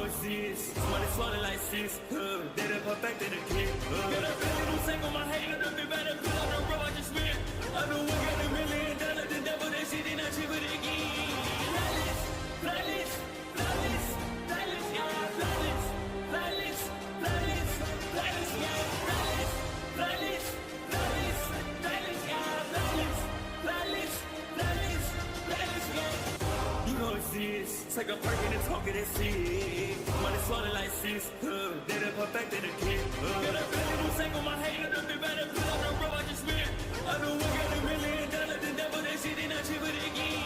it's this. Money swallowed like sis. They done perfected the kid. Got a really don't take on my head. Don't be better. Put on the road, I just win. I know we got $1 million. The devil, they shit, they not cheap with it again. Flawless, flawless, flawless, flawless, yeah. Flawless, flawless, flawless, flawless, yeah. Flawless, flawless, flawless, flawless, yeah. Flawless, flawless, flawless, flawless, yeah. You know it's this. Take a perk and talk it and see. Money swallowed like sis. They done perfected the kid. Got a really don't take on my head. Don't be better. Put on the road, I just win. I know we got $1 million. The devil, they shit, they not cheap with it again.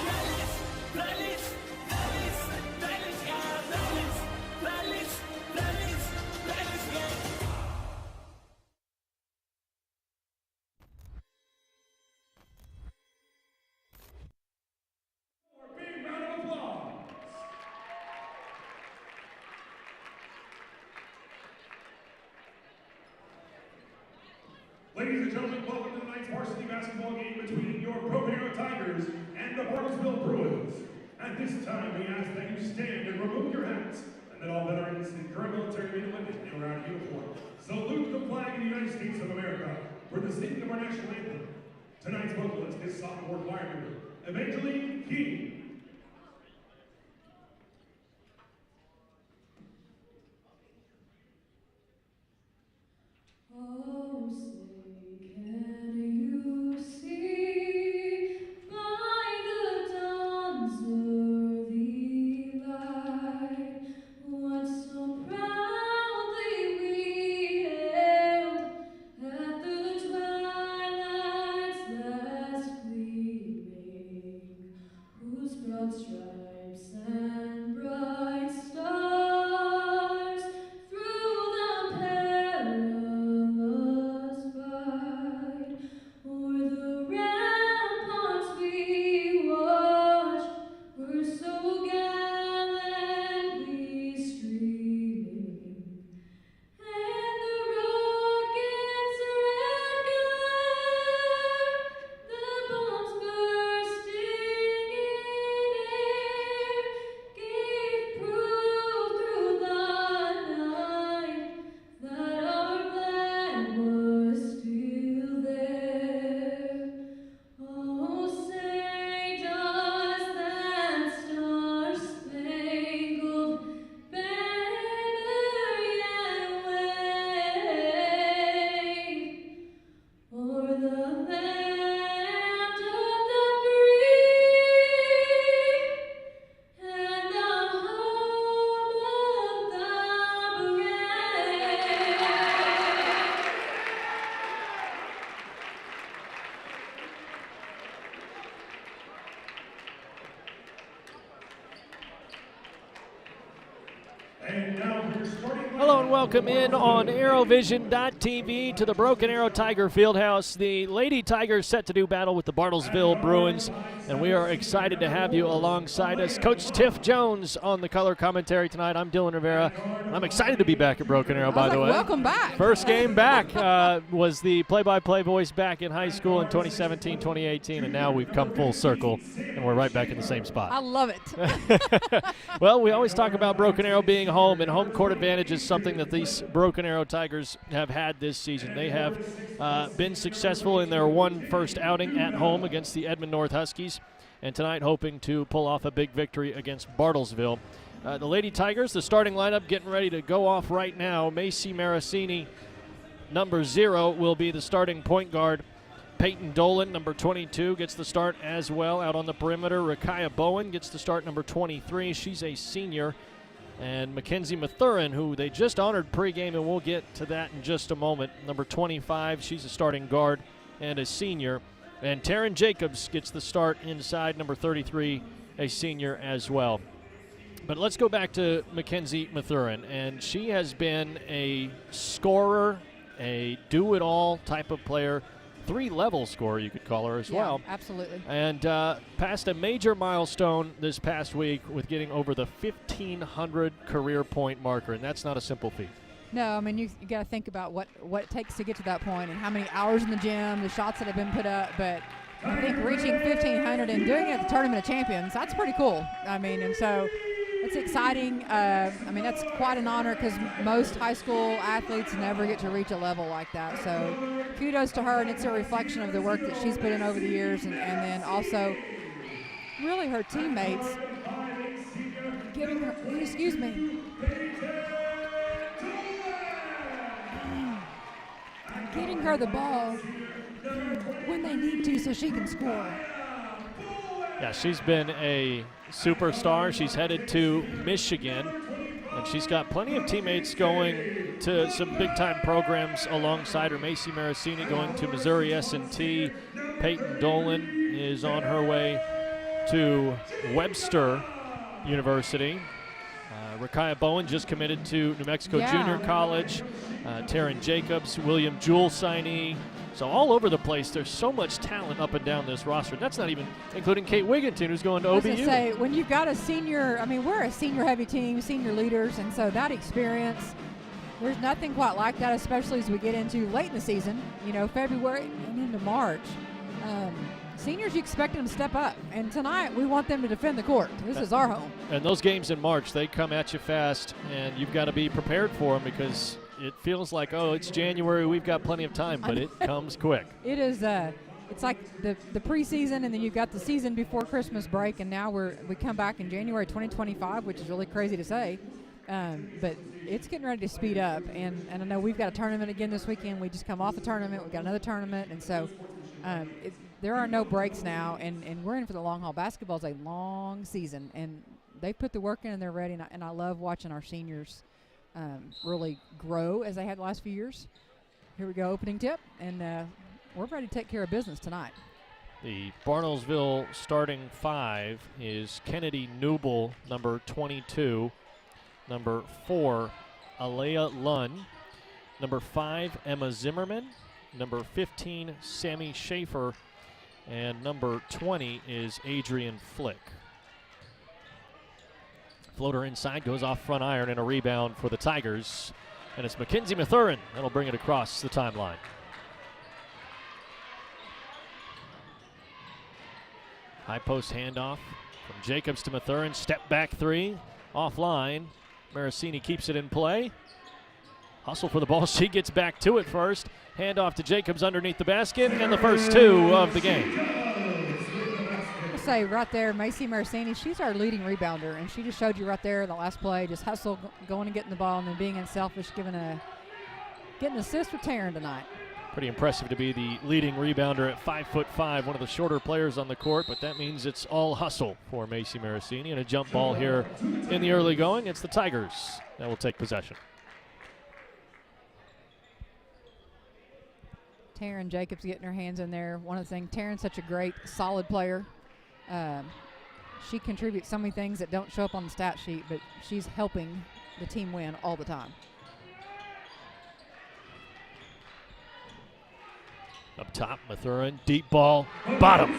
Flawless, flawless, flawless, flawless, yeah. Flawless, flawless, flawless, flawless, yeah. Big round of applause. Ladies and gentlemen, welcome to tonight's varsity basketball game between your Broken Arrow Tigers and the Bartlesville Bruins. At this time, we ask that you stand and remove your hats, and that all veterans and current military men and women in or out of uniform salute the flag of the United States of America for the singing of our national anthem. Tonight's vocalist is sophomore choir member Evangeline King. Oh, say, can you see by the dawn's early light what so proudly we hailed at the twilight's last gleaming, whose broad stripes and bright stars through the perilous fight o'er the ramparts we watched were so gallantly streaming, and the rocket's red glare, the bombs bursting in air, gave proof through the night that our flag was still there. Oh, say does that star-spangled banner yet wave o'er the land of the free and the home of the brave? And now for your starting Hello and welcome in on ArrowVision.tv to the Broken Arrow Tiger Fieldhouse. The Lady Tigers set to do battle with the Bartlesville Bruins, and we are excited to have you alongside us. Coach Tiff Jones on the color commentary tonight. I'm Dylan Rivera. I'm excited to be back at Broken Arrow, by the way. Welcome back. First game back was the play-by-play voice back in high school in 2017, 2018, and now we've come full circle, and we're right back in the same spot. I love it. Well, we always talk about Broken Arrow being home, and home court advantage is something that these Broken Arrow Tigers have had this season. They have been successful in their first outing at home against the Edmond North Huskies, and tonight hoping to pull off a big victory against Bartlesville. The Lady Tigers, the starting lineup getting ready to go off right now. Macy Maracini, number 0, will be the starting point guard. Peyton Dolan, number 22, gets the start as well out on the perimeter. Rakaya Bowen gets the start, number 23. She's a senior. And Mackenzie Mathurin, who they just honored pregame, and we'll get to that in just a moment. Number 25, she's a starting guard and a senior. And Taryn Jacobs gets the start inside, number 33, a senior as well. But let's go back to Mackenzie Mathurin, and she has been a scorer, a do-it-all type of player, 3-level scorer, you could call her as well. Absolutely. And passed a major milestone this past week with getting over the 1,500 career point marker, and that's not a simple feat. No, I mean, you got to think about what it takes to get to that point and how many hours in the gym, the shots that have been put up. But I think reaching 1,500 and doing it at the Tournament of Champions, that's pretty cool. I mean, and so it's exciting. I mean, that's quite an honor because most high school athletes never get to reach a level like that. So kudos to her, and it's a reflection of the work that she's put in over the years, and then also really her teammates giving her, excuse me, getting her the ball when they need to so she can score. Yeah, she's been a superstar. She's headed to Michigan, and she's got plenty of teammates going to some big-time programs alongside her. Macy Marasini going to Missouri S&T. Peyton Dolan is on her way to Webster University. Rakaya Bowen just committed to New Mexico Junior College. Taryn Jacobs, William Jewell signee. So all over the place, there's so much talent up and down this roster. That's not even including Kate Wigginton, who's going to OBU. I was going to say, when you've got a senior, I mean, we're a senior-heavy team, senior leaders, and so that experience, there's nothing quite like that, especially as we get into late in the season, you know, February and into March. Seniors, you expect them to step up, and tonight we want them to defend the court. This is our home. And those games in March, they come at you fast, and you've got to be prepared for them because it feels like, oh, it's January, we've got plenty of time, but it comes quick. It is. It's like the preseason, and then you've got the season before Christmas break, and now we come back in January 2025, which is really crazy to say, but it's getting ready to speed up. And I know we've got a tournament again this weekend. We just come off a tournament. We've got another tournament, and so there are no breaks now, and we're in for the long haul. Basketball is a long season, and they put the work in, and they're ready, and I love watching our seniors really grow as they had the last few years. Here we go, opening tip, and we're ready to take care of business tonight. The Bartlesville starting five is Kennedy Newble, number 22, number 4, Alea Lunn, number 5, Emma Zimmerman, number 15, Sammy Schaefer, and number 20 is Adrian Flick. Floater inside, goes off front iron, and a rebound for the Tigers. And it's Mackenzie Mathurin that'll bring it across the timeline. High post handoff from Jacobs to Mathurin. Step back three, offline. Marasini keeps it in play. Hustle for the ball. She gets back to it first. Handoff to Jacobs underneath the basket, and the first two of the game. I'll say right there, Macy Marasini, she's our leading rebounder, and she just showed you right there in the last play, just hustle, going and getting the ball, and then being unselfish, getting an assist with Taryn tonight. Pretty impressive to be the leading rebounder at 5'5", one of the shorter players on the court, but that means it's all hustle for Macy Marasini, and a jump ball here in the early going. It's the Tigers that will take possession. Taryn Jacobs getting her hands in there. One of the things, Taryn's such a great, solid player. She contributes so many things that don't show up on the stat sheet, but she's helping the team win all the time. Up top, Mathurin, deep ball, bottom.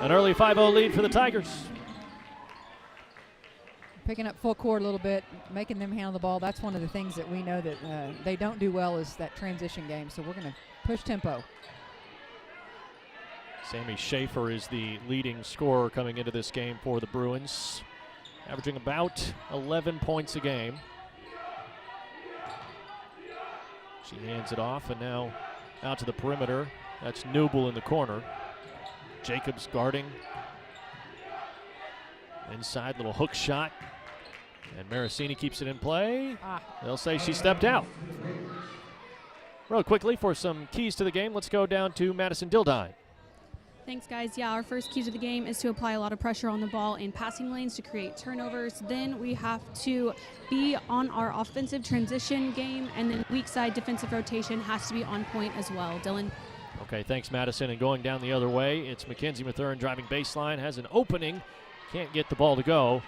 An early 5-0 lead for the Tigers. Picking up full court a little bit, making them handle the ball. That's one of the things that we know that they don't do well is that transition game, so we're going to push tempo. Sammy Schaefer is the leading scorer coming into this game for the Bruins, averaging about 11 points a game. She hands it off, and now out to the perimeter. That's Newble in the corner. Jacobs guarding. Inside, little hook shot. And Marasini keeps it in play. They'll say she stepped out. Real quickly, for some keys to the game, let's go down to Madison Dildine. Thanks, guys. Yeah, our first key to the game is to apply a lot of pressure on the ball in passing lanes to create turnovers. Then we have to be on our offensive transition game, and then weak side defensive rotation has to be on point as well. Dylan? Okay, thanks, Madison. And going down the other way, it's Mackenzie Mathurin driving baseline, has an opening, can't get the ball to go.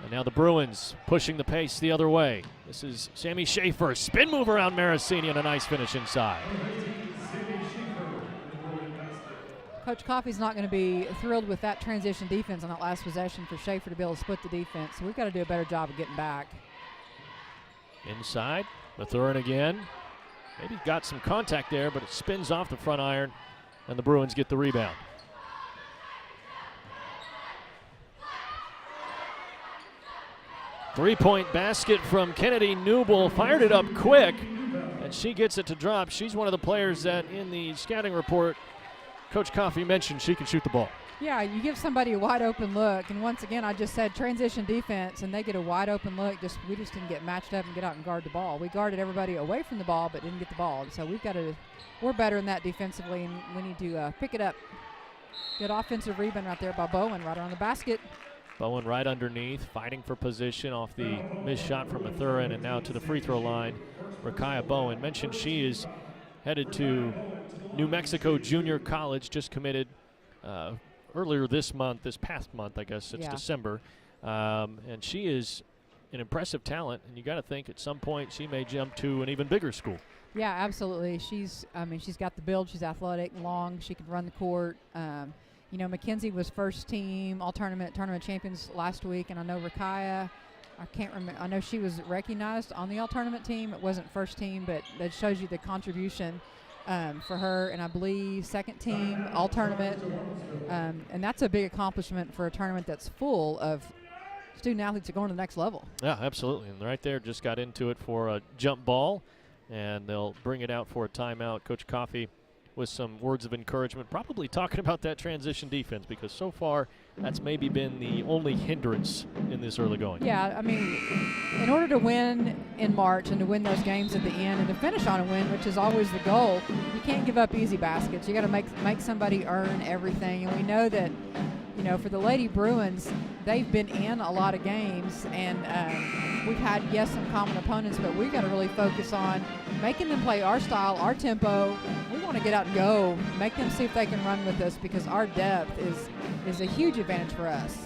And now the Bruins pushing the pace the other way. This is Sammy Schaefer, spin move around Marasini, and a nice finish inside. Coach Coffey's not going to be thrilled with that transition defense on that last possession for Schaefer to be able to split the defense. So we've got to do a better job of getting back. Inside, Mathurin again. Maybe got some contact there, but it spins off the front iron, and the Bruins get the rebound. Three-point basket from Kennedy Newble. Fired it up quick, and she gets it to drop. She's one of the players that in the scouting report, Coach Coffey mentioned she can shoot the ball. Yeah, you give somebody a wide open look, and once again, I just said transition defense, and they get a wide open look. We just didn't get matched up and get out and guard the ball. We guarded everybody away from the ball, but didn't get the ball. So we're better in that defensively, and we need to pick it up. Good offensive rebound right there by Bowen, right around the basket. Bowen right underneath, fighting for position off the missed shot from Mathurin, and now to the free throw line. Rakaya Bowen mentioned she is headed to New Mexico Junior College, just committed earlier this past month, I guess it's December. And she is an impressive talent, and you got to think at some point she may jump to an even bigger school. Yeah, absolutely. She's got the build. She's athletic, long. She can run the court. Mackenzie was first team all-tournament champions last week, and I know Rakaya, I can't remember. I know she was recognized on the all-tournament team. It wasn't first team, but that shows you the contribution for her, and I believe second team all-tournament, and that's a big accomplishment for a tournament that's full of student athletes that are going to the next level. Yeah, absolutely. And right there, just got into it for a jump ball, and they'll bring it out for a timeout. Coach Coffey with some words of encouragement, probably talking about that transition defense, because so far that's maybe been the only hindrance in this early going. Yeah, in order to win in March and to win those games at the end and to finish on a win, which is always the goal, you can't give up easy baskets. You got to make somebody earn everything, and we know that, for the Lady Bruins, they've been in a lot of games, and we've had, some common opponents, but we've got to really focus on making them play our style, our tempo. We want to get out and go, make them see if they can run with us, because our depth is a huge advantage for us.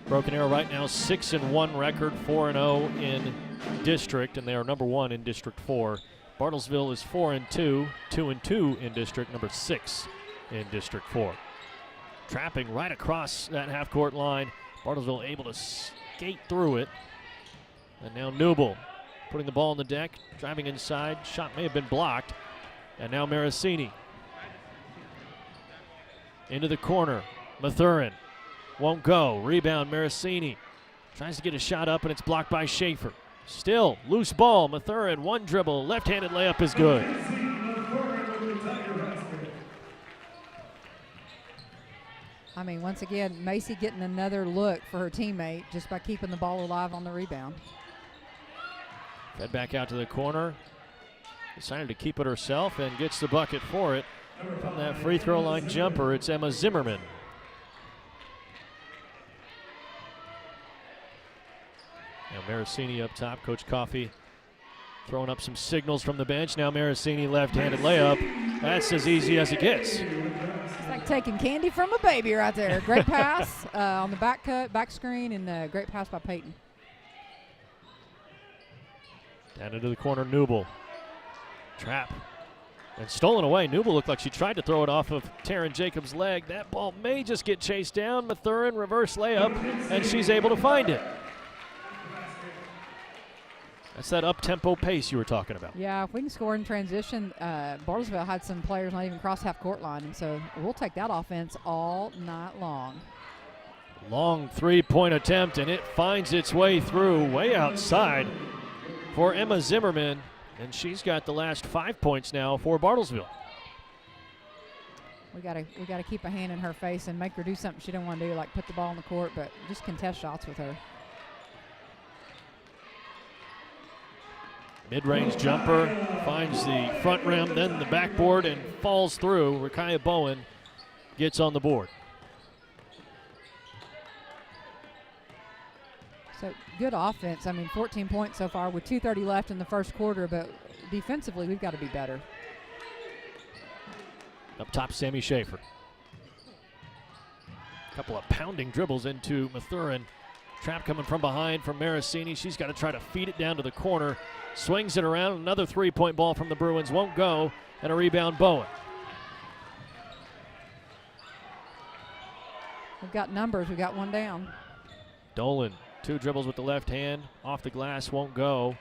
Broken Arrow right now 6-1 record, 4-0 in district, and they are number 1 in District 4. Bartlesville is 4-2, 2-2 in district, number 6 in District 4. Trapping right across that half-court line. Bartlesville able to skate through it. And now Newble putting the ball on the deck, driving inside. Shot may have been blocked. And now Marasini. Into the corner. Mathurin won't go. Rebound, Marasini. Tries to get a shot up, and it's blocked by Schaefer. Still, loose ball. Mathurin, one dribble. Left-handed layup is good. Once again, Macy getting another look for her teammate just by keeping the ball alive on the rebound. Fed back out to the corner. Decided to keep it herself and gets the bucket for it. From that free throw line jumper, it's Emma Zimmerman. Now Marasini up top. Coach Coffey throwing up some signals from the bench. Now Marasini left-handed layup. That's as easy as it gets. It's like taking candy from a baby right there. Great pass on the back screen, and great pass by Peyton. Down into the corner, Newble. Trap. And stolen away. Newble looked like she tried to throw it off of Taryn Jacobs' leg. That ball may just get chased down. Mathurin, reverse layup, and she's able to find it. That's that up-tempo pace you were talking about. Yeah, if we can score in transition, Bartlesville had some players not even cross half-court line, and so we'll take that offense all night long. Long three-point attempt, and it finds its way through, way outside for Emma Zimmerman, and she's got the last 5 points now for Bartlesville. We gotta keep a hand in her face and make her do something she don't want to do, like put the ball on the court, but just contest shots with her. Mid-range jumper, finds the front rim, then the backboard, and falls through. Rakaya Bowen gets on the board. So good offense. 14 points so far with 2:30 left in the first quarter, but defensively we've got to be better. Up top, Sammy Schaefer. A couple of pounding dribbles into Mathurin. Trap coming from behind from Marasini. She's got to try to feed it down to the corner. Swings it around. Another three-point ball from the Bruins. Won't go. And a rebound, Bowen. We've got numbers. We've got one down. Dolan, 2 dribbles with the left hand. Off the glass, won't go.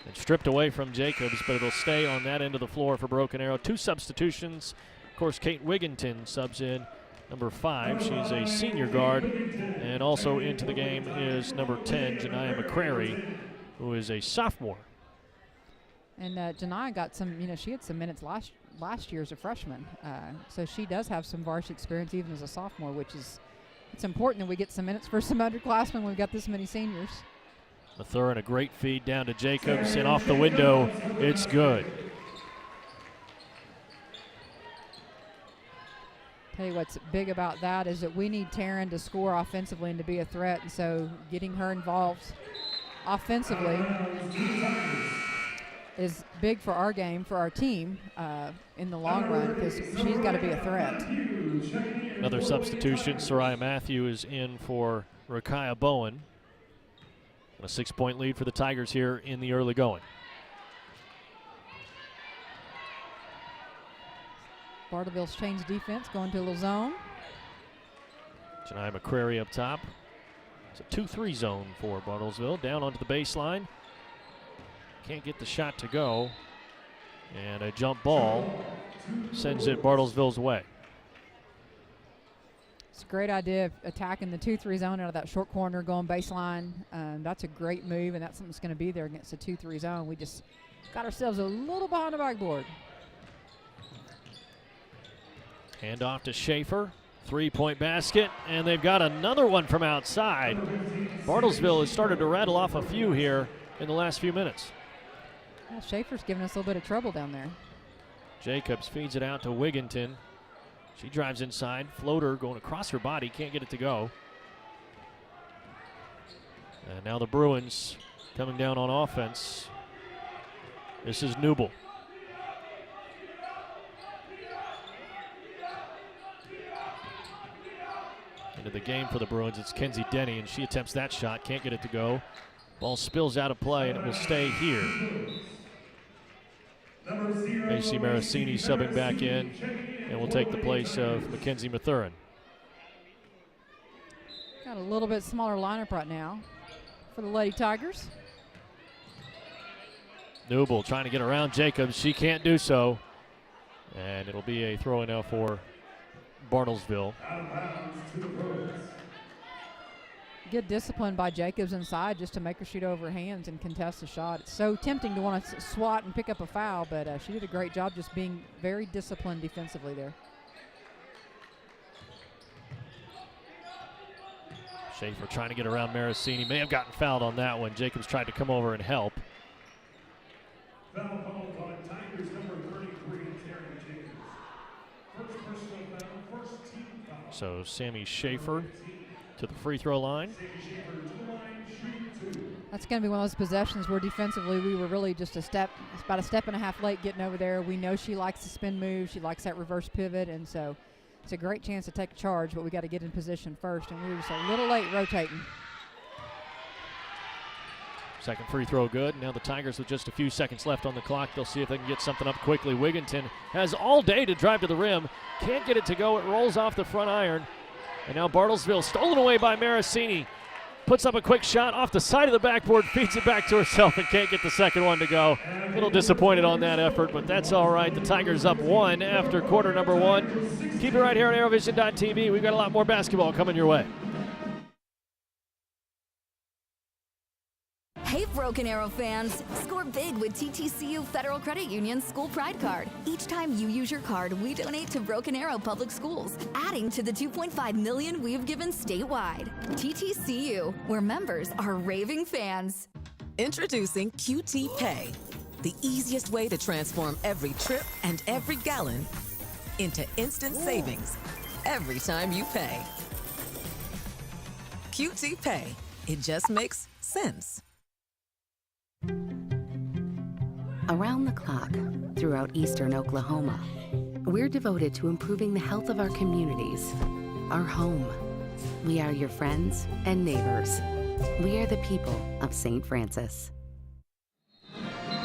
And stripped away from Jacobs, but it'll stay on that end of the floor for Broken Arrow. 2 substitutions. Of course, Kate Wigginton subs in number 5. She's a senior guard. And also into the game is number 10, Janiyah McCrary, who is a sophomore. And Janiyah got some, she had some minutes last year as a freshman. So she does have some varsity experience even as a sophomore, which is, it's important that we get some minutes for some underclassmen when we've got this many seniors. Mathurin, a great feed down to Jacobs, and off the window, it's good. Tell you what's big about that is that we need Taryn to score offensively and to be a threat, and so getting her involved offensively is big for our game, for our team in the long run, because she's got to be a threat. Another substitution. Soraya Matthew is in for Rakaya Bowen. A 6-point lead for the Tigers here in the early going. Bartlesville's changed defense, going to a little zone. Janiyah McCrary up top. It's a 2-3 zone for Bartlesville. Down onto the baseline. Can't get the shot to go. And a jump ball sends it Bartlesville's way. It's a great idea of attacking the 2-3 zone out of that short corner, going baseline. That's a great move, and that's something that's going to be there against the 2-3 zone. We just got ourselves a little behind the backboard. Hand off to Schaefer. 3-point basket, and they've got another one from outside. Bartlesville has started to rattle off a few here in the last few minutes. Well, Schaefer's giving us a little bit of trouble down there. Jacobs feeds it out to Wigginton. She drives inside. Floater going across her body. Can't get it to go. And now the Bruins coming down on offense. This is Newble. Into the game for the Bruins, it's Kenzie Denny, and she attempts that shot. Can't get it to go. Ball spills out of play, and it will stay here. Macy Marasini subbing back in, and will take the place of Mackenzie Mathurin. Got a little bit smaller lineup right now for the Lady Tigers. Newble trying to get around Jacobs. She can't do so. And it'll be a throw-in now for Bartlesville. Good discipline by Jacobs inside just to make her shoot over her hands and contest the shot. It's so tempting to want to swat and pick up a foul, but she did a great job just being very disciplined defensively there. Schaefer trying to get around Marasini. May have gotten fouled on that one. Jacobs tried to come over and help. Foul called on Tigers number 33, Taryn Jacobs. First personal foul, first team foul. So Sammy Schaefer to the free throw line. That's going to be one of those possessions where defensively we were really just about a step and a half late getting over there. We know she likes the spin move. She likes that reverse pivot, and so it's a great chance to take a charge, but we got to get in position first, and we were just a little late rotating. Second free throw good. Now the Tigers with just a few seconds left on the clock. They'll see if they can get something up quickly. Wigginton has all day to drive to the rim. Can't get it to go. It rolls off the front iron. And now Bartlesville stolen away by Marasini. Puts up a quick shot off the side of the backboard, feeds it back to herself, and can't get the second one to go. A little disappointed on that effort, but that's all right. The Tigers up one after quarter number one. Keep it right here on ArrowVision.tv. We've got a lot more basketball coming your way. Hey, Broken Arrow fans! Score big with TTCU Federal Credit Union's School Pride Card. Each time you use your card, we donate to Broken Arrow Public Schools, adding to the $2.5 million we've given statewide. TTCU, where members are raving fans. Introducing QT Pay, the easiest way to transform every trip and every gallon into instant savings every time you pay. QT Pay, it just makes sense. Around the clock, throughout eastern Oklahoma, we're devoted to improving the health of our communities, our home. We are your friends and neighbors. We are the people of St. Francis.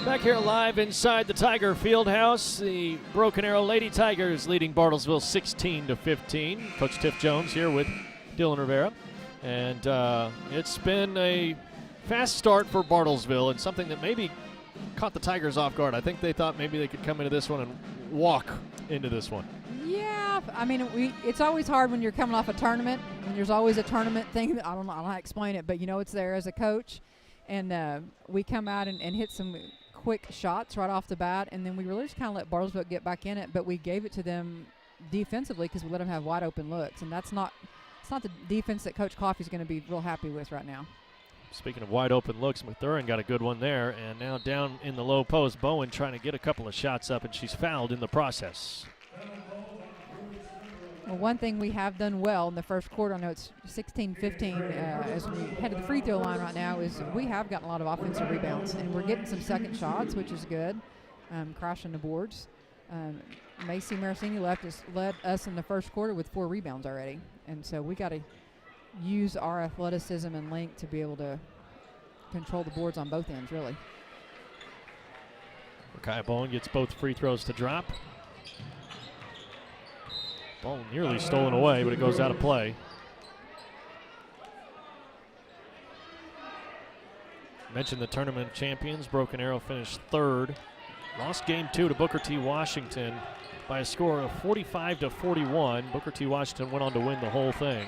Back here live inside the Tiger Fieldhouse, the Broken Arrow Lady Tigers leading Bartlesville 16-15. Coach Tiff Jones here with Dylan Rivera. And it's been a fast start for Bartlesville, and something that maybe caught the Tigers off guard. I think they thought maybe they could come into this one and walk into this one. Yeah, tough. I mean, it's always hard when you're coming off a tournament, and there's always a tournament thing. I don't know how to explain it, but you know it's there as a coach. And we come out and hit some quick shots right off the bat, and then we really just kind of let Bartlesville get back in it, but we gave it to them defensively because we let them have wide open looks, and it's not the defense that Coach Coffey's going to be real happy with right now. Speaking of wide open looks, Mathurin got a good one there, and now down in the low post, Bowen trying to get a couple of shots up, and she's fouled in the process. Well, one thing we have done well in the first quarter, I know it's 16-15 as we head to the free throw line right now, is we have gotten a lot of offensive rebounds, and we're getting some second shots, which is good, crashing the boards. Macy Marasini led us in the first quarter with 4 rebounds already, and so we got to use our athleticism and length to be able to control the boards on both ends, really. Rakaya Bowen gets both free throws to drop. Ball nearly stolen away, but it goes out of play. Mentioned the tournament champions. Broken Arrow finished 3rd. Lost game 2 to Booker T. Washington by a score of 45-41. Booker T. Washington went on to win the whole thing.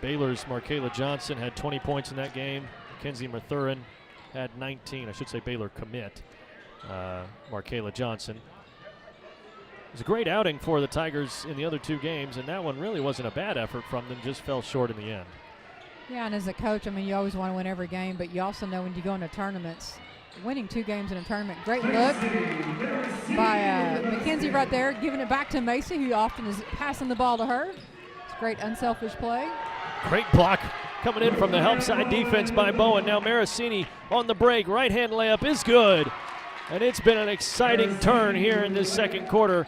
Baylor's Markayla Johnson had 20 points in that game. Mackenzie Mathurin had 19. I should say Baylor commit. Markayla Johnson. It was a great outing for the Tigers in the other 2 games, and that one really wasn't a bad effort from them, just fell short in the end. Yeah, and as a coach, I mean, you always want to win every game, but you also know when you go into tournaments, winning 2 games in a tournament, great look by Mackenzie right there, giving it back to Macy, who often is passing the ball to her. It's great unselfish play. Great block coming in from the help side defense by Bowen. Now Marasini on the break. Right-hand layup is good. And it's been an exciting turn here in this second quarter.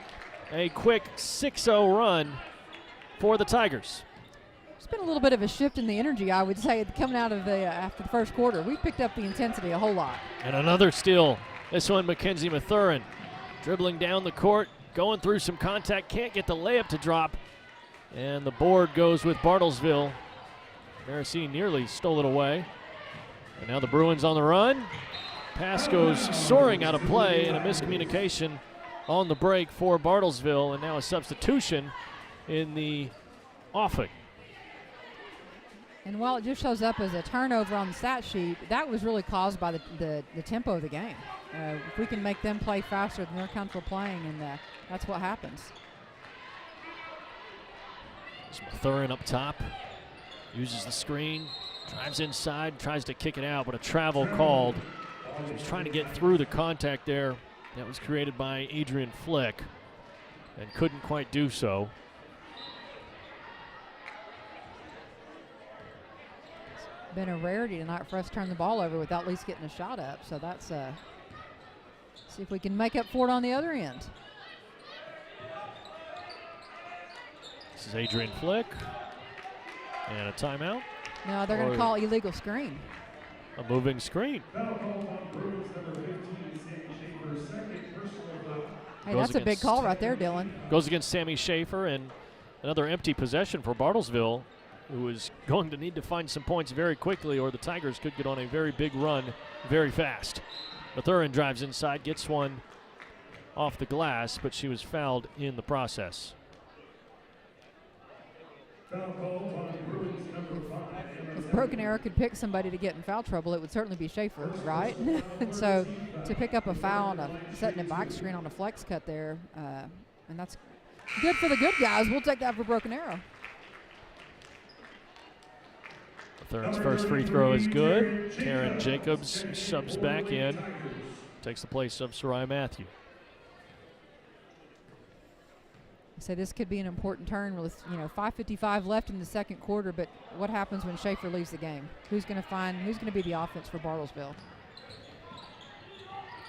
A quick 6-0 run for the Tigers. It's been a little bit of a shift in the energy, I would say, coming out of the after the first quarter. We picked up the intensity a whole lot. And another steal. This one, Mackenzie Mathurin, dribbling down the court, going through some contact, can't get the layup to drop. And the board goes with Bartlesville. Marasini nearly stole it away. And now the Bruins on the run. Pass goes soaring out of play, and a miscommunication on the break for Bartlesville, and now a substitution in the offing. And while it just shows up as a turnover on the stat sheet, that was really caused by the tempo of the game. If we can make them play faster than they're comfortable playing, and that's what happens. Mathurin up top, uses the screen, drives inside, tries to kick it out, but a travel called. She was trying to get through the contact there that was created by Adrian Flick and couldn't quite do so. It's been a rarity tonight for us to turn the ball over without at least getting a shot up, so that's see if we can make up for it on the other end. This is Adrian Flick, and a timeout. No, they're going to call illegal screen. A moving screen. Hey, that's a big call right there, Dylan. Goes against Sammy Schaefer, and another empty possession for Bartlesville, who is going to need to find some points very quickly, or the Tigers could get on a very big run very fast. Mathurin drives inside, gets one off the glass, but she was fouled in the process. If Broken Arrow could pick somebody to get in foul trouble, it would certainly be Schaefer, right? And so to pick up a foul on setting a back screen on a flex cut there, and that's good for the good guys. We'll take that for Broken Arrow. Mathurin's first free throw is good. Karen Jacobs subs back in, takes the place of Soraya Matthew. So this could be an important turn with 5:55 left in the second quarter, but what happens when Schaefer leaves the game? Who's going to be the offense for Bartlesville?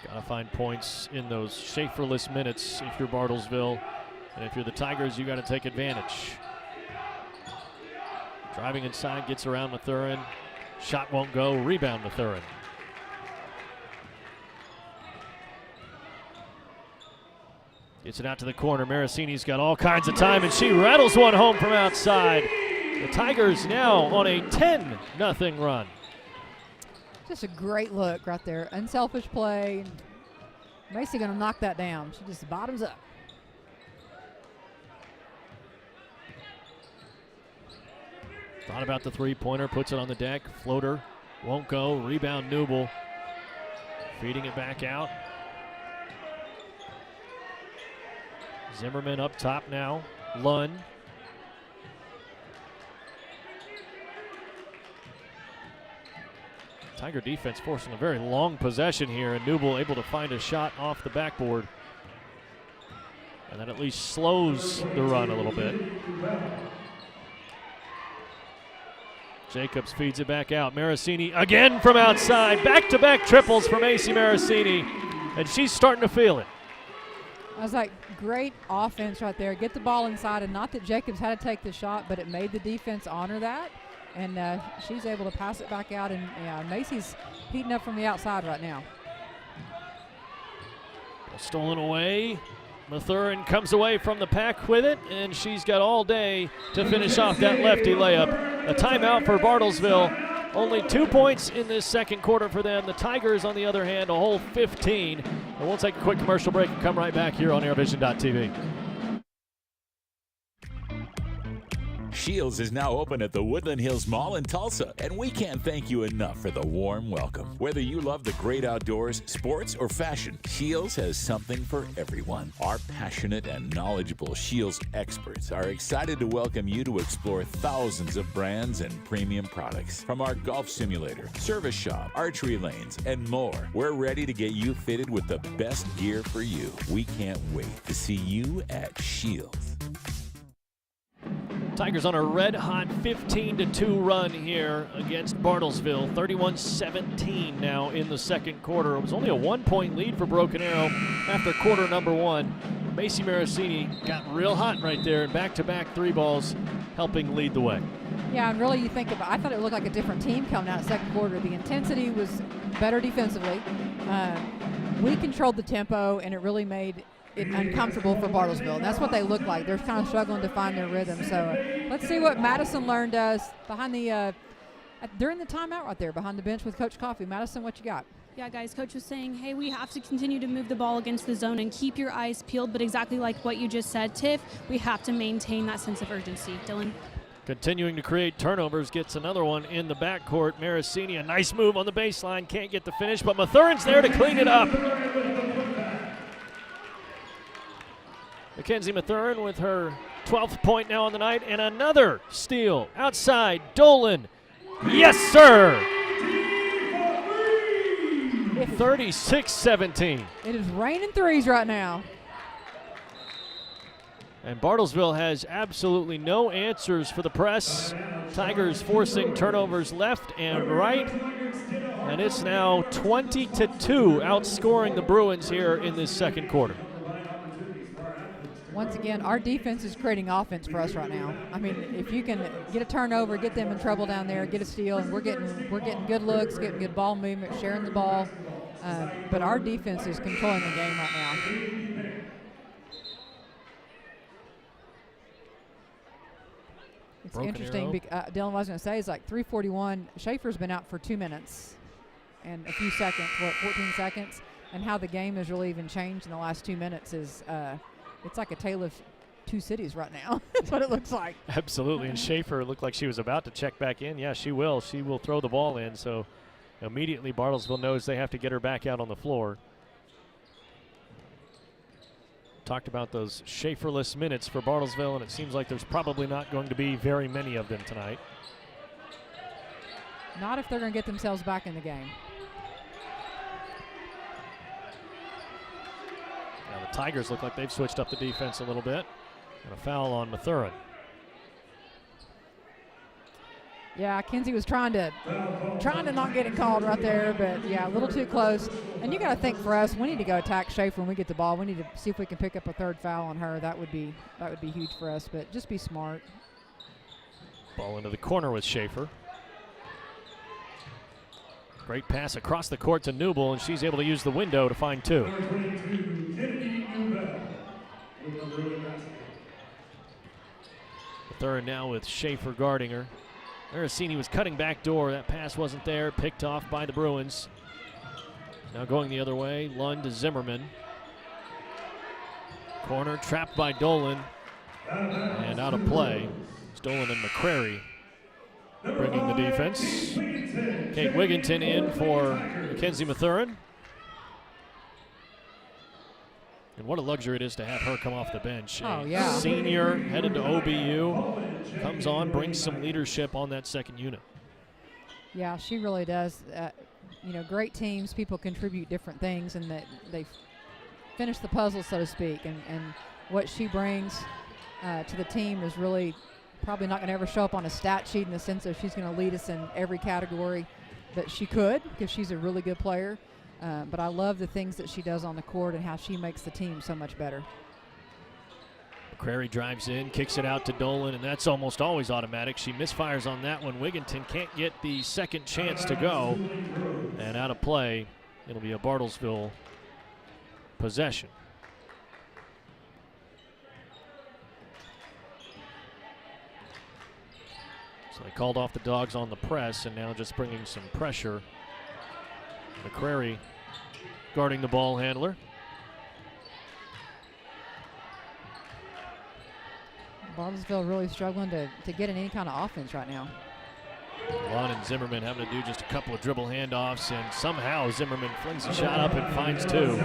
Got to find points in those Schaefer-less minutes if you're Bartlesville, and if you're the Tigers, you got to take advantage. Driving inside, gets around Mathurin. Shot won't go, rebound Mathurin. Gets it out to the corner. Marasini's got all kinds of time, and she rattles one home from outside. The Tigers now on a 10-0 run. Just a great look right there. Unselfish play. Macy going to knock that down. She just bottoms up. Thought about the three-pointer, puts it on the deck. Floater won't go. Rebound Newble. Feeding it back out. Zimmerman up top now. Lund. Tiger defense forcing a very long possession here, and Newble able to find a shot off the backboard. And that at least slows the run a little bit. Jacobs feeds it back out. Marasini again from outside. Back-to-back triples from AC Marasini, and she's starting to feel it. I was like, great offense right there. Get the ball inside, and not that Jacobs had to take the shot, but it made the defense honor that. And she's able to pass it back out, and Macy's heating up from the outside right now. Stolen away. Mathurin comes away from the pack with it, and she's got all day to finish off that lefty layup. A timeout for Bartlesville. Only 2 points in this second quarter for them. The Tigers, on the other hand, a whole 15. And we'll take a quick commercial break and come right back here on ArrowVision.tv. Shields is now open at the Woodland Hills Mall in Tulsa, and we can't thank you enough for the warm welcome. Whether you love the great outdoors, sports, or fashion, Shields has something for everyone. Our passionate and knowledgeable Shields experts are excited to welcome you to explore thousands of brands and premium products. From our golf simulator, service shop, archery lanes, and more, we're ready to get you fitted with the best gear for you. We can't wait to see you at Shields. Tigers on a red-hot 15-2 run here against Bartlesville. 31-17 now in the second quarter. It was only a 1-point lead for Broken Arrow after quarter number one. Macy Marasini got real hot right there, and back-to-back three balls helping lead the way. Yeah, and really you think about, I thought it looked like a different team coming out of the second quarter. The intensity was better defensively. We controlled the tempo, and it really made it uncomfortable for Bartlesville. And that's what they look like. They're kind of struggling to find their rhythm. So let's see what Madison Learn does behind the during the timeout right there behind the bench with Coach Coffey. Madison, what you got? Yeah, guys, Coach was saying, hey, we have to continue to move the ball against the zone and keep your eyes peeled. But exactly like what you just said, Tiff, we have to maintain that sense of urgency. Dylan? Continuing to create turnovers, gets another one in the backcourt. Marasini, a nice move on the baseline, can't get the finish, but Mathurin's there to clean it up. Mackenzie Mathurin with her 12th point now on the night, and another steal outside. Dolan, yes sir! 36-17. It is raining threes right now. And Bartlesville has absolutely no answers for the press. Tigers forcing turnovers left and right. And it's now 20-2, outscoring the Bruins here in this second quarter. Once again, our defense is creating offense for us right now. I mean, if you can get a turnover, get them in trouble down there, get a steal, and we're getting good looks, getting good ball movement, sharing the ball. But our defense is controlling the game right now. It's Broken interesting. Dylan, what I was going to say is like 3:41. Schaefer's been out for 2 minutes and a few seconds, 14 seconds. And how the game has really even changed in the last 2 minutes is it's like a tale of two cities right now. That's what it looks like. Absolutely, and Schaefer looked like she was about to check back in. Yeah, she will. She will throw the ball in, so immediately Bartlesville knows they have to get her back out on the floor. Talked about those Schaefer-less minutes for Bartlesville, and it seems like there's probably not going to be very many of them tonight. Not if they're going to get themselves back in the game. Now the Tigers look like they've switched up the defense a little bit. And a foul on Mathurin. Yeah, Kinsey was trying to not get it called right there, but yeah, a little too close. And you got to think for us, we need to go attack Schaefer when we get the ball. We need to see if we can pick up a third foul on her. That would be huge for us, but just be smart. Ball into the corner with Schaefer. Great pass across the court to Newble, and she's able to use the window to find two. Third now with Schaefer guarding her. Marasini was cutting back door. That pass wasn't there. Picked off by the Bruins. Now going the other way. Lund to Zimmerman. Corner trapped by Dolan. And out of play. It's Dolan and McCrary. bringing the defense. Kate Wigginton in for Mackenzie Mathurin. And what a luxury it is to have her come off the bench. Oh, yeah. Senior, headed to OBU, comes on, brings some leadership on that second unit. Yeah, she really does. You know, great teams, people contribute different things, and that they finish the puzzle, so to speak. And what she brings to the team is really probably not going to ever show up on a stat sheet in the sense of she's going to lead us in every category, but she could because she's a really good player. But I love the things that she does on the court and how she makes the team so much better. McCrary drives in, kicks it out to Dolan, and that's almost always automatic. She misfires on that one. Wigginton can't get the second chance to go, and out of play. It'll be a Bartlesville possession. So they called off the Dogs on the press, and now just bringing some pressure. McCrary guarding the ball handler. Bartlesville really struggling to get in any kind of offense right now. Lon and Zimmerman having to do just a couple of dribble handoffs, and somehow Zimmerman flings a shot up and finds two.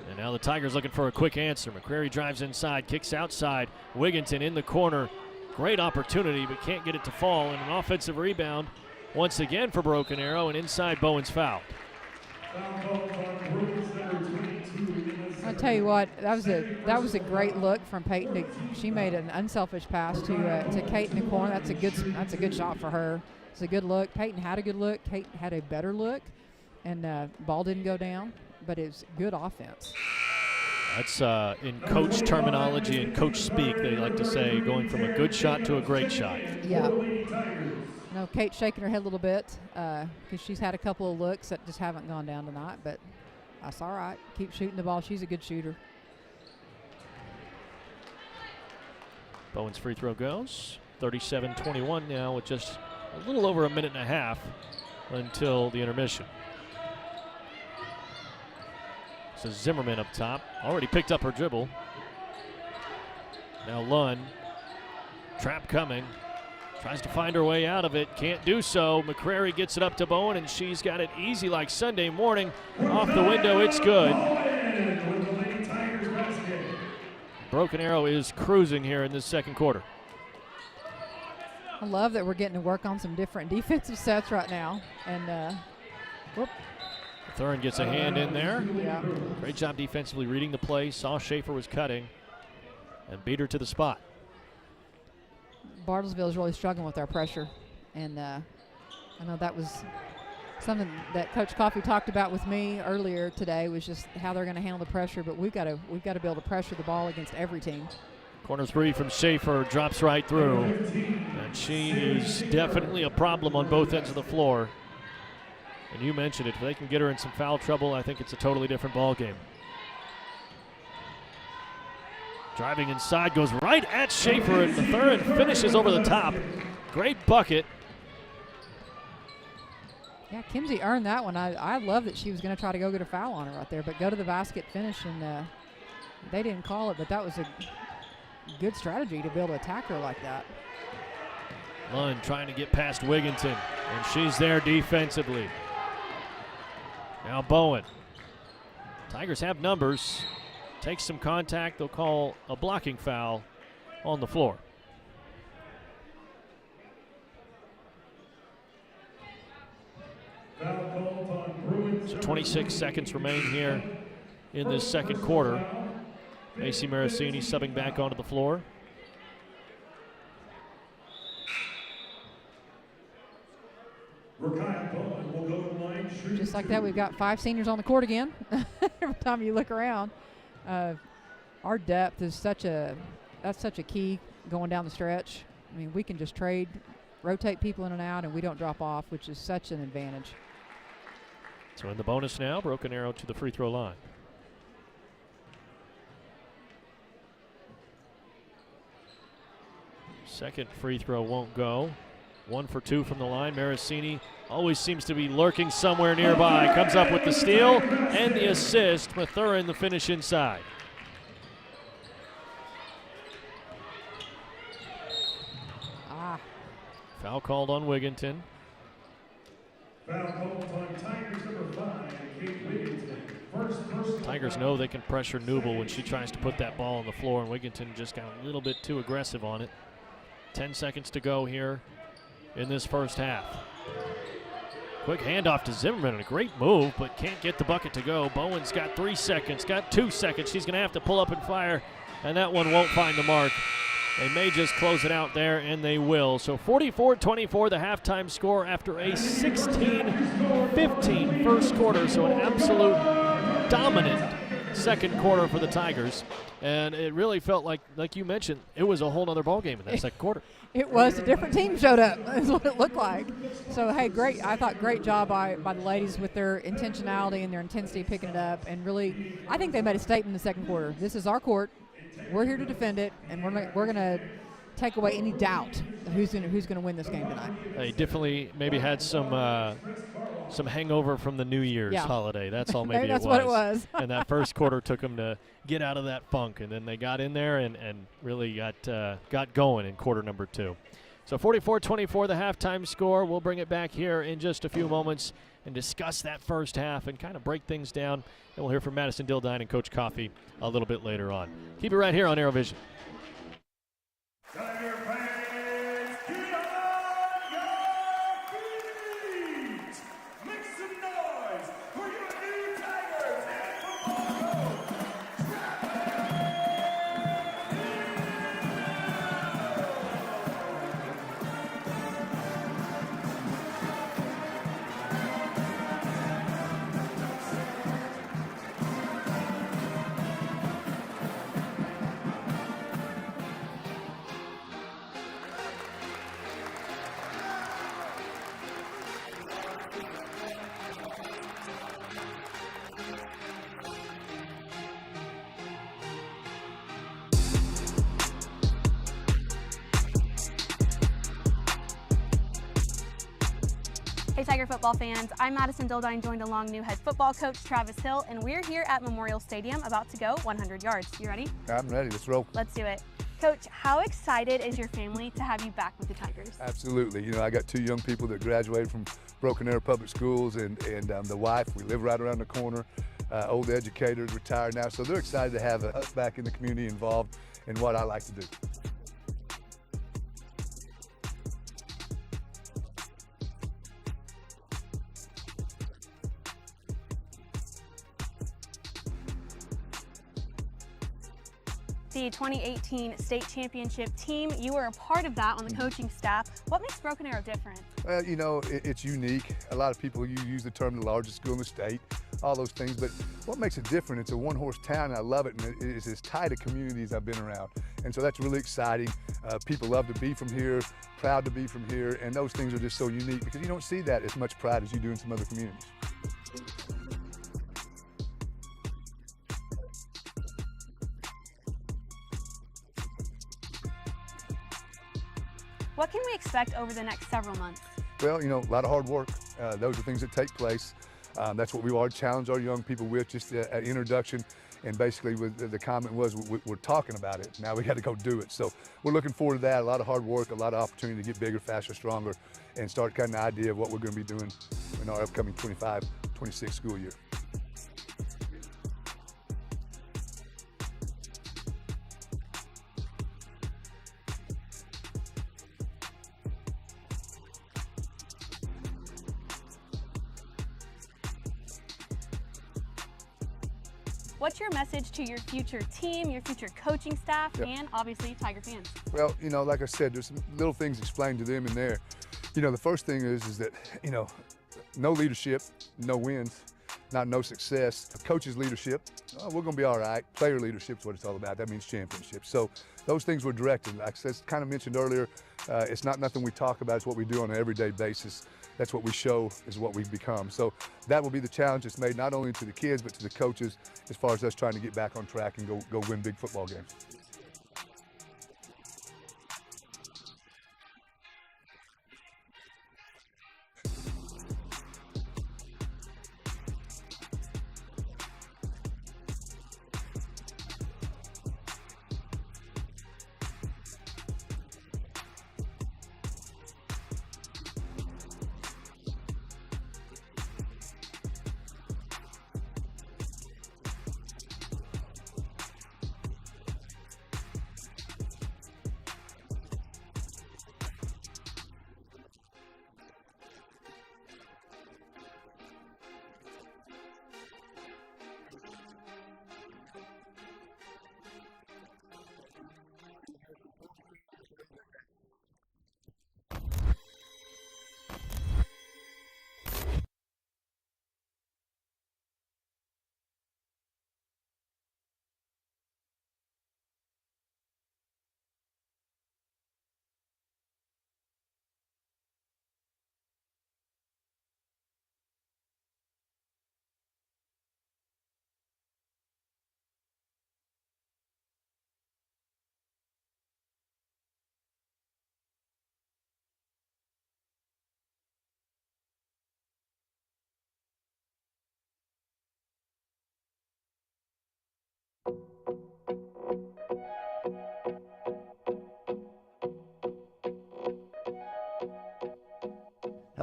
And now the Tigers looking for a quick answer. McCrary drives inside, kicks outside. Wigginton in the corner. Great opportunity, but can't get it to fall. And an offensive rebound once again for Broken Arrow, and inside Bowen's fouled. I'll tell you what, that was a great look from Peyton. She made an unselfish pass to Kate in the corner. That's a good shot for her. It's a good look. Peyton had a good look. Kate had a better look, and ball didn't go down, but it was good offense. That's in coach terminology and coach speak. They like to say going from a good shot to a great shot. Yeah. You know, Kate's shaking her head a little bit because she's had a couple of looks that just haven't gone down tonight, but that's all right. Keep shooting the ball. She's a good shooter. Bowen's free throw goes. 37-21 now with just a little over a minute and a half until the intermission. So Zimmerman up top. Already picked up her dribble. Now Lund. Trap coming. Tries to find her way out of it. Can't do so. McCrary gets it up to Bowen, and she's got it easy like Sunday morning. Off the window, it's good. Broken Arrow is cruising here in this second quarter. I love that we're getting to work on some different defensive sets right now. And whoop. Thurin gets a hand in there. Yeah. Great job defensively reading the play. Saw Schaefer was cutting and beat her to the spot. Bartlesville is really struggling with our pressure, and I know that was something that Coach Coffey talked about with me earlier today, was just how they're going to handle the pressure. But we've got to be able to pressure the ball against every team. Corner three from Schaefer drops right through, and she is definitely a problem on both ends of the floor. And you mentioned it, if they can get her in some foul trouble, I think it's a totally different ball game. Driving inside, goes right at Schaefer, and Mathurin finishes over the top. Great bucket. Yeah, Kimsey earned that one. I love that she was going to try to go get a foul on her right there, but go to the basket, finish, and they didn't call it, but that was a good strategy to be able to attack her like that. Lund trying to get past Wigginton, and she's there defensively. Now Bowen. Tigers have numbers. Takes some contact. They'll call a blocking foul on the floor. So 26 seconds remain here in this second quarter. Macy Marasini subbing back onto the floor. Just like that, we've got 5 seniors on the court again. Every time you look around, our depth is such a key going down the stretch. I mean, we can just trade, rotate people in and out, and we don't drop off, which is such an advantage. So in the bonus now, Broken Arrow to the free throw line. Second free throw won't go. 1 for 2 from the line. Marasini always seems to be lurking somewhere nearby. Comes up with the steal and the assist. Mathurin the finish inside. Foul called on Wigginton. Foul called on Tigers number 5, Kate Wigginton. First Tigers know they can pressure Newble when she tries to put that ball on the floor, and Wigginton just got a little bit too aggressive on it. 10 seconds to go here in this first half. Quick handoff to Zimmerman, and a great move, but can't get the bucket to go. Bowen's got 3 seconds, got 2 seconds. She's going to have to pull up and fire, and that one won't find the mark. They may just close it out there, and they will. So 44-24, the halftime score after a 16-15 first quarter. So an absolute dominant second quarter for the Tigers. And it really felt like you mentioned, it was a whole other ballgame in that second quarter. It was. A different team showed up, is what it looked like. So, hey, great. I thought great job by the ladies with their intentionality and their intensity picking it up. And really, I think they made a statement in the second quarter. This is our court. We're here to defend it, and we're going to take away any doubt of who's going to win this game tonight. They definitely maybe had some hangover from the New Year's holiday. That's all maybe that's it was. what it was. And that first quarter took them to get out of that funk, and then they got in there and really got going in quarter number 2. So 44-24, the halftime score. We'll bring it back here in just a few moments and discuss that first half and kind of break things down. And we'll hear from Madison Dildine and Coach Coffey a little bit later on. Keep it right here on ArrowVision. Tiger fans, get on your feet! Make some noise for your new Tigers and football Hey Tiger football fans, I'm Madison Dildine, joined along new head football coach Travis Hill, and we're here at Memorial Stadium about to go 100 yards. You ready? I'm ready. Let's roll. Let's do it. Coach, how excited is your family to have you back with the Tigers? Absolutely. You know, I got 2 young people that graduated from Broken Arrow Public Schools, and the wife. We live right around the corner. Old educators, retired now, so they're excited to have us back in the community involved in what I like to do. The 2018 state championship team, you were a part of that on the coaching staff. What makes Broken Arrow different? Well, you know, it's unique. A lot of people use the term the largest school in the state, all those things, but what makes it different, it's a one-horse town, and I love it, and it's as tight a community as I've been around. And so that's really exciting. People love to be from here, proud to be from here, and those things are just so unique because you don't see that as much pride as you do in some other communities. What can we expect over the next several months? Well, you know, a lot of hard work. Those are things that take place. That's what we want to challenge our young people with, just an introduction. And basically the comment was, we're talking about it. Now we got to go do it. So we're looking forward to that. A lot of hard work, a lot of opportunity to get bigger, faster, stronger, and start kind of an idea of what we're going to be doing in our upcoming 25-26 school year. What's your message to your future team, your future coaching staff, Yep. and obviously Tiger fans? Well, you know, like I said, there's some little things explained to them in there. You know, the first thing is that, you know, no leadership, no wins, not no success. Coach's leadership, we're going to be all right. Player leadership is what it's all about. That means championship. So those things were directed. Like I said, kind of mentioned earlier, it's not nothing we talk about. It's what we do on an everyday basis. That's what we show is what we've become. So that will be the challenge that's made not only to the kids, but to the coaches as far as us trying to get back on track and go win big football games.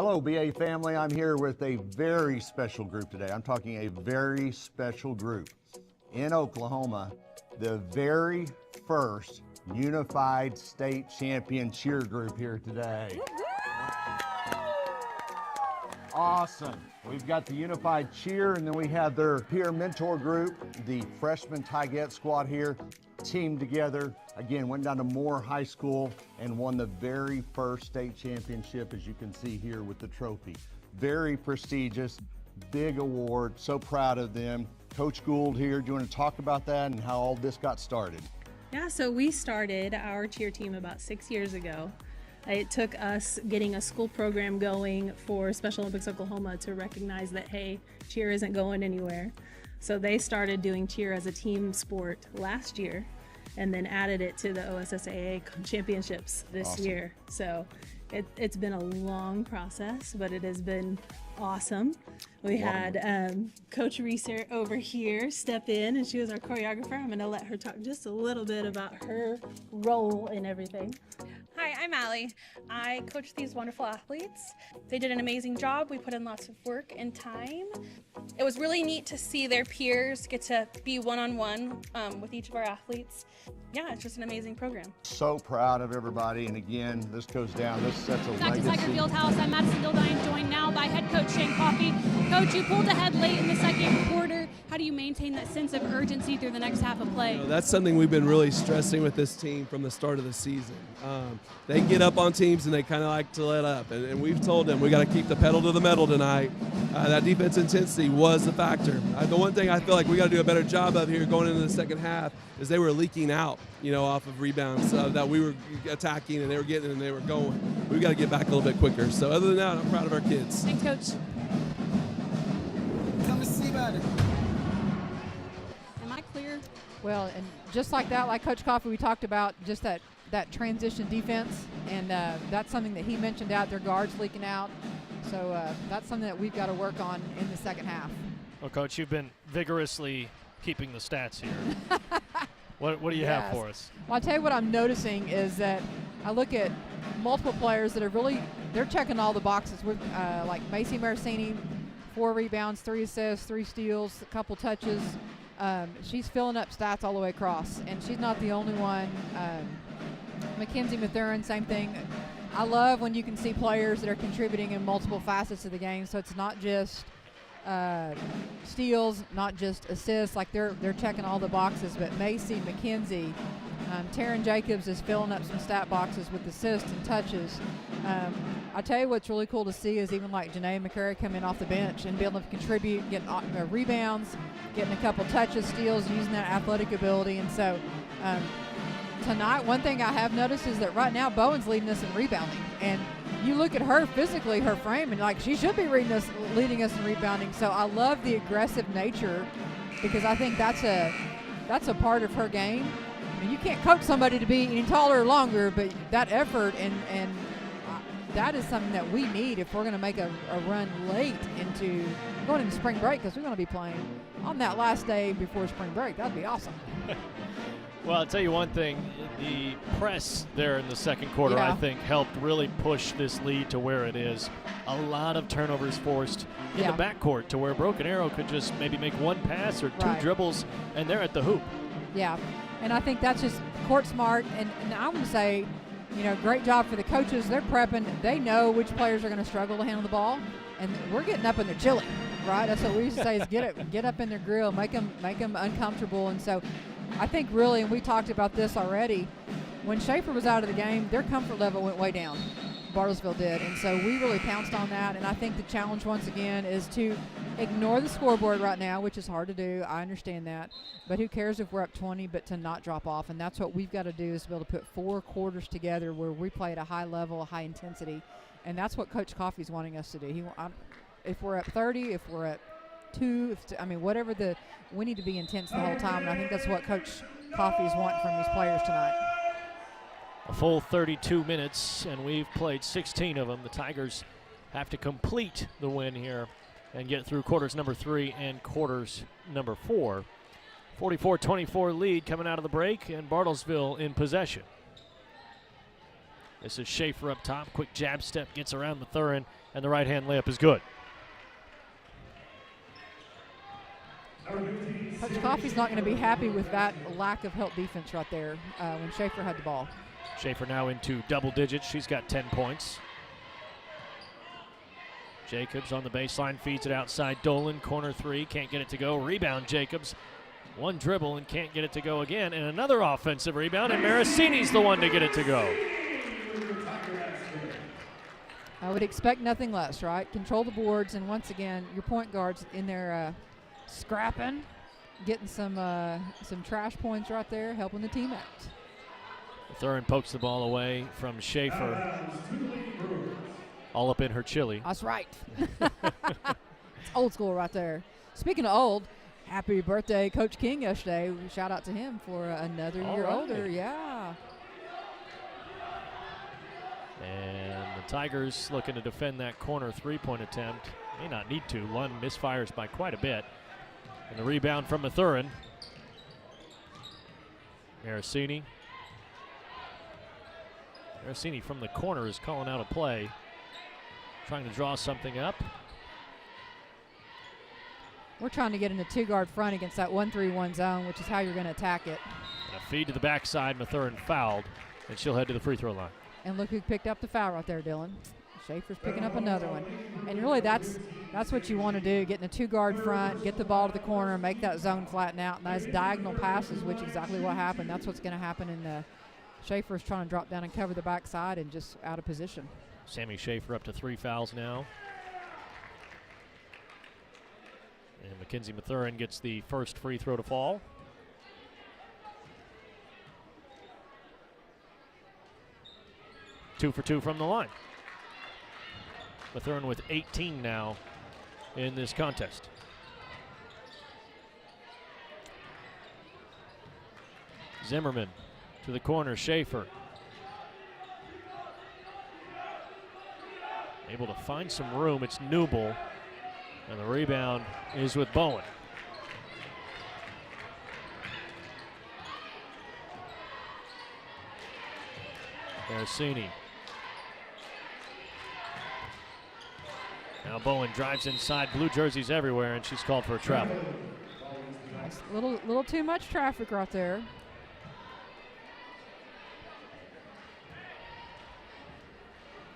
Hello, BA family. I'm here with a very special group today. I'm talking a very special group. In Oklahoma, the very first unified state champion cheer group here today. Awesome. We've got the unified cheer, and then we have their peer mentor group, the freshman Tigette squad here, teamed together. Again, went down to Moore High School and won the very first state championship, as you can see here with the trophy. Very prestigious, big award. So proud of them. Coach Gould here, do you want to talk about that and how all this got started? Yeah, so we started our cheer team about 6 years ago. It took us getting a school program going for Special Olympics Oklahoma to recognize that, hey, cheer isn't going anywhere. So they started doing cheer as a team sport last year and then added it to the OSSAA championships this year. So it's been a long process, but it has been awesome. We had Coach Reeser over here step in, and she was our choreographer. I'm going to let her talk just a little bit about her role in everything. Hi, I'm Allie. I coach these wonderful athletes. They did an amazing job. We put in lots of work and time. It was really neat to see their peers get to be one-on-one with each of our athletes. Yeah, it's just an amazing program. So proud of everybody, and again, this goes down, this sets a Back to legacy. Tiger Fieldhouse. I'm Madison Gildine, joined now by head coach Shane Coffey. Coach, you pulled ahead late in the second quarter. How do you maintain that sense of urgency through the next half of play? That's something we've been really stressing with this team from the start of the season. They get up on teams and they kind of like to let up, and we've told them we got to keep the pedal to the metal tonight. That defense intensity was a factor. The one thing I feel like we got to do a better job of here going into the second half is they were leaking out, off of rebounds that we were attacking, and they were getting and they were going. We've got to get back a little bit quicker. So other than that, I'm proud of our kids. Thanks, Coach. Come and see about it. Am I clear? Well, and just like that, like Coach Coffey, we talked about just that transition defense, and that's something that he mentioned out there, guards leaking out. So that's something that we've got to work on in the second half. Well, Coach, you've been vigorously keeping the stats here. What do you have for us? Well, I'll tell you what I'm noticing is that I look at multiple players that are they're checking all the boxes. With like Macy Maracini, 4 rebounds, 3 assists, 3 steals, a couple touches. She's filling up stats all the way across, and she's not the only one. Mackenzie Mathurin, same thing. I love when you can see players that are contributing in multiple facets of the game, so it's not just steals, not just assists, like they're checking all the boxes, but Macy, Mackenzie, Taryn Jacobs is filling up some stat boxes with assists and touches. I'll tell you what's really cool to see is even like Janae McCurry coming off the bench and being able to contribute, getting rebounds, getting a couple touches, steals, using that athletic ability. And so tonight, one thing I have noticed is that right now Bowen's leading us in rebounding. And you look at her physically, her frame, and like she should be leading us in rebounding. So I love the aggressive nature, because I think that's a part of her game. I mean, you can't coach somebody to be any taller or longer, but that effort and that is something that we need if we're going to make a run late into going into spring break, because we're going to be playing on that last day before spring break. That'd be awesome. Well, I'll tell you one thing. The press there in the second quarter, I think, helped really push this lead to where it is. A lot of turnovers forced in the backcourt to where Broken Arrow could just maybe make one pass or 2 dribbles, and they're at the hoop. Yeah, and I think that's just court smart. And I would say, great job for the coaches. They're prepping. They know which players are going to struggle to handle the ball, and we're getting up in their chili, right? That's what we used to say is get up in their grill, make them uncomfortable. And so I think really, and we talked about this already, when Schaefer was out of the game, their comfort level went way down. Bartlesville did. And so we really pounced on that. And I think the challenge once again is to ignore the scoreboard right now, which is hard to do. I understand that. But who cares if we're up 20, but to not drop off. And that's what we've got to do, is be able to put 4 quarters together where we play at a high level, a high intensity. And that's what Coach Coffey's wanting us to do. If we're up 30, if we're at 2, whatever we need to be intense the whole time. And I think that's what Coach Coffey's wanting from these players tonight. A full 32 minutes, and we've played 16 of them. The Tigers have to complete the win here and get through quarters number 3 and quarters number 4. 44-24 lead coming out of the break, and Bartlesville in possession. This is Schaefer up top. Quick jab step, gets around Mathurin, and the right-hand layup is good. Coach Coffey's not going to be happy with that lack of help defense right there when Schaefer had the ball. Schaefer now into double digits. She's got 10 points. Jacobs on the baseline, feeds it outside. Dolan, corner three, can't get it to go. Rebound, Jacobs. One dribble and can't get it to go again. And another offensive rebound, and Marasini's the one to get it to go. I would expect nothing less, right? Control the boards, and once again, your point guards in there scrapping, getting some trash points right there, helping the team out. Mathurin pokes the ball away from Schaefer. All up in her chili. That's right. It's old school right there. Speaking of old, happy birthday, Coach King, yesterday. Shout out to him for another year older. Yeah. And the Tigers looking to defend that corner three-point attempt. May not need to. Lund misfires by quite a bit. And the rebound from Mathurin. Marasini. Marasini from the corner is calling out a play. Trying to draw something up. We're trying to get in a two-guard front against that 1-3-1 zone, which is how you're going to attack it. And a feed to the backside. Mathurin fouled, and she'll head to the free throw line. And look who picked up the foul right there, Dylan. Schaefer's picking up another one. And really, that's what you want to do, get in a two-guard front, get the ball to the corner, make that zone flatten out. Nice diagonal passes, which is exactly what happened. That's what's going to happen in Schaefer's trying to drop down and cover the backside and just out of position. Sammy Schaefer up to 3 fouls now. And Mackenzie Mathurin gets the first free throw to fall. Two for two from the line. Mathurin with 18 now in this contest. Zimmerman to the corner, Schaefer. Able to find some room, it's Newble. And the rebound is with Bowen. Marasini. Now Bowen drives inside, blue jerseys everywhere, and she's called for a travel. Nice. Little too much traffic right there.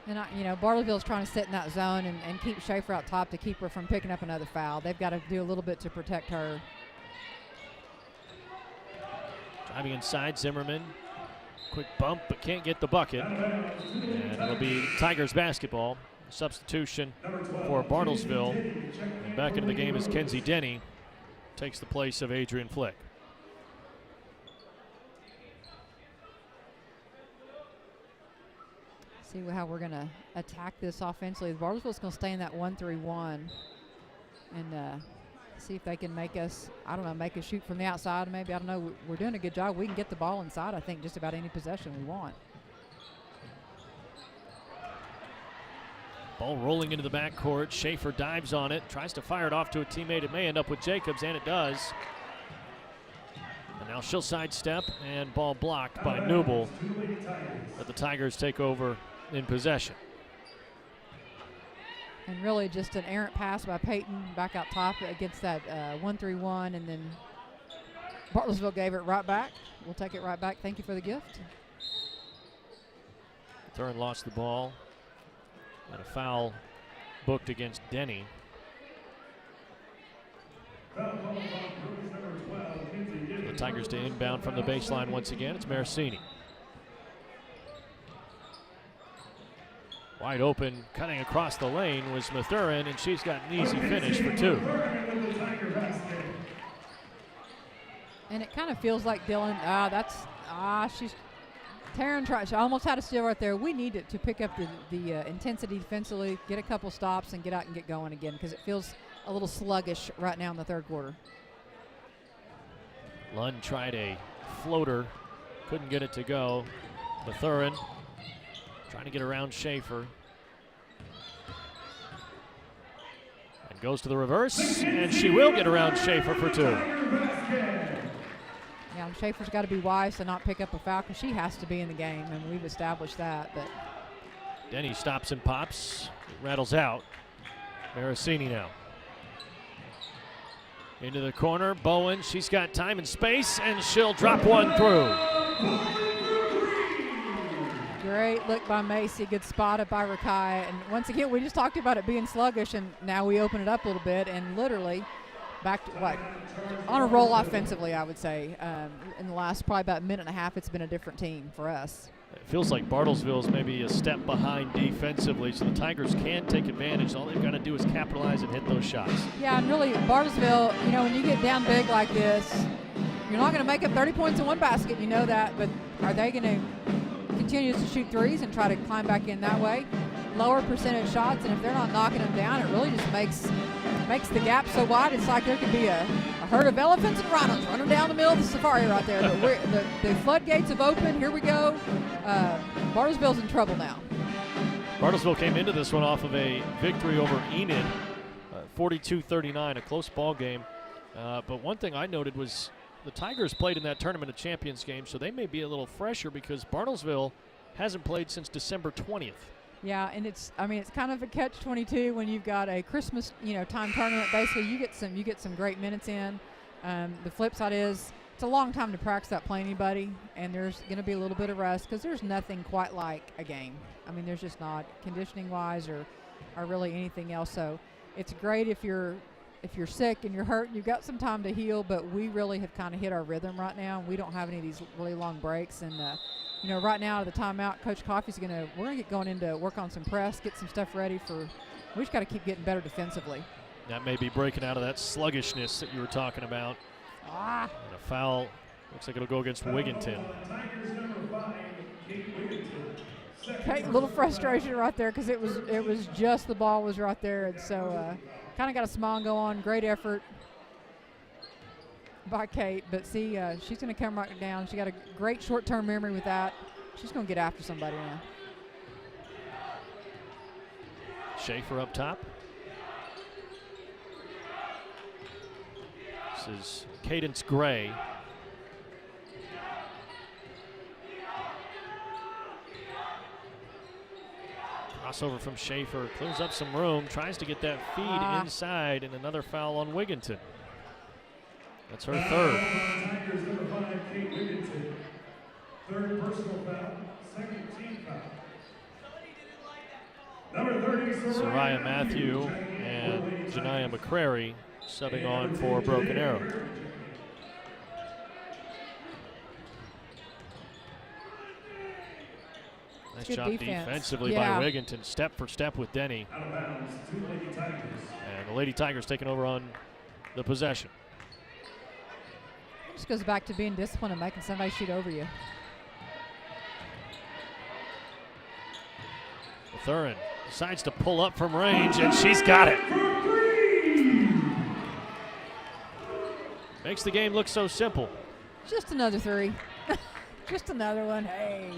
And, Bartlesville's trying to sit in that zone and keep Schaefer out top to keep her from picking up another foul. They've got to do a little bit to protect her. Driving inside, Zimmerman. Quick bump, but can't get the bucket. And it'll be Tigers basketball. Substitution for Bartlesville. And back into the game is Kenzie Denny. Takes the place of Adrian Flick. See how we're going to attack this offensively. Bartlesville's going to stay in that 1-3-1 and see if they can make us, make us shoot from the outside. Maybe, we're doing a good job. We can get the ball inside, I think, just about any possession we want. Ball rolling into the backcourt. Schaefer dives on it, tries to fire it off to a teammate. It may end up with Jacobs, and it does. And now she'll sidestep, and ball blocked by Newble. But the Tigers take over in possession. And really just an errant pass by Peyton back out top against that 1-3-1, and then Bartlesville gave it right back. We'll take it right back. Thank you for the gift. Mathurin lost the ball. And a foul booked against Denny. The Tigers to inbound from the baseline once again. It's Marasini. Wide open, cutting across the lane was Mathurin, and she's got an easy finish for two. And it kind of feels like Dylan, she's Taryn tried. She almost had a steal right there. We need it to pick up the intensity defensively, get a couple stops, and get out and get going again, because it feels a little sluggish right now in the third quarter. Lund tried a floater, couldn't get it to go. Mathurin trying to get around Schaefer. And goes to the reverse, and she will get around Schaefer for two. Yeah, Schaefer's got to be wise to not pick up a foul because she has to be in the game, and we've established that. But Denny stops and pops, rattles out. Marasini now. Into the corner, Bowen, she's got time and space, and she'll drop one through. Great look by Macy, good spot up by Rakai. And once again, we just talked about it being sluggish, and now we open it up a little bit, and literally back to what? On a roll offensively, I would say. In the last probably about minute and a half, it's been a different team for us. It feels like Bartlesville's maybe a step behind defensively, so the Tigers can take advantage. All they've got to do is capitalize and hit those shots. Yeah, and really, Bartlesville, you know, when you get down big like this, you're not going to make up 30 points in one basket, you know that, but are they going to continue to shoot threes and try to climb back in that way? Lower percentage shots, and if they're not knocking them down, it really just makes the gap so wide. It's like there could be a herd of elephants and rhinos running down the middle of the safari right there. But the floodgates have opened. Here we go. Bartlesville's in trouble now. Bartlesville came into this one off of a victory over Enid, 42-39, a close ball game. But one thing I noted was the Tigers played in that Tournament of Champions game, so they may be a little fresher because Bartlesville hasn't played since December 20th. Yeah, and it's kind of a catch-22 when you've got a Christmas, time tournament. Basically, you get some great minutes in. The flip side is it's a long time to practice that play anybody, and there's going to be a little bit of rest because there's nothing quite like a game. I mean, there's just not conditioning-wise or really anything else. So it's great if you're sick and you're hurt, you've got some time to heal, but we really have kind of hit our rhythm right now. We don't have any of these really long breaks, and right now out of the timeout, Coach Coffey's we're gonna get going into work on some press, get some stuff ready we just got to keep getting better defensively. That may be breaking out of that sluggishness that you were talking about. And a foul, looks like it'll go against Wigginton. Okay, a little frustration right there because it was just the ball was right there, and so kind of got a smile and go on. Great effort by Kate, but see, she's going to come right down. She got a great short-term memory with that. She's going to get after somebody now. Schaefer up top. This is Cadence Gray. Crossover from Schaefer, clears up some room, tries to get that feed inside, and another foul on Wigginton. That's her third. Tigers number 5, Kate Wigginton. Third personal foul, second team foul. Number 30, Soraya Matthew and Janiyah McCrary subbing on for Broken Arrow. Nice job defensively by Wigginton, step for step with Denny. Out of bounds, 2 Lady Tigers. And the Lady Tigers taking over on the possession. Just goes back to being disciplined and making somebody shoot over you. Thurin decides to pull up from range, and she's got it. Makes the game look so simple. Just another three. Just another one. Hey.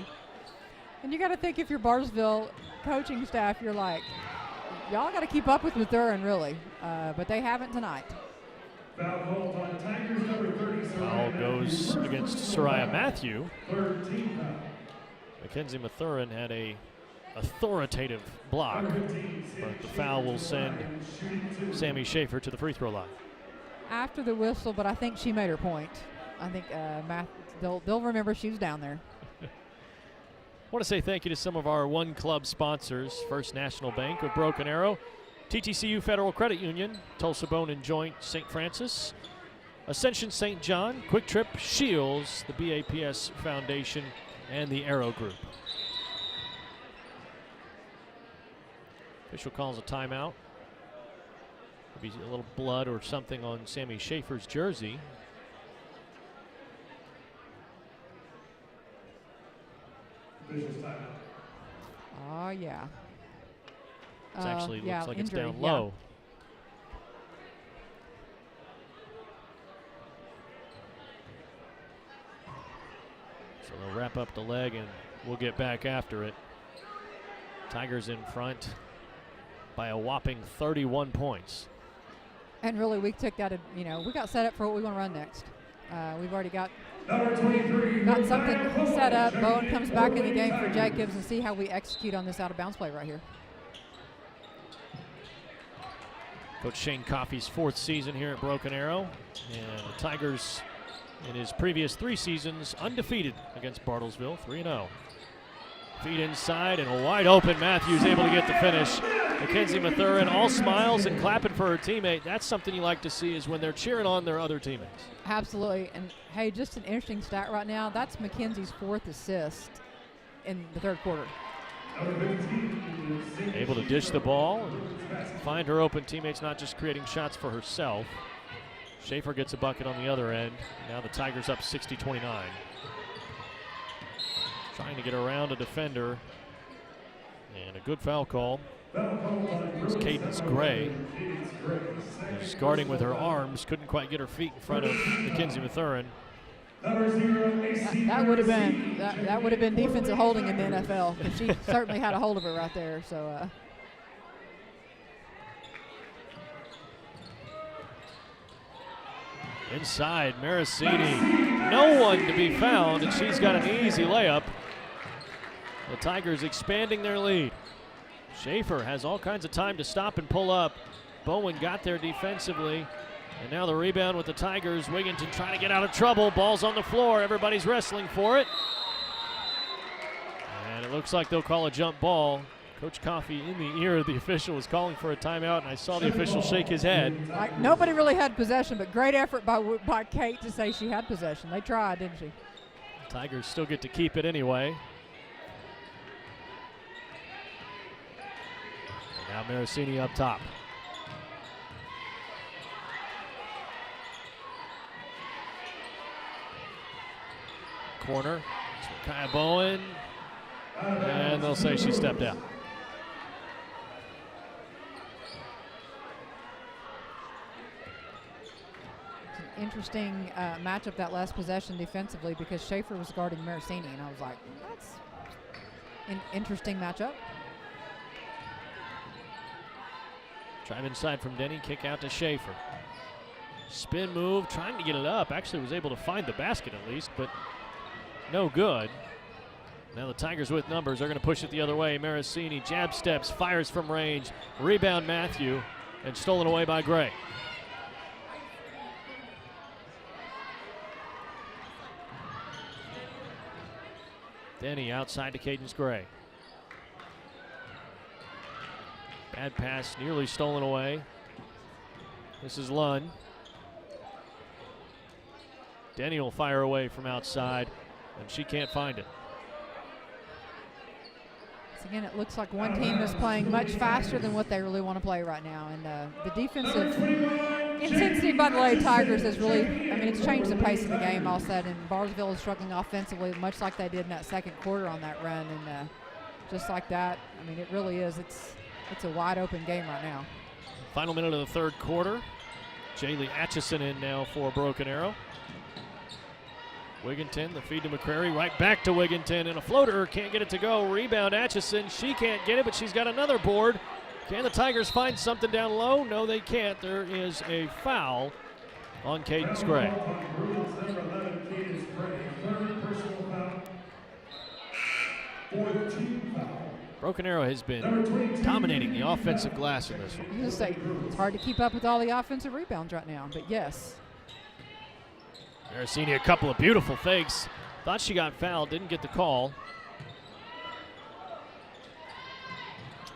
And you got to think if you're Bartlesville coaching staff, you're like, y'all got to keep up with Thurin, really. But they haven't tonight. Foul called on Tigers number 30. Foul goes against Soraya Matthew. Third team foul. Mackenzie Mathurin had a authoritative block, but the foul will send Sammy Schaefer to the free throw line. After the whistle, but I think she made her point. I think they'll remember she was down there. I want to say thank you to some of our One Club sponsors: First National Bank of Broken Arrow, TTCU Federal Credit Union, Tulsa Bone and Joint St. Francis, Ascension St. John, Quick Trip, Shields, the BAPS Foundation, and the Arrow Group. Official calls a timeout. Maybe a little blood or something on Sammy Schaefer's jersey. Oh, yeah. It actually looks like injury, it's down low. So they'll wrap up the leg and we'll get back after it. Tigers in front by a whopping 31 points. And really, we took that, we got set up for what we want to run next. We've already got Got something set up. Bowen comes back in the game for Jacobs, and see how we execute on this out-of-bounds play right here. Coach Shane Coffey's 4th season here at Broken Arrow, and the Tigers in his previous 3 seasons undefeated against Bartlesville, 3-0. Feed inside and a wide open Matthews able to get the finish. Mackenzie Mathurin all smiles and clapping for her teammate. That's something you like to see, is when they're cheering on their other teammates. Absolutely. And hey, just an interesting stat right now. That's Mackenzie's 4th assist in the 3rd quarter. Able to dish the ball and find her open teammates, not just creating shots for herself. Schaefer gets a bucket on the other end. Now the Tigers up 60-29. Trying to get around a defender. And a good foul call. It's Cadence Gray, who's guarding with her arms. Couldn't quite get her feet in front of Mackenzie Mathurin. That would have been defensive holding in the NFL, because she certainly had a hold of her right there. So. Inside, Marasini, no one to be found, and she's got an easy layup. The Tigers expanding their lead. Schaefer has all kinds of time to stop and pull up. Bowen got there defensively, and now the rebound with the Tigers. Wigginton trying to get out of trouble. Ball's on the floor. Everybody's wrestling for it. And it looks like they'll call a jump ball. Coach Coffey, in the ear of the official, was calling for a timeout, and I saw the official shake his head. Like, nobody really had possession, but great effort by Kate to say she had possession. They tried, didn't she? The Tigers still get to keep it anyway. Now Marasini up top. Corner. It's Kaya Bowen. And they'll say she stepped out. It's an interesting matchup, that last possession defensively, because Schaefer was guarding Marasini, and I was like, that's an interesting matchup. Drive inside from Denny, kick out to Schaefer. Spin move, trying to get it up. Actually was able to find the basket at least, but no good. Now the Tigers with numbers. They're going to push it the other way. Marasini jab steps, fires from range. Rebound Matthew, and stolen away by Gray. Denny outside to Cadence Gray. Bad pass, nearly stolen away. This is Lund. Denny will fire away from outside, and she can't find it. So again, it looks like one team is playing much faster than what they really want to play right now. And the defensive intensity by the Lady Tigers has really, I mean, it's changed the pace of the game all of a sudden. Bartlesville is struggling offensively, much like they did in that 2nd quarter on that run. And just like that, I mean, it really is. It's a wide open game right now. Final minute of the 3rd quarter. Jaylee Atchison in now for Broken Arrow. Wigginton, the feed to McCrary, right back to Wigginton, and a floater, can't get it to go. Rebound Atchison, she can't get it, but she's got another board. Can the Tigers find something down low? No, they can't. There is a foul on Cadence Gray. Broken Arrow has been dominating the offensive glass in this one. I was going to say, it's hard to keep up with all the offensive rebounds right now, but yes. Marasini, a couple of beautiful fakes. Thought she got fouled, didn't get the call.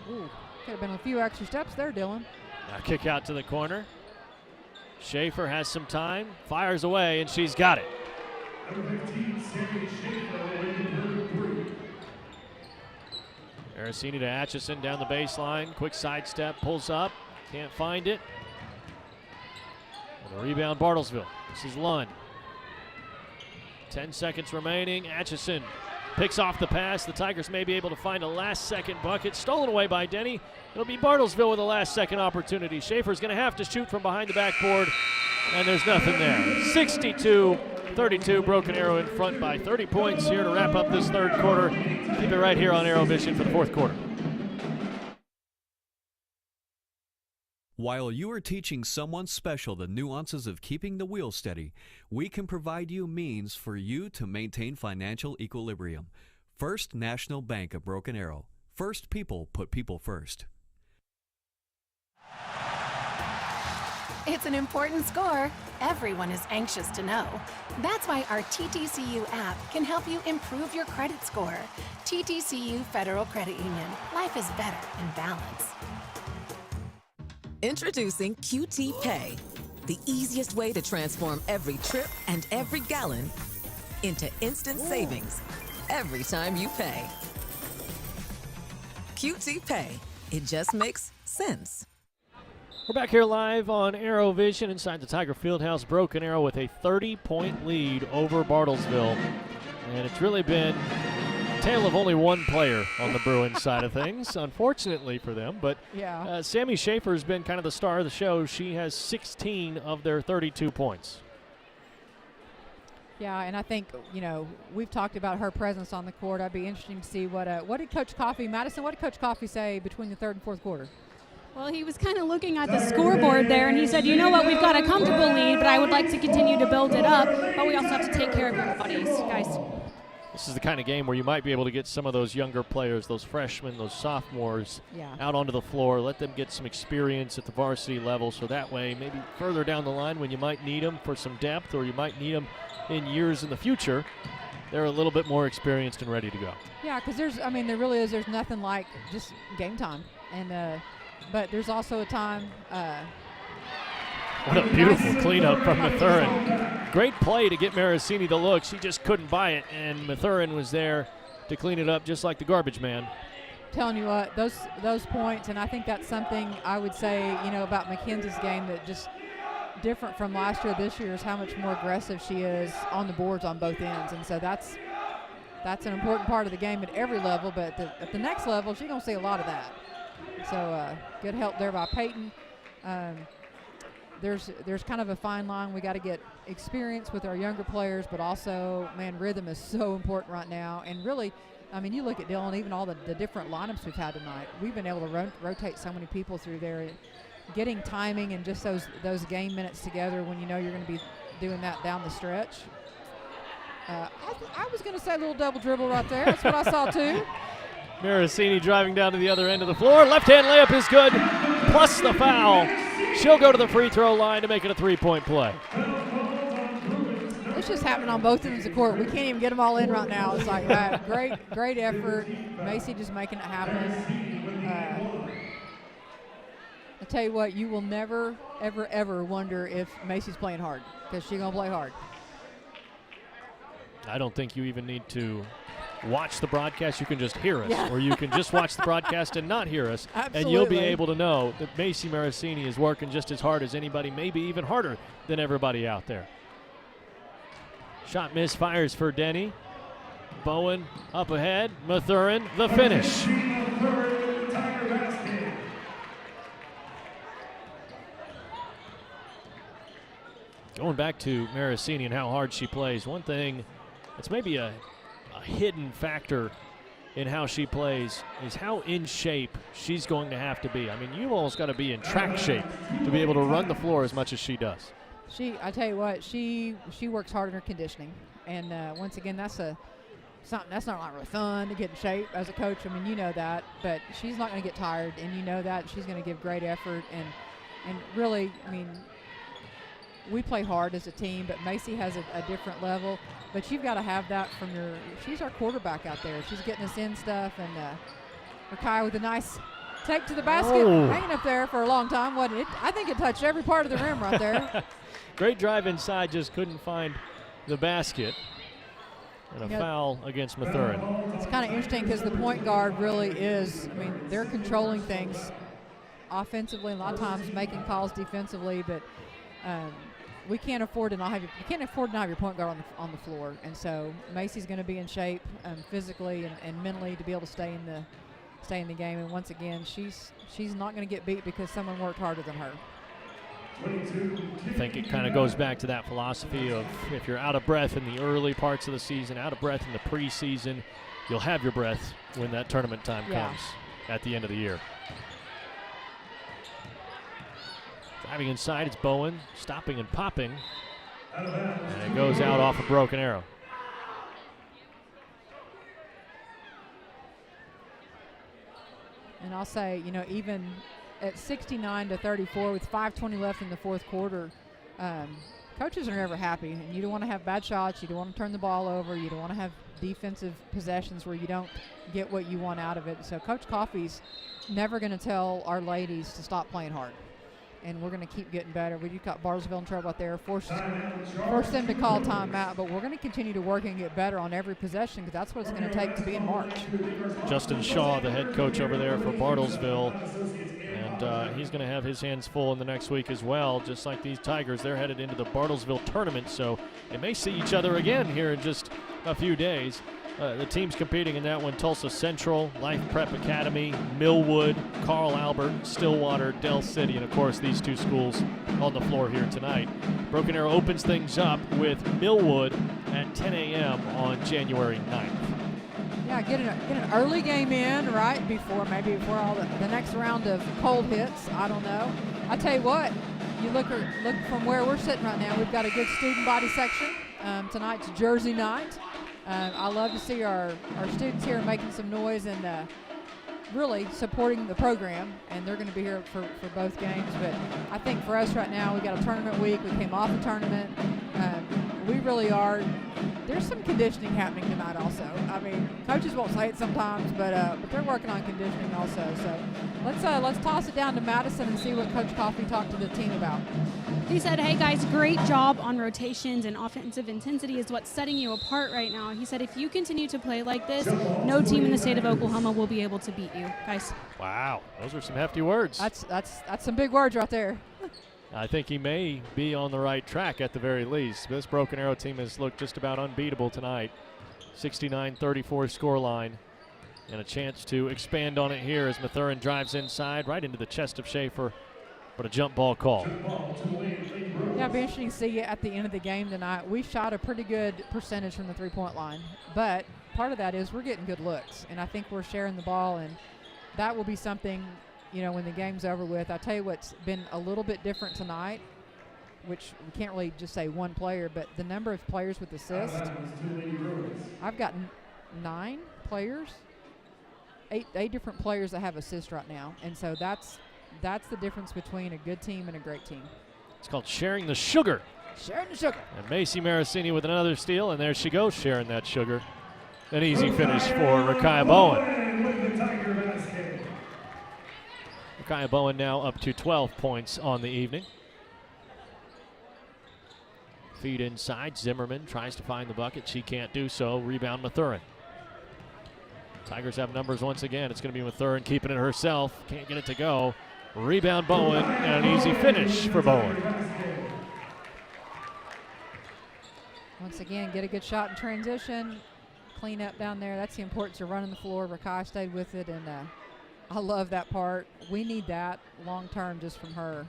Ooh, could have been a few extra steps there, Dylan. Now kick out to the corner. Schaefer has some time, fires away, and she's got it. Marasini to Atchison down the baseline. Quick sidestep, pulls up, can't find it. And the rebound, Bartlesville. This is Lund. 10 seconds remaining. Atchison picks off the pass. The Tigers may be able to find a last-second bucket. Stolen away by Denny. It'll be Bartlesville with a last-second opportunity. Schaefer's going to have to shoot from behind the backboard, and there's nothing there. 62-32, Broken Arrow in front by 30 points here to wrap up this 3rd quarter. Keep it right here on ArrowVision for the 4th quarter. While you are teaching someone special the nuances of keeping the wheel steady, we can provide you means for you to maintain financial equilibrium. First National Bank of Broken Arrow. First people put people first. It's an important score. Everyone is anxious to know. That's why our TTCU app can help you improve your credit score. TTCU Federal Credit Union. Life is better in balance. Introducing QT Pay, the easiest way to transform every trip and every gallon into instant savings every time you pay. QT Pay. It just makes sense. We're back here live on ArrowVision inside the Tiger Fieldhouse. Broken Arrow with a 30-point lead over Bartlesville. And it's really been a tale of only one player on the Bruins side of things, unfortunately for them. But yeah. Sammy Schaefer has been kind of the star of the show. She has 16 of their 32 points. Yeah, and I think, you know, we've talked about her presence on the court. I'd be interesting to see what did Coach Coffey, Madison, what did Coach Coffey say between the third and fourth quarter? Well, he was kind of looking at the scoreboard there, and he said, you know what, we've got a comfortable lead, but I would like to continue to build it up, but we also have to take care of your bodies, guys. This is the kind of game where you might be able to get some of those younger players, those freshmen, those sophomores, out onto the floor, let them get some experience at the varsity level, so that way maybe further down the line when you might need them for some depth or you might need them in years in the future, they're a little bit more experienced and ready to go. Yeah, because there really is, there's nothing like just game time. And but there's also a time. What a beautiful cleanup from Mathurin. Great play to get Marasini the look. She just couldn't buy it, and Mathurin was there to clean it up just like the garbage man. Telling you what, those points, and I think that's something I would say, you know, about Mackenzie's game that just different from last year, this year, is how much more aggressive she is on the boards on both ends, and so that's an important part of the game at every level, but at the next level, she's going to see a lot of that. So good help there by Peyton. There's kind of a fine line. We got to get experience with our younger players, but also, man, rhythm is so important right now. And really, I mean, you look at Dylan, even all the different lineups we've had tonight. We've been able to rotate so many people through there. Getting timing and just those game minutes together when you know you're going to be doing that down the stretch. I was going to say a little double dribble right there. That's what I saw too. Marasini driving down to the other end of the floor. Left-hand layup is good, plus the foul. She'll go to the free throw line to make it a three-point play. It's just happening on both ends of the court. We can't even get them all in right now. It's like great effort. Macy just making it happen. I tell you what, you will never, ever, ever wonder if Macy's playing hard, because she's going to play hard. I don't think you even need to watch the broadcast. You can just hear us, or you can just watch the broadcast and not hear us, and you'll be able to know that Macy Marasini is working just as hard as anybody, maybe even harder than everybody out there. Shot misfires for Denny. Bowen up ahead. Mathurin, the finish. Going back to Marasini and how hard she plays, one thing that's maybe a hidden factor in how she plays is how in shape she's going to have to be. I mean, you've almost got to be in track shape to be able to run the floor as much as she does. I tell you what, she works hard in her conditioning, and once again, that's something that's not really fun to get in shape as a coach. I mean, you know that, but she's not going to get tired, and you know that she's going to give great effort, and really, I mean, we play hard as a team, but Macy has a different level. But you've got to have that from she's our quarterback out there. She's getting us in stuff, and Rakai with a nice take to the basket, hanging up there for a long time, wasn't it? I think it touched every part of the rim right there. Great drive inside, just couldn't find the basket. And a foul against Mathurin. It's kind of interesting because the point guard really is, I mean, they're controlling things offensively, a lot of times making calls defensively, but we can't afford to not have your point guard on the floor, and so Macy's going to be in shape physically and mentally to be able to stay in the game. And once again, she's not going to get beat because someone worked harder than her. I think it kind of goes back to that philosophy of if you're out of breath in the early parts of the season, out of breath in the preseason, you'll have your breath when that tournament time comes at the end of the year. Driving inside, it's Bowen, stopping and popping. And it goes out off a broken arrow. And I'll say, you know, even at 69-34 with 5:20 left in the fourth quarter, coaches are never happy. And you don't want to have bad shots. You don't want to turn the ball over. You don't want to have defensive possessions where you don't get what you want out of it. So Coach Coffey's never going to tell our ladies to stop playing hard. And we're going to keep getting better. We just got Bartlesville in trouble out there, force them to call timeout, but we're going to continue to work and get better on every possession because that's what it's going to take to be in March. Justin Shaw, the head coach over there for Bartlesville, and he's going to have his hands full in the next week as well. Just like these Tigers, they're headed into the Bartlesville tournament, so they may see each other again here in just a few days. The teams competing in that one: Tulsa Central, Life Prep Academy, Millwood, Carl Albert, Stillwater, Del City, and of course these two schools on the floor here tonight. Broken Arrow opens things up with Millwood at 10 a.m. on January 9th. Yeah, get an early game in, right, before all the next round of cold hits. I don't know. I tell you what, you look from where we're sitting right now, we've got a good student body section. Tonight's Jersey night. I love to see our students here making some noise and really supporting the program, and they're going to be here for both games. But I think for us right now, we've got a tournament week. We came off a tournament. We really are. There's some conditioning happening tonight also. I mean, coaches won't say it sometimes, but they're working on conditioning also. So let's toss it down to Madison and see what Coach Coffey talked to the team about. He said, hey guys, great job on rotations, and offensive intensity is what's setting you apart right now. He said if you continue to play like this, no team in the state of Oklahoma will be able to beat you, guys. Wow, those are some hefty words. That's some big words right there. I think he may be on the right track at the very least. This Broken Arrow team has looked just about unbeatable tonight. 69-34 scoreline, and a chance to expand on it here as Mathurin drives inside right into the chest of Schaefer, but a jump ball call. Yeah, it'll be interesting to see you at the end of the game tonight. We shot a pretty good percentage from the three-point line, but part of that is we're getting good looks, and I think we're sharing the ball, and that will be something, you know, when the game's over with. I'll tell you what's been a little bit different tonight, which we can't really just say one player, but the number of players with assists. I've got 9 players, 8 different players that have assists right now, and so that's the difference between a good team and a great team. It's called sharing the sugar. Sharing the sugar. And Macy Marasini with another steal, and there she goes, sharing that sugar. An easy finish for Rakaya Bowen. Rakaya Bowen now up to 12 points on the evening. Feed inside, Zimmerman tries to find the bucket. She can't do so. Rebound Mathurin. Tigers have numbers once again. It's going to be Mathurin keeping it herself. Can't get it to go. Rebound Bowen, and an easy finish for Bowen. Once again, get a good shot in transition. Clean up down there. That's the importance of running the floor. Rakai stayed with it, and I love that part. We need that long term just from her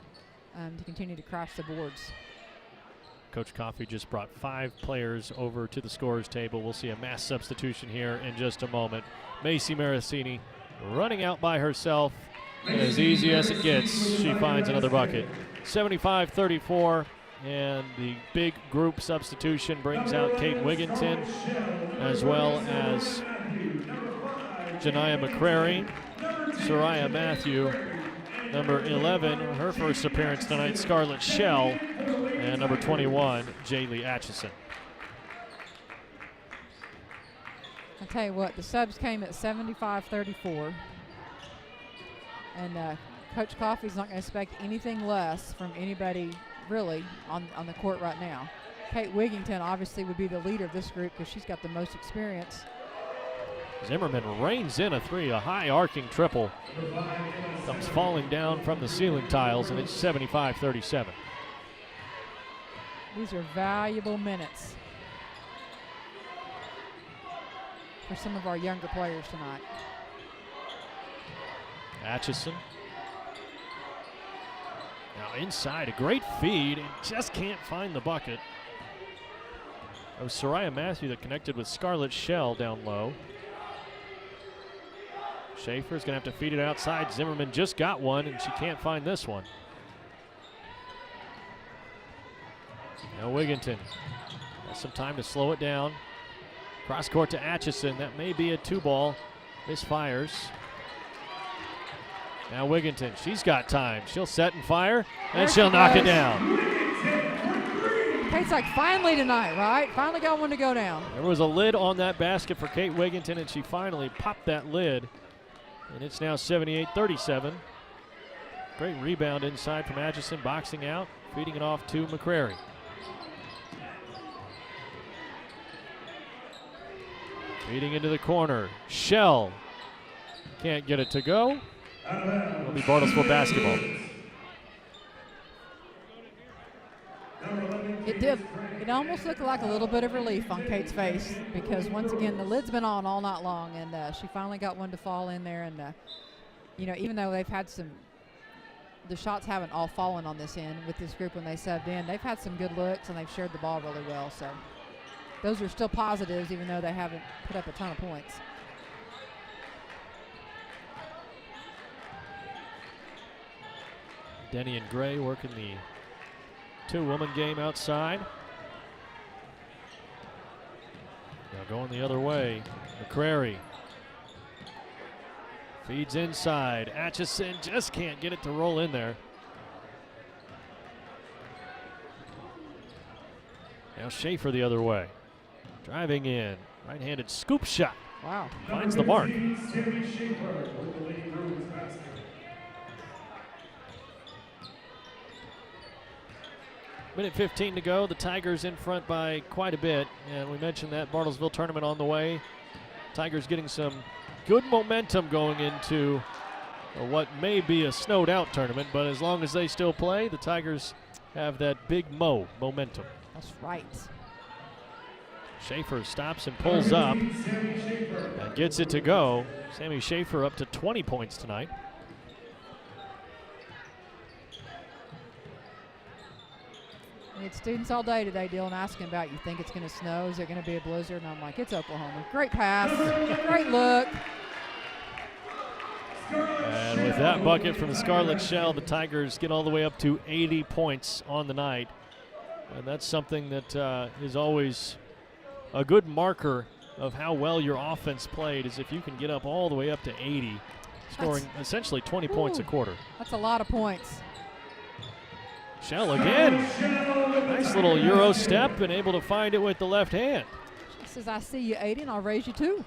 to continue to crash the boards. Coach Coffey just brought 5 players over to the scorer's table. We'll see a mass substitution here in just a moment. Macy Marasini running out by herself. And as easy as it gets, she finds another bucket. 75-34, and the big group substitution brings out Kate Wigginton, as well as Janiyah McCrary, Soraya Matthew, number 11, her first appearance tonight, Scarlett Shell, and number 21, Jaylee Atchison. I'll tell you what, the subs came at 75-34. And Coach Coffey's not going to expect anything less from anybody really on the court right now. Kate Wigginton obviously would be the leader of this group because she's got the most experience. Zimmerman rains in a 3, a high arcing triple. Comes falling down from the ceiling tiles, and it's 75-37. These are valuable minutes for some of our younger players tonight. Atchison. Now inside, a great feed, and just can't find the bucket. It was Soraya Matthew that connected with Scarlett Shell down low. Schaefer's going to have to feed it outside. Zimmerman just got one, and she can't find this one. Now Wigginton has some time to slow it down. Cross court to Atchison. That may be a 2-ball. Misfires. Now Wigginton, she's got time. She'll set and fire, and she'll knock it down. Kate's like, finally tonight, right? Finally got one to go down. There was a lid on that basket for Kate Wigginton, and she finally popped that lid. And it's now 78-37. Great rebound inside from Atchison, boxing out, feeding it off to McCrary. Feeding into the corner. Shell can't get it to go. It'll be Bartlesville basketball. It did. It almost looked like a little bit of relief on Kate's face because once again the lid's been on all night long, and she finally got one to fall in there. And you know, even though they've had the shots haven't all fallen on this end with this group when they subbed in, they've had some good looks and they've shared the ball really well. So those are still positives, even though they haven't put up a ton of points. Denny and Gray working the 2-woman game outside. Now going the other way, McCrary feeds inside. Atchison just can't get it to roll in there. Now Schaefer the other way. Driving in, right-handed scoop shot. Wow. Finds the mark. Minute 15 to go. The Tigers in front by quite a bit. And we mentioned that Bartlesville tournament on the way. Tigers getting some good momentum going into what may be a snowed-out tournament. But as long as they still play, the Tigers have that big momentum. That's right. Schaefer stops and pulls up and gets it to go. Sammy Schaefer up to 20 points tonight. We had students all day today, Dylan, asking about, you think it's going to snow? Is there going to be a blizzard? And I'm like, it's Oklahoma. Great pass. Great look. And with that bucket from the Scarlet Shell, the Tigers get all the way up to 80 points on the night. And that's something that is always a good marker of how well your offense played, is if you can get up all the way up to 80, scoring essentially 20 points a quarter. That's a lot of points. Shell again. Nice little Euro step and able to find it with the left hand. She says, I see you 80 and I'll raise you 2.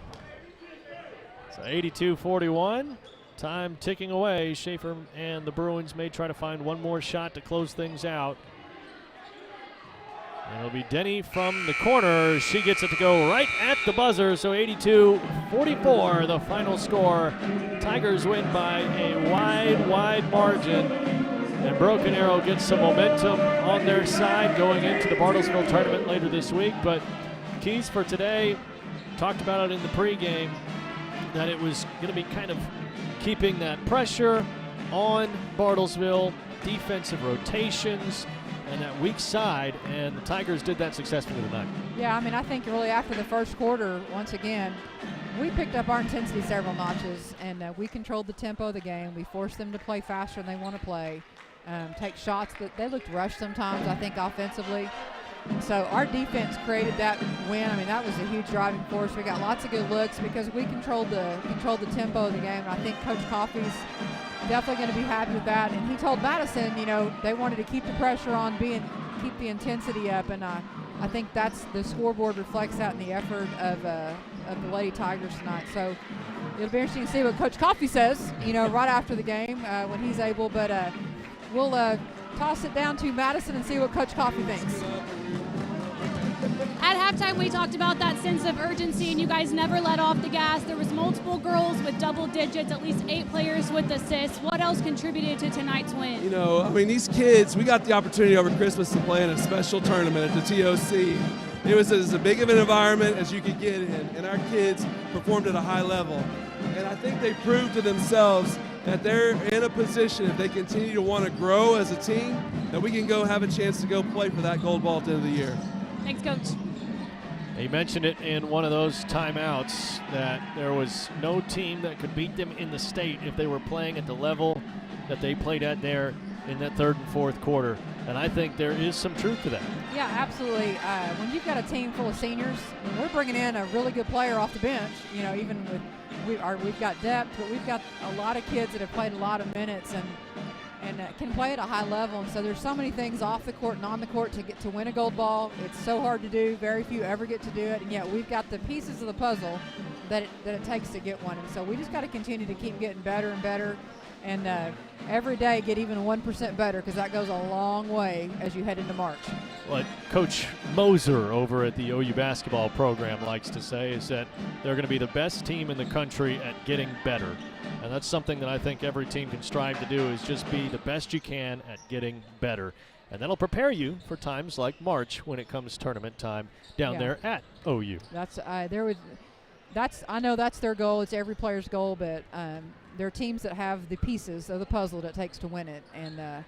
So 82-41. Time ticking away. Schaefer and the Bruins may try to find one more shot to close things out. And it'll be Denny from the corner. She gets it to go right at the buzzer. So 82-44, the final score. Tigers win by a wide margin. And Broken Arrow gets some momentum on their side going into the Bartlesville tournament later this week. But keys for today, talked about it in the pregame, that it was going to be kind of keeping that pressure on Bartlesville, defensive rotations, and that weak side, and the Tigers did that successfully tonight. Yeah, I mean, I think really after the first quarter, once again, we picked up our intensity several notches, and we controlled the tempo of the game. We forced them to play faster than they want to play, take shots that they looked rushed sometimes, I think, offensively. So our defense created that win. I mean, that was a huge driving force. We got lots of good looks because we controlled the tempo of the game. And I think Coach Coffey's definitely going to be happy with that. And he told Madison, you know, they wanted to keep the pressure on, keep the intensity up. And I think that's the scoreboard reflects that in the effort of the Lady Tigers tonight. So it'll be interesting to see what Coach Coffey says, you know, right after the game when he's able. But we'll toss it down to Madison and see what Coach Coffey thinks. At halftime, we talked about that sense of urgency, and you guys never let off the gas. There was multiple girls with double digits, at least 8 players with assists. What else contributed to tonight's win? You know, I mean, these kids, we got the opportunity over Christmas to play in a special tournament at the TOC. It was as big of an environment as you could get in, and our kids performed at a high level. And I think they proved to themselves that they're in a position, if they continue to want to grow as a team, that we can go have a chance to go play for that gold ball at the end of the year. Thanks, Coach. He mentioned it in one of those timeouts that there was no team that could beat them in the state if they were playing at the level that they played at there in that third and fourth quarter. And I think there is some truth to that. Yeah, absolutely. When you've got a team full of seniors, and we're bringing in a really good player off the bench, even with we've got depth, but we've got a lot of kids that have played a lot of minutes and can play at a high level. And so there's so many things off the court and on the court to win a gold ball. It's so hard to do. Very few ever get to do it. And yet we've got the pieces of the puzzle that it takes to get one. And so we just got to continue to keep getting better and better. And every day get even 1% better, because that goes a long way as you head into March. What Coach Moser over at the OU basketball program likes to say is that they're going to be the best team in the country at getting better. And that's something that I think every team can strive to do, is just be the best you can at getting better. And that'll prepare you for times like March when it comes tournament time down there at OU. I know that's their goal. It's every player's goal, but there are teams that have the pieces of the puzzle that it takes to win it, and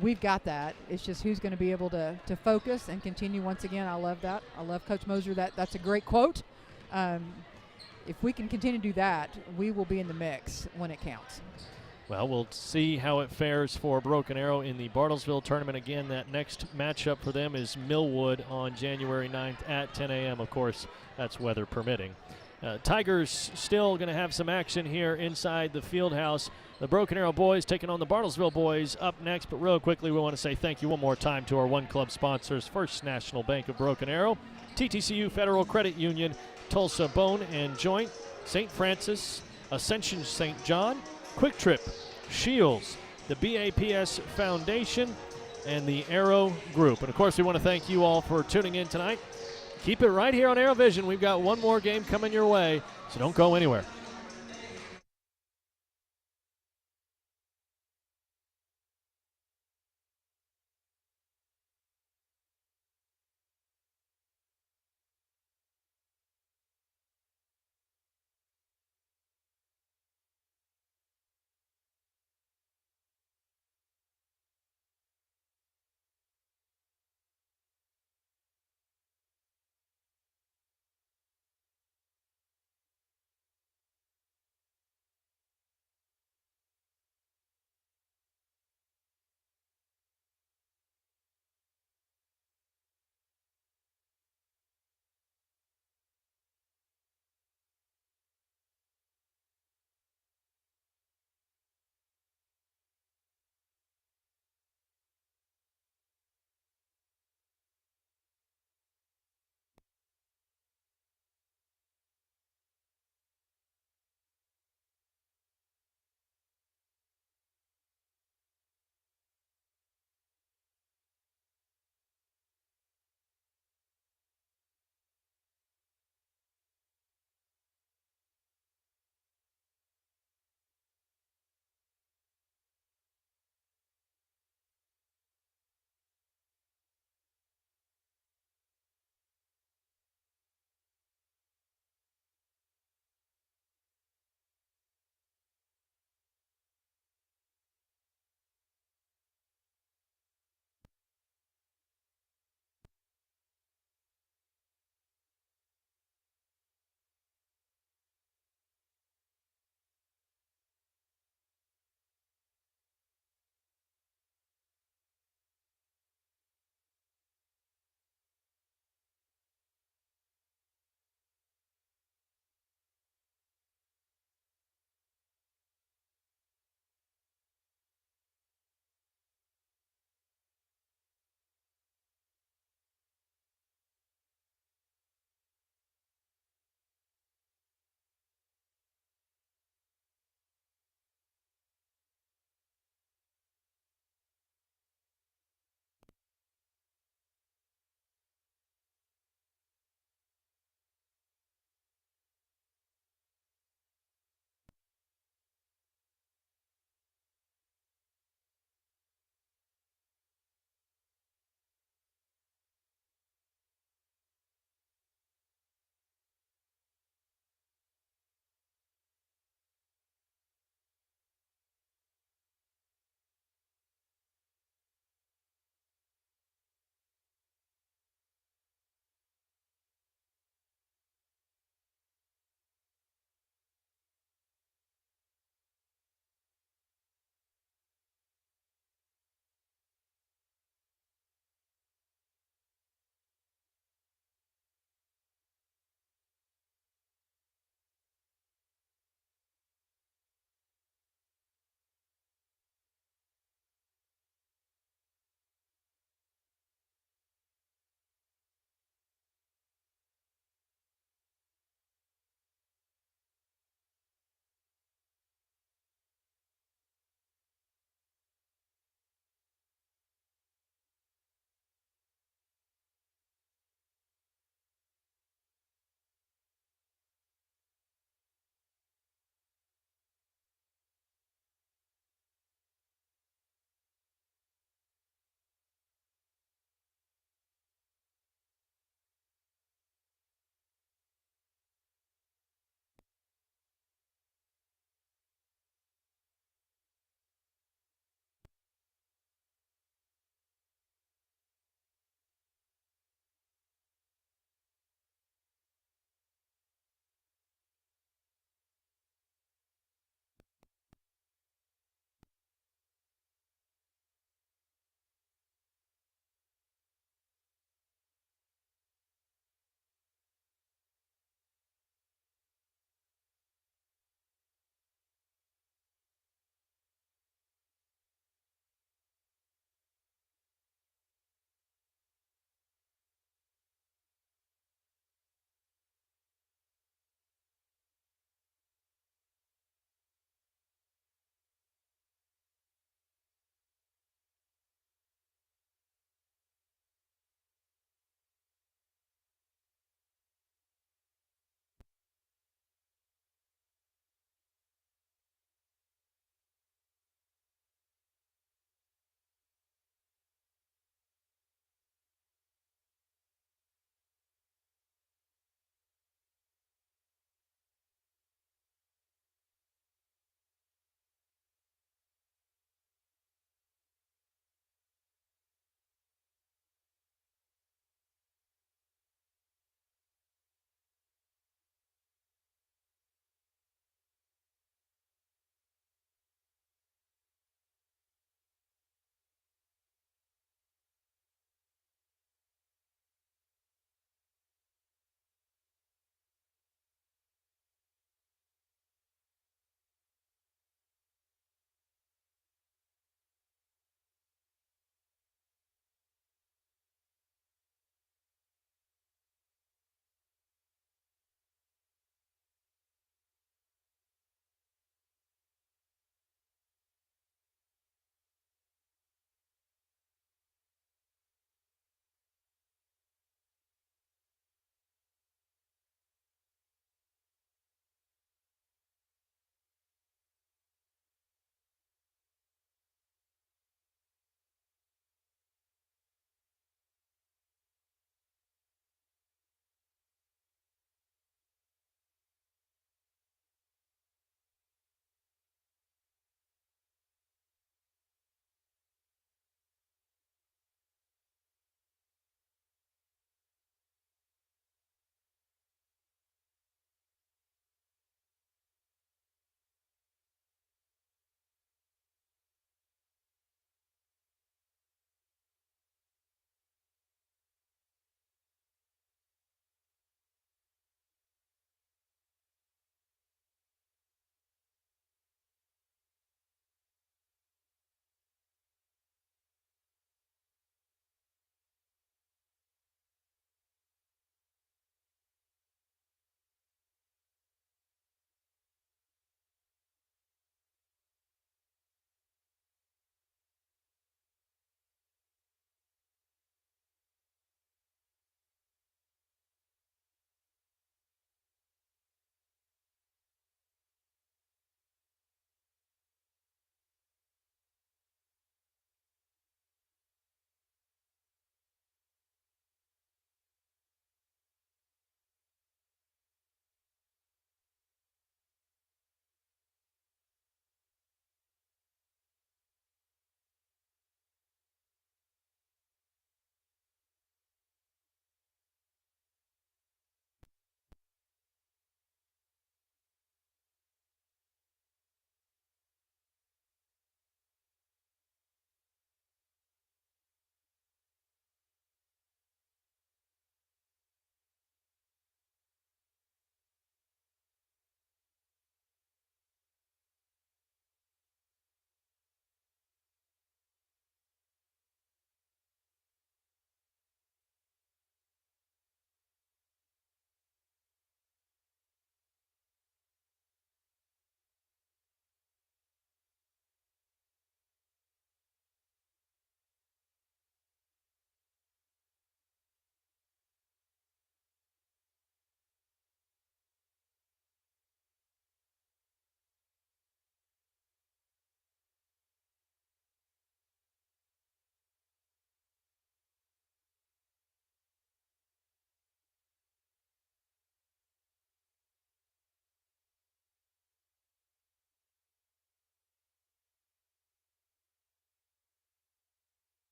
we've got that. It's just who's going to be able to focus and continue once again. I love that. I love Coach Moser. That's a great quote. If we can continue to do that, we will be in the mix when it counts. Well, we'll see how it fares for Broken Arrow in the Bartlesville tournament. Again, that next matchup for them is Millwood on January 9th at 10 a.m. Of course, that's weather permitting. Tigers still going to have some action here inside the Fieldhouse. The Broken Arrow boys taking on the Bartlesville boys up next. But real quickly, we want to say thank you one more time to our One Club sponsors: First National Bank of Broken Arrow, TTCU Federal Credit Union, Tulsa Bone and Joint, St. Francis, Ascension St. John, Quick Trip, Shields, the BAPS Foundation, and the Arrow Group. And of course, we want to thank you all for tuning in tonight. Keep it right here on ArrowVision. We've got one more game coming your way, so don't go anywhere.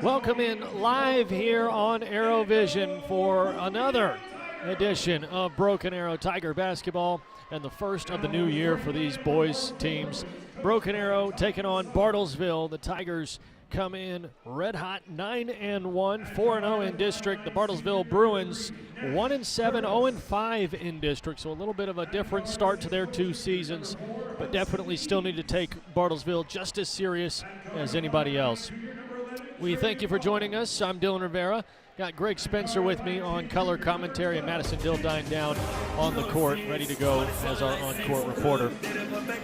Welcome in live here on ArrowVision for another edition of Broken Arrow Tiger basketball and the first of the new year for these boys teams. Broken Arrow taking on Bartlesville. The Tigers come in red hot, 9-1, 4-0 in district. The Bartlesville Bruins 1-7, 0-5 in district. So a little bit of a different start to their two seasons, but definitely still need to take Bartlesville just as serious as anybody else. We thank you for joining us. I'm Dylan Rivera. Got Greg Spencer with me on color commentary and Madison Dildine down on the court, ready to go as our on-court reporter.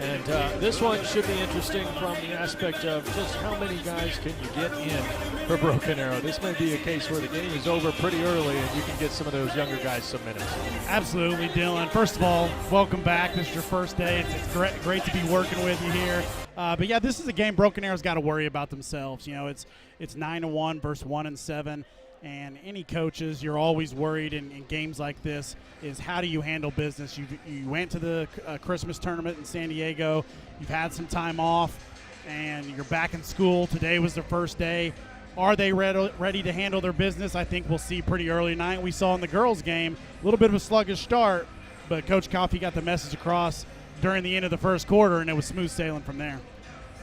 And this one should be interesting from the aspect of just how many guys can you get in for Broken Arrow. This may be a case where the game is over pretty early and you can get some of those younger guys some minutes. Absolutely, Dylan. First of all, welcome back. This is your first day. It's great to be working with you here. But yeah, this is a game Broken Arrow's got to worry about themselves. You know, it's 9-1 versus 1-7. And any coaches, you're always worried in games like this is how do you handle business? You went to the Christmas tournament in San Diego. You've had some time off, and you're back in school. Today was their first day. Are they ready to handle their business? I think we'll see pretty early tonight. We saw in the girls' game a little bit of a sluggish start, but Coach Coffey got the message across during the end of the first quarter, and it was smooth sailing from there.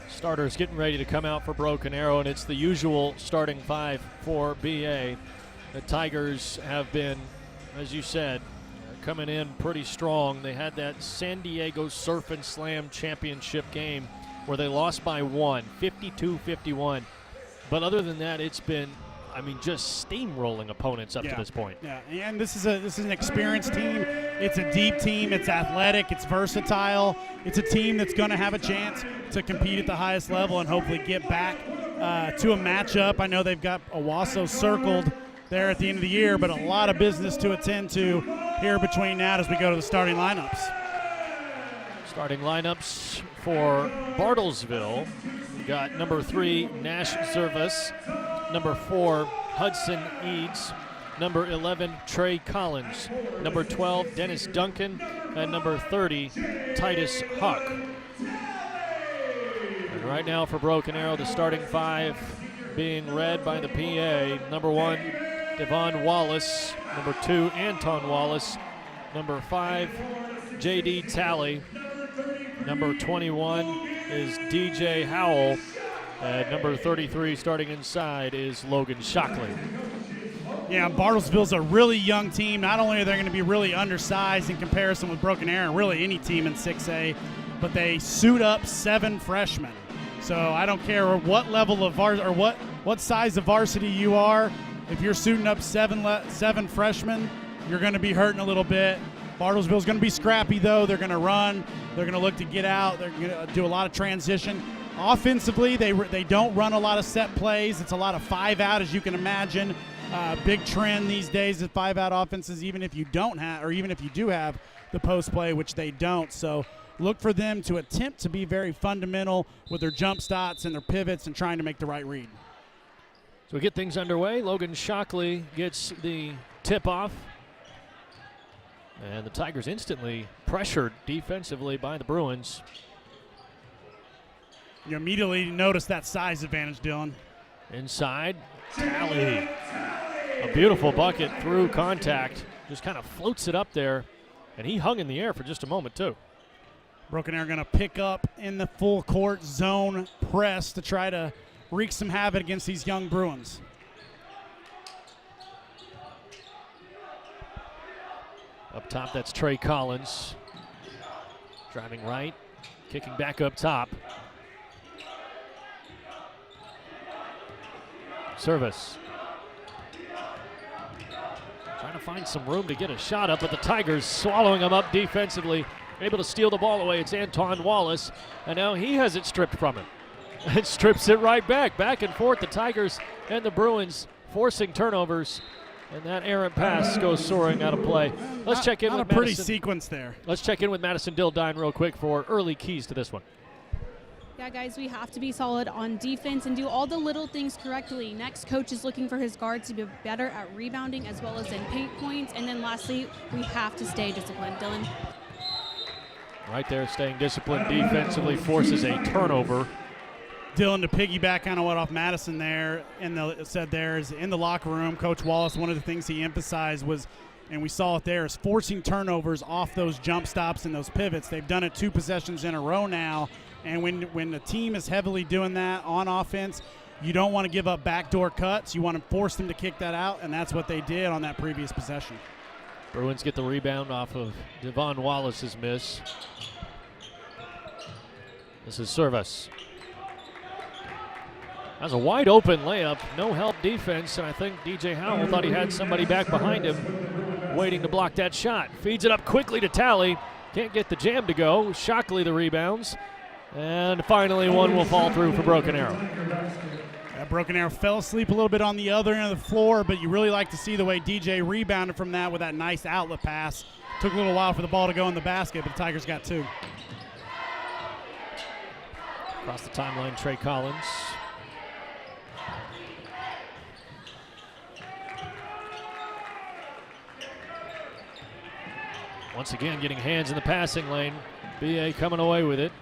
Starters getting ready to come out for Broken Arrow, and it's the usual starting five for BA. The Tigers have been, as you said, coming in pretty strong. They had that San Diego Surf and Slam championship game where they lost by 1, 52-51. But other than that, it's been, just steamrolling opponents up to this point. Yeah, and this is an experienced team. It's a deep team. It's athletic. It's versatile. It's a team that's going to have a chance to compete at the highest level and hopefully get back to a matchup. I know they've got Owasso circled there at the end of the year, but a lot of business to attend to here between now as we go to the starting lineups. Starting lineups for Bartlesville. We got number 3, Nash Zervas. Number 4, Hudson Eads. Number 11, Trey Collins. Number 12, Dennis Duncan. And number 30, Titus Huck. And right now for Broken Arrow, the starting five being read by the PA. Number 1, Devon Wallace. Number 2, Anton Wallace. Number 5, J.D. Talley. Number 21 is DJ Howell. And number 33 starting inside is Logan Shockley. Yeah, Bartlesville's a really young team. Not only are they going to be really undersized in comparison with Broken Arrow and really any team in 6A, but they suit up 7 freshmen. So I don't care what level of what size of varsity you are. If you're suiting up 7 freshmen, you're going to be hurting a little bit. Bartlesville's going to be scrappy, though. They're going to run. They're going to look to get out. They're going to do a lot of transition. Offensively, they don't run a lot of set plays. It's a lot of 5-out, as you can imagine. Big trend these days is 5-out offenses, even if you don't have, or even if you do have the post play, which they don't. So look for them to attempt to be very fundamental with their jump shots and their pivots and trying to make the right read. So we get things underway. Logan Shockley gets the tip-off. And the Tigers instantly pressured defensively by the Bruins. You immediately notice that size advantage, Dylan. Inside, Talley. A beautiful bucket through contact. Just kind of floats it up there. And he hung in the air for just a moment, too. Broken Arrow going to pick up in the full court zone press to try to wreak some havoc against these young Bruins. Up top, that's Trey Collins. Driving right, kicking back up top. Service. Trying to find some room to get a shot up, but the Tigers swallowing him up defensively. Able to steal the ball away. It's Anton Wallace, and now he has it stripped from him. It strips it right back. Back and forth, the Tigers and the Bruins forcing turnovers. And that errant pass goes soaring out of play. Let's check in with Madison. Not a pretty sequence there. Let's check in with Madison Dildine real quick for early keys to this one. Yeah, guys, we have to be solid on defense and do all the little things correctly. Next, coach is looking for his guards to be better at rebounding as well as in paint points. And then lastly, we have to stay disciplined. Dylan. Right there, staying disciplined defensively, forces a turnover. Dylan, to piggyback kind of what off Madison there said there is in the locker room, Coach Wallace, one of the things he emphasized was, and we saw it there, is forcing turnovers off those jump stops and those pivots. They've done it 2 possessions in a row now, and when the team is heavily doing that on offense, you don't want to give up backdoor cuts. You want to force them to kick that out, and that's what they did on that previous possession. Bruins get the rebound off of Devon Wallace's miss. This is Service. That's a wide open layup, no help defense, and I think DJ Howell thought he had somebody back behind him waiting to block that shot. Feeds it up quickly to Talley. Can't get the jam to go. Shockley the rebounds. And finally one will fall through for Broken Arrow. Broken Arrow fell asleep a little bit on the other end of the floor, but you really like to see the way DJ rebounded from that with that nice outlet pass. Took a little while for the ball to go in the basket, but the Tigers got 2. Across the timeline, Trey Collins. Once again, getting hands in the passing lane. BA coming away with it.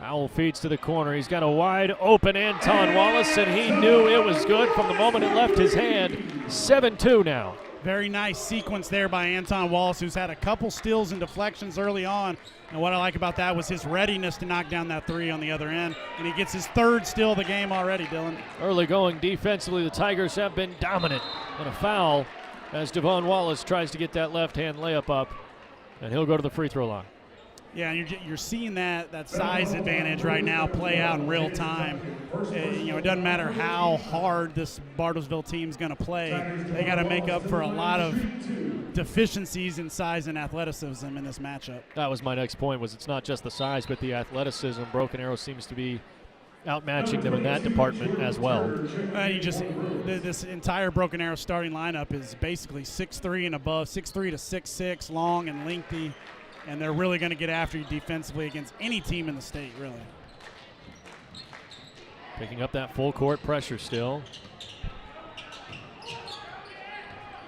Howell feeds to the corner. He's got a wide open Anton Wallace, and he knew it was good from the moment it left his hand. 7-2 now. Very nice sequence there by Anton Wallace, who's had a couple steals and deflections early on. And what I like about that was his readiness to knock down that 3 on the other end. And he gets his 3rd steal of the game already, Dylan. Early going defensively, the Tigers have been dominant. And a foul as Devon Wallace tries to get that left-hand layup up. And he'll go to the free throw line. Yeah, you're seeing that size advantage right now play out in real time. It doesn't matter how hard this Bartlesville team's going to play. They got to make up for a lot of deficiencies in size and athleticism in this matchup. That was my next point, was it's not just the size, but the athleticism. Broken Arrow seems to be outmatching them in that department as well. This entire Broken Arrow starting lineup is basically 6'3" and above, 6'3" to 6'6", long and lengthy. And they're really going to get after you defensively against any team in the state, really. Picking up that full court pressure still.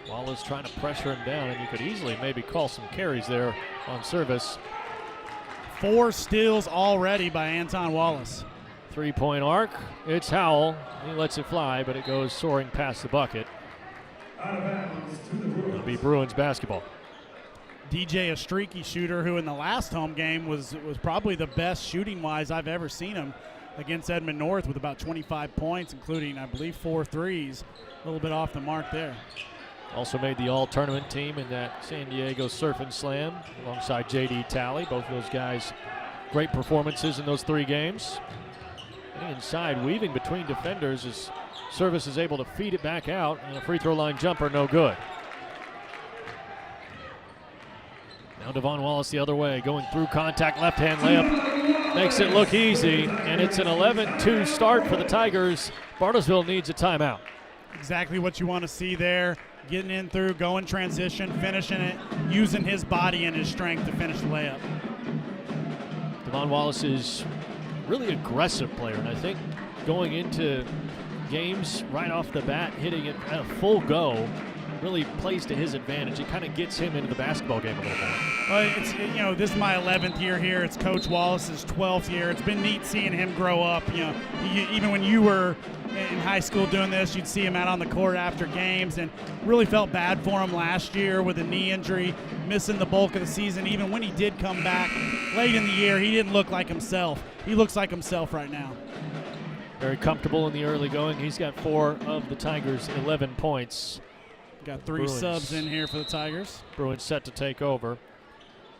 Wallace trying to pressure him down, and you could easily maybe call some carries there on Service. 4 steals already by Anton Wallace. 3-point arc. It's Howell. He lets it fly, but it goes soaring past the bucket. It'll be Bruins basketball. DJ, a streaky shooter who in the last home game was probably the best shooting-wise I've ever seen him against Edmond North with about 25 points, including, I believe, 4 threes. A little bit off the mark there. Also made the all-tournament team in that San Diego Surf and Slam alongside J.D. Talley. Both of those guys, great performances in those 3 games. And inside, weaving between defenders as Service is able to feed it back out, and a free throw line jumper, no good. Now Devon Wallace the other way, going through contact, left-hand layup. Makes it look easy, and it's an 11-2 start for the Tigers. Bartlesville needs a timeout. Exactly what you want to see there. Getting in through, going transition, finishing it, using his body and his strength to finish the layup. Devon Wallace is really aggressive player, and I think going into games right off the bat, hitting it at a full go, really plays to his advantage. It kind of gets him into the basketball game a little more. Well, this is my 11th year here. It's Coach Wallace's 12th year. It's been neat seeing him grow up. Even when you were in high school doing this, you'd see him out on the court after games, and really felt bad for him last year with a knee injury, missing the bulk of the season. Even when he did come back late in the year, he didn't look like himself. He looks like himself right now. Very comfortable in the early going. He's got 4 of the Tigers' 11 points. Got 3 subs in here for the Tigers. Bruins set to take over.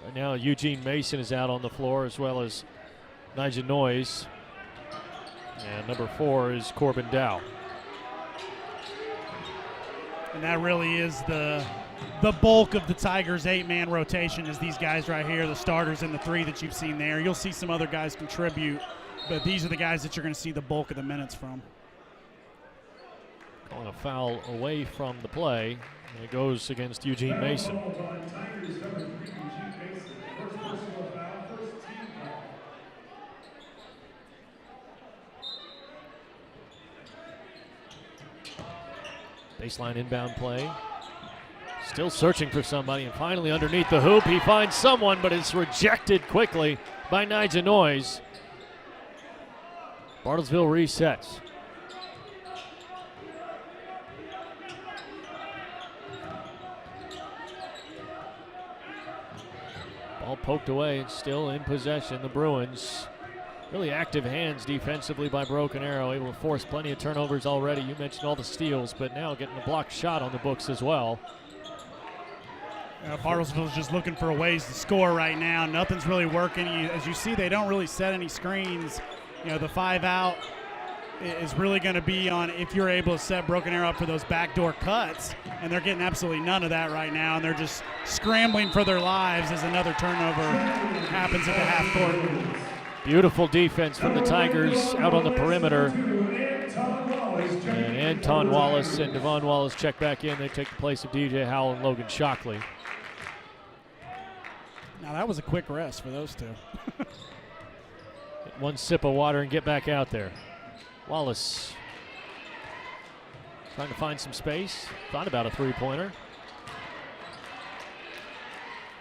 Right now, Eugene Mason is out on the floor, as well as Nigel Noyes. And number 4 is Corbin Dow. And that really is the bulk of the Tigers' 8-man rotation is these guys right here, the starters and the 3 that you've seen there. You'll see some other guys contribute, but these are the guys that you're going to see the bulk of the minutes from. Calling a foul away from the play. And it goes against Eugene Mason. Baseline inbound play. Still searching for somebody, and finally underneath the hoop he finds someone, but it's rejected quickly by Nigel Noyes. Bartlesville resets. Ball poked away and still in possession. The Bruins. Really active hands defensively by Broken Arrow, able to force plenty of turnovers already. You mentioned all the steals, but now getting a blocked shot on the books as well. Bartlesville's just looking for ways to score right now. Nothing's really working. As you see, they don't really set any screens. The 5-out is really going to be on if you're able to set Broken Arrow up for those backdoor cuts, and they're getting absolutely none of that right now, and they're just scrambling for their lives as another turnover happens at the half court. Beautiful defense from the Tigers out on the perimeter. And Anton Wallace and Devon Wallace check back in. They take the place of DJ Howell and Logan Shockley. Now that was a quick rest for those two. Get one sip of water and get back out there. Wallace trying to find some space. Thought about a three-pointer.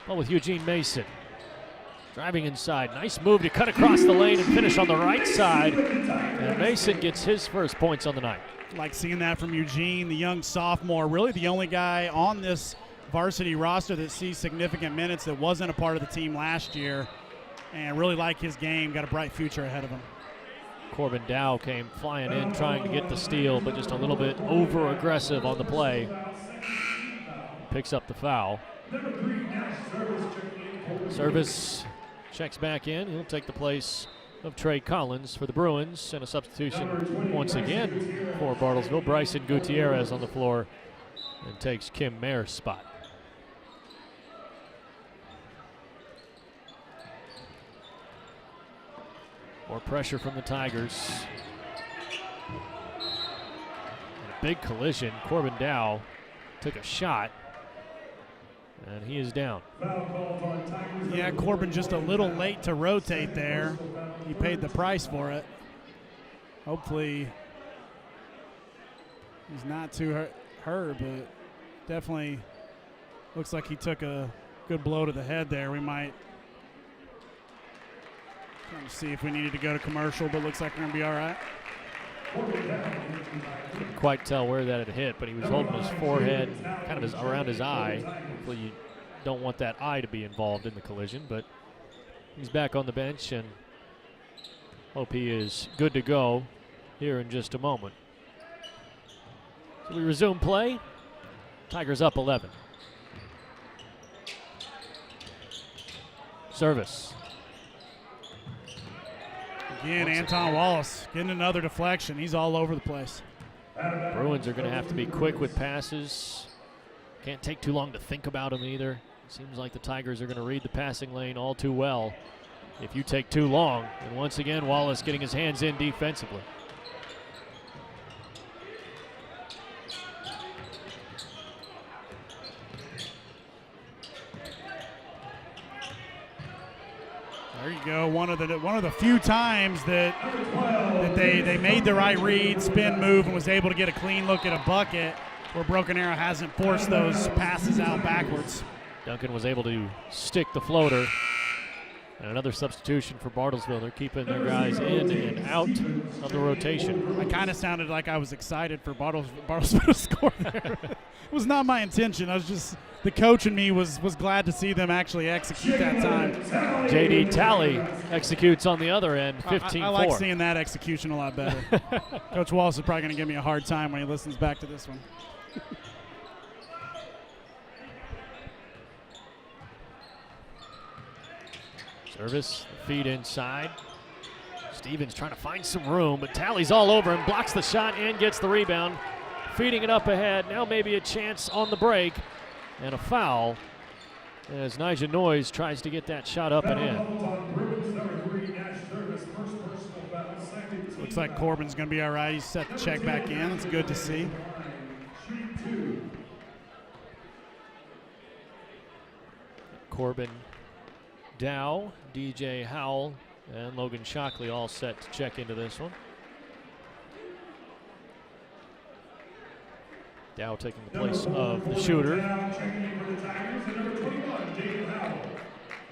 Well, with Eugene Mason. Driving inside. Nice move to cut across the lane and finish on the right side. And Mason gets his first points on the night. Like seeing that from Eugene, the young sophomore, really the only guy on this varsity roster that sees significant minutes that wasn't a part of the team last year. And really like his game. Got a bright future ahead of him. Corbin Dow came flying in trying to get the steal, but just a little bit over-aggressive on the play. Picks up the foul. Service checks back in. He'll take the place of Trey Collins for the Bruins, and a substitution once again for Bartlesville. Bryson Gutierrez on the floor and takes Kim Mayer's spot. More pressure from the Tigers. And a big collision. Corbin Dow took a shot, and he is down. Yeah, Corbin just a little late to rotate there. He paid the price for it. Hopefully he's not too hurt, but definitely looks like he took a good blow to the head there. We might try to see if we needed to go to commercial, but looks like we're going to be all right. Couldn't quite tell where that had hit, but he was holding his forehead, kind of around his eye. Hopefully you don't want that eye to be involved in the collision, but he's back on the bench and hope he is good to go here in just a moment. So we resume play. Tigers up 11. Service. Again, Anton Wallace getting another deflection. He's all over the place. Bruins are going to have to be quick with passes. Can't take too long to think about them either. Seems like the Tigers are going to read the passing lane all too well if you take too long. And once again, Wallace getting his hands in defensively. There you go. One of the few times that they made the right read, spin move, and was able to get a clean look at a bucket where Broken Arrow hasn't forced those passes out backwards. Duncan was able to stick the floater. And another substitution for Bartlesville. They're keeping their guys in and out of the rotation. I kind of sounded like I was excited for Bartlesville to score there. It was not my intention. I was just, the coach in me was glad to see them actually execute that time. J.D. Talley executes on the other end, 15-4. I like seeing that execution a lot better. Coach Wallace is probably going to give me a hard time when he listens back to this one. Service, feed inside. Stevens trying to find some room, but Talley's all over him, blocks the shot and gets the rebound. Feeding it up ahead. Now maybe a chance on the break. And a foul as Nigel Noyes tries to get that shot up and in. Looks like Corbin's going to be all right. He's set the check back in. It's good to see. Corbin, Dow, DJ Howell, and Logan Shockley all set to check into this one. Dow taking the place of the shooter.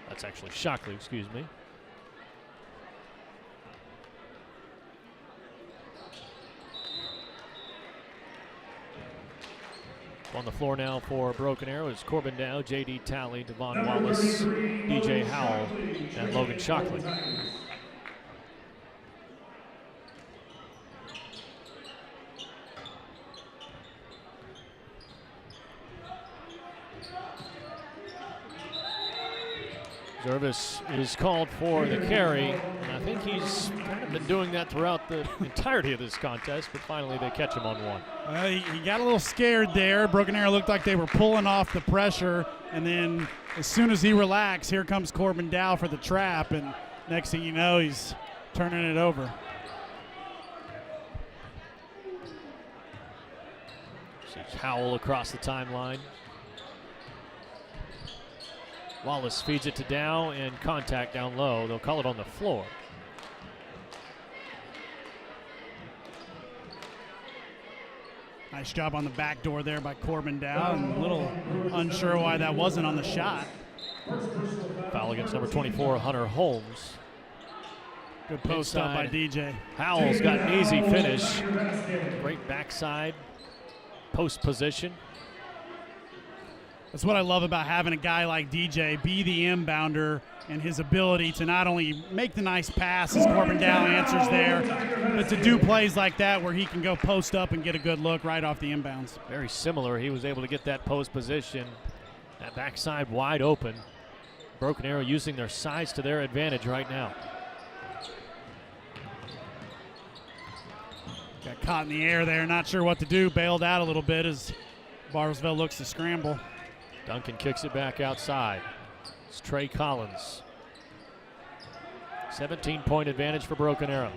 That's actually Shockley, excuse me. On the floor now for Broken Arrow is Corbin Dow, J.D. Talley, Devon Wallace, DJ Howell, and Logan Shockley. Zervis is called for the carry, and I think he's kind of been doing that throughout the entirety of this contest, but finally they catch him on one. He got a little scared there. Broken Arrow looked like they were pulling off the pressure, and then as soon as he relaxed, here comes Corbin Dow for the trap, and next thing you know, he's turning it over. Sees Howell across the timeline. Wallace feeds it to Dow, and contact down low. They'll call it on the floor. Nice job on the back door there by Corbin Dow, and a little unsure why that wasn't on the shot. Foul against number 24, Hunter Holmes. Good post up by DJ. Howell's got an easy finish. Great backside post position. That's what I love about having a guy like DJ be the inbounder, and his ability to not only make the nice pass as Corbin Dow answers there, but to do plays like that where he can go post up and get a good look right off the inbounds. Very similar. He was able to get that post position, that backside wide open. Broken Arrow using their size to their advantage right now. Got caught in the air there, not sure what to do, bailed out a little bit as Bartlesville looks to scramble. Duncan kicks it back outside. It's Trey Collins. 17-point advantage for Broken Arrow.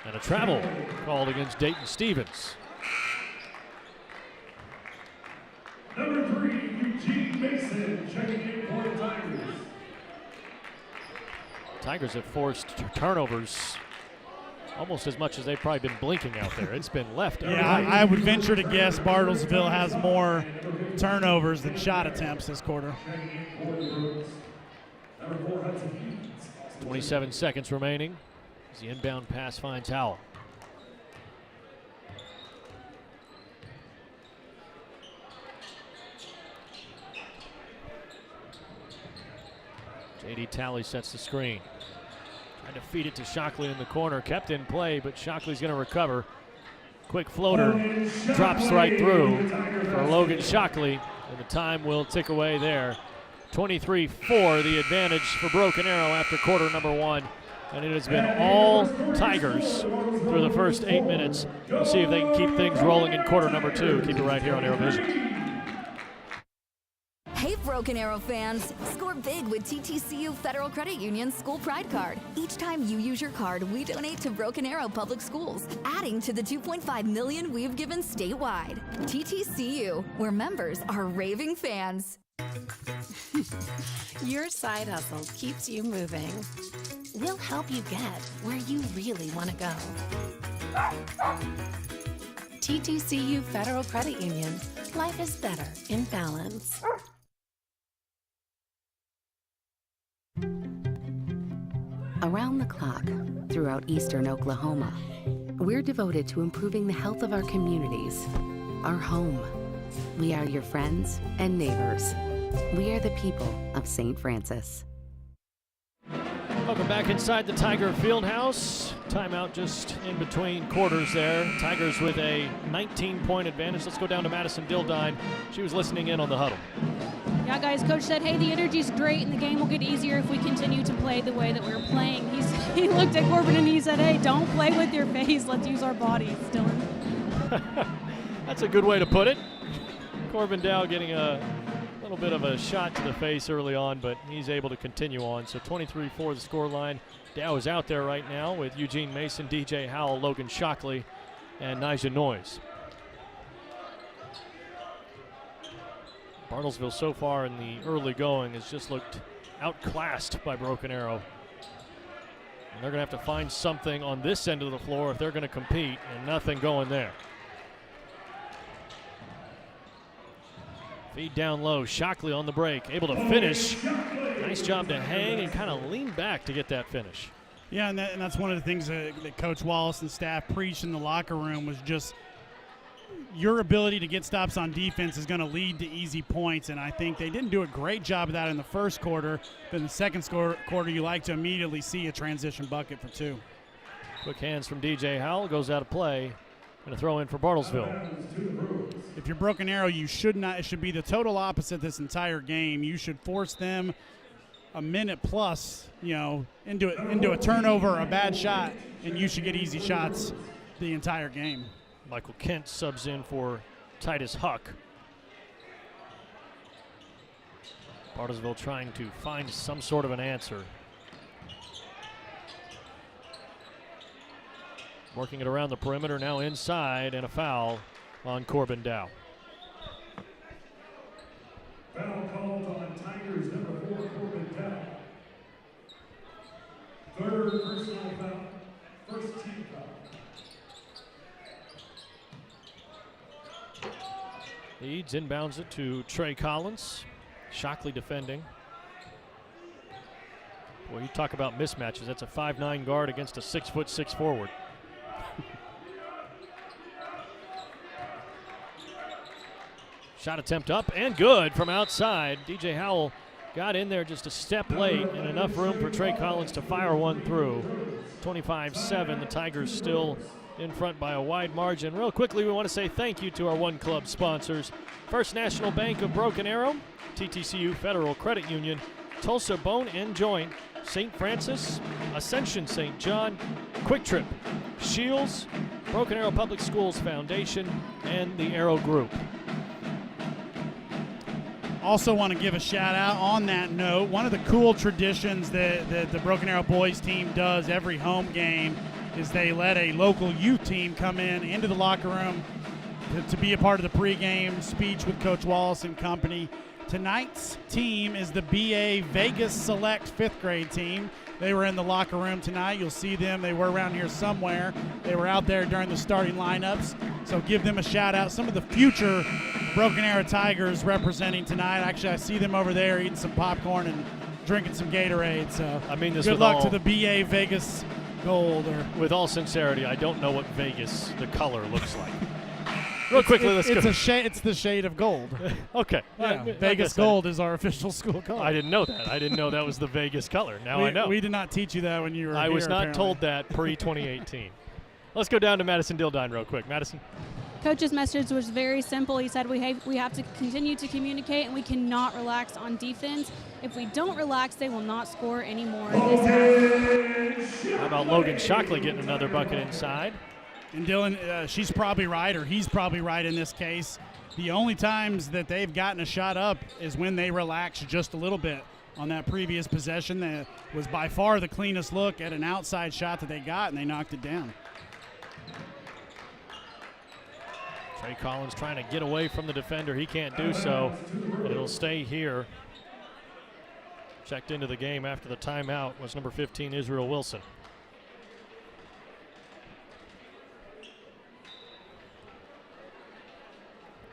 And a travel called against Dayton Stevens. Number 3, Eugene Mason, checking in for the Tigers. Tigers have forced turnovers almost as much as they've probably been blinking out there. It's been left. Yeah, I would venture to guess Bartlesville has more turnovers than shot attempts this quarter. 27 seconds remaining as the inbound pass finds Howell. J.D. Talley sets the screen. Trying to feed it to Shockley in the corner. Kept in play, but Shockley's going to recover. Quick floater. Drops right through for Logan Shockley, and the time will tick away there. 23-4, the advantage for Broken Arrow after quarter number 1. And it has been all Tigers through the first 8 minutes. We'll see if they can keep things rolling in quarter number 2. Keep it right here on ArrowVision. Hey, Broken Arrow fans, score big with TTCU Federal Credit Union's School Pride Card. Each time you use your card, we donate to Broken Arrow Public Schools, adding to the $2.5 million we've given statewide. TTCU, where members are raving fans. Your side hustle keeps you moving. We'll help you get where you really want to go. TTCU Federal Credit Union. Life is better in balance. Around the clock, throughout eastern Oklahoma, we're devoted to improving the health of our communities, our home. We are your friends and neighbors. We are the people of St. Francis. Welcome back inside the Tiger Fieldhouse. Timeout just in between quarters there. Tigers with a 19-point advantage. Let's go down to Madison Dildine. She was listening in on the huddle. Yeah, guys, Coach said, hey, the energy's great and the game will get easier if we continue to play the way that we're playing. He looked at Corbin and he said, hey, don't play with your face. Let's use our bodies, Dylan. That's a good way to put it. Corbin Dow getting a little bit of a shot to the face early on, but he's able to continue on. So 23-4 the score line. Dow is out there right now with Eugene Mason, DJ Howell, Logan Shockley, and Nija Noyes. Bartlesville so far in the early going has just looked outclassed by Broken Arrow. And they're going to have to find something on this end of the floor if they're going to compete, and nothing going there. Feed down low, Shockley on the break, able to finish. Nice job to hang and kind of lean back to get that finish. Yeah, and that's one of the things that Coach Wallace and staff preached in the locker room was just your ability to get stops on defense is going to lead to easy points, and I think they didn't do a great job of that in the first quarter, but in the second quarter you like to immediately see a transition bucket for 2. Quick hands from DJ Howell, goes out of play, and a throw in for Bartlesville. If you're Broken Arrow, you should not. It should be the total opposite this entire game. You should force them a minute plus, into a turnover, a bad shot, and you should get easy shots the entire game. Michael Kent subs in for Titus Huck. Bartlesville trying to find some sort of an answer. Working it around the perimeter, now inside, and a foul on Corbin Dow. Foul called on Tigers number 4, Corbin Dow. Third personal foul, first team foul. Eads inbounds it to Trey Collins. Shockley defending. Boy, you talk about mismatches. That's a 5'9" guard against a 6'6" forward. Shot attempt up and good from outside. DJ Howell got in there just a step late and enough room for Trey Collins to fire one through. 25-7, the Tigers still in front by a wide margin. Real quickly, we want to say thank you to our One Club sponsors. First National Bank of Broken Arrow, TTCU Federal Credit Union, Tulsa Bone and Joint, St. Francis, Ascension St. John, Quick Trip, Shields, Broken Arrow Public Schools Foundation, and the Arrow Group. Also want to give a shout out on that note. One of the cool traditions that the Broken Arrow boys team does every home game is they let a local youth team come into the locker room to be a part of the pregame speech with Coach Wallace and company. Tonight's team is the BA Vegas Select 5th grade team. They were in the locker room tonight. You'll see them. They were around here somewhere. They were out there during the starting lineups. So give them a shout out. Some of the future Broken Arrow Tigers representing tonight. Actually, I see them over there eating some popcorn and drinking some Gatorade. So I mean this good with luck all, to the BA Vegas Gold. With all sincerity, I don't know what Vegas, the color, looks like. Real quickly, let's go. It's the shade of gold. Okay. Yeah, Vegas Gold is our official school color. I didn't know that. I didn't know that was the Vegas color. Now I know. We did not teach you that when you were I here, was not apparently. told that pre-2018. Let's go down to Madison Dildine real quick. Madison. Coach's message was very simple. He said we have to continue to communicate and we cannot relax on defense. If we don't relax, they will not score anymore this half. How about Logan Shockley getting another bucket inside? And Dylan, she's probably right, or he's probably right in this case. The only times that they've gotten a shot up is when they relax just a little bit. On that previous possession, that was by far the cleanest look at an outside shot that they got, and they knocked it down. Trey Collins trying to get away from the defender. He can't do so. It'll stay here. Checked into the game after the timeout was number 15, Israel Wilson.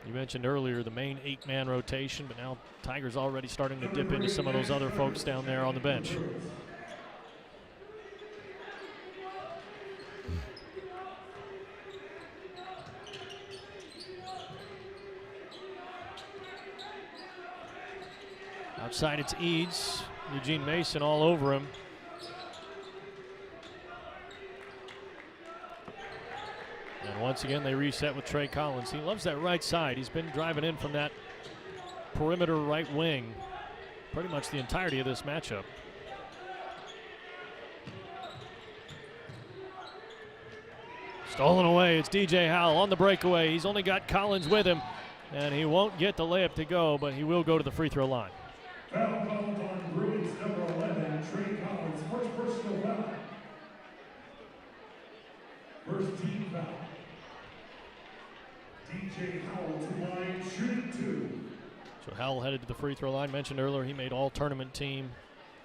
You mentioned earlier the main 8-man rotation, but now Tigers already starting to dip into some of those other folks down there on the bench. Outside it's Eads, Eugene Mason all over him. And once again they reset with Trey Collins. He loves that right side. He's been driving in from that perimeter right wing pretty much the entirety of this matchup. Stolen away, it's DJ Howell on the breakaway. He's only got Collins with him, and he won't get the layup to go, but he will go to the free throw line. Foul called on Bruins number 11, Trey Collins, first personal foul. First team foul. DJ Howell to line, shooting 2. So Howell headed to the free throw line. Mentioned earlier he made all-tournament team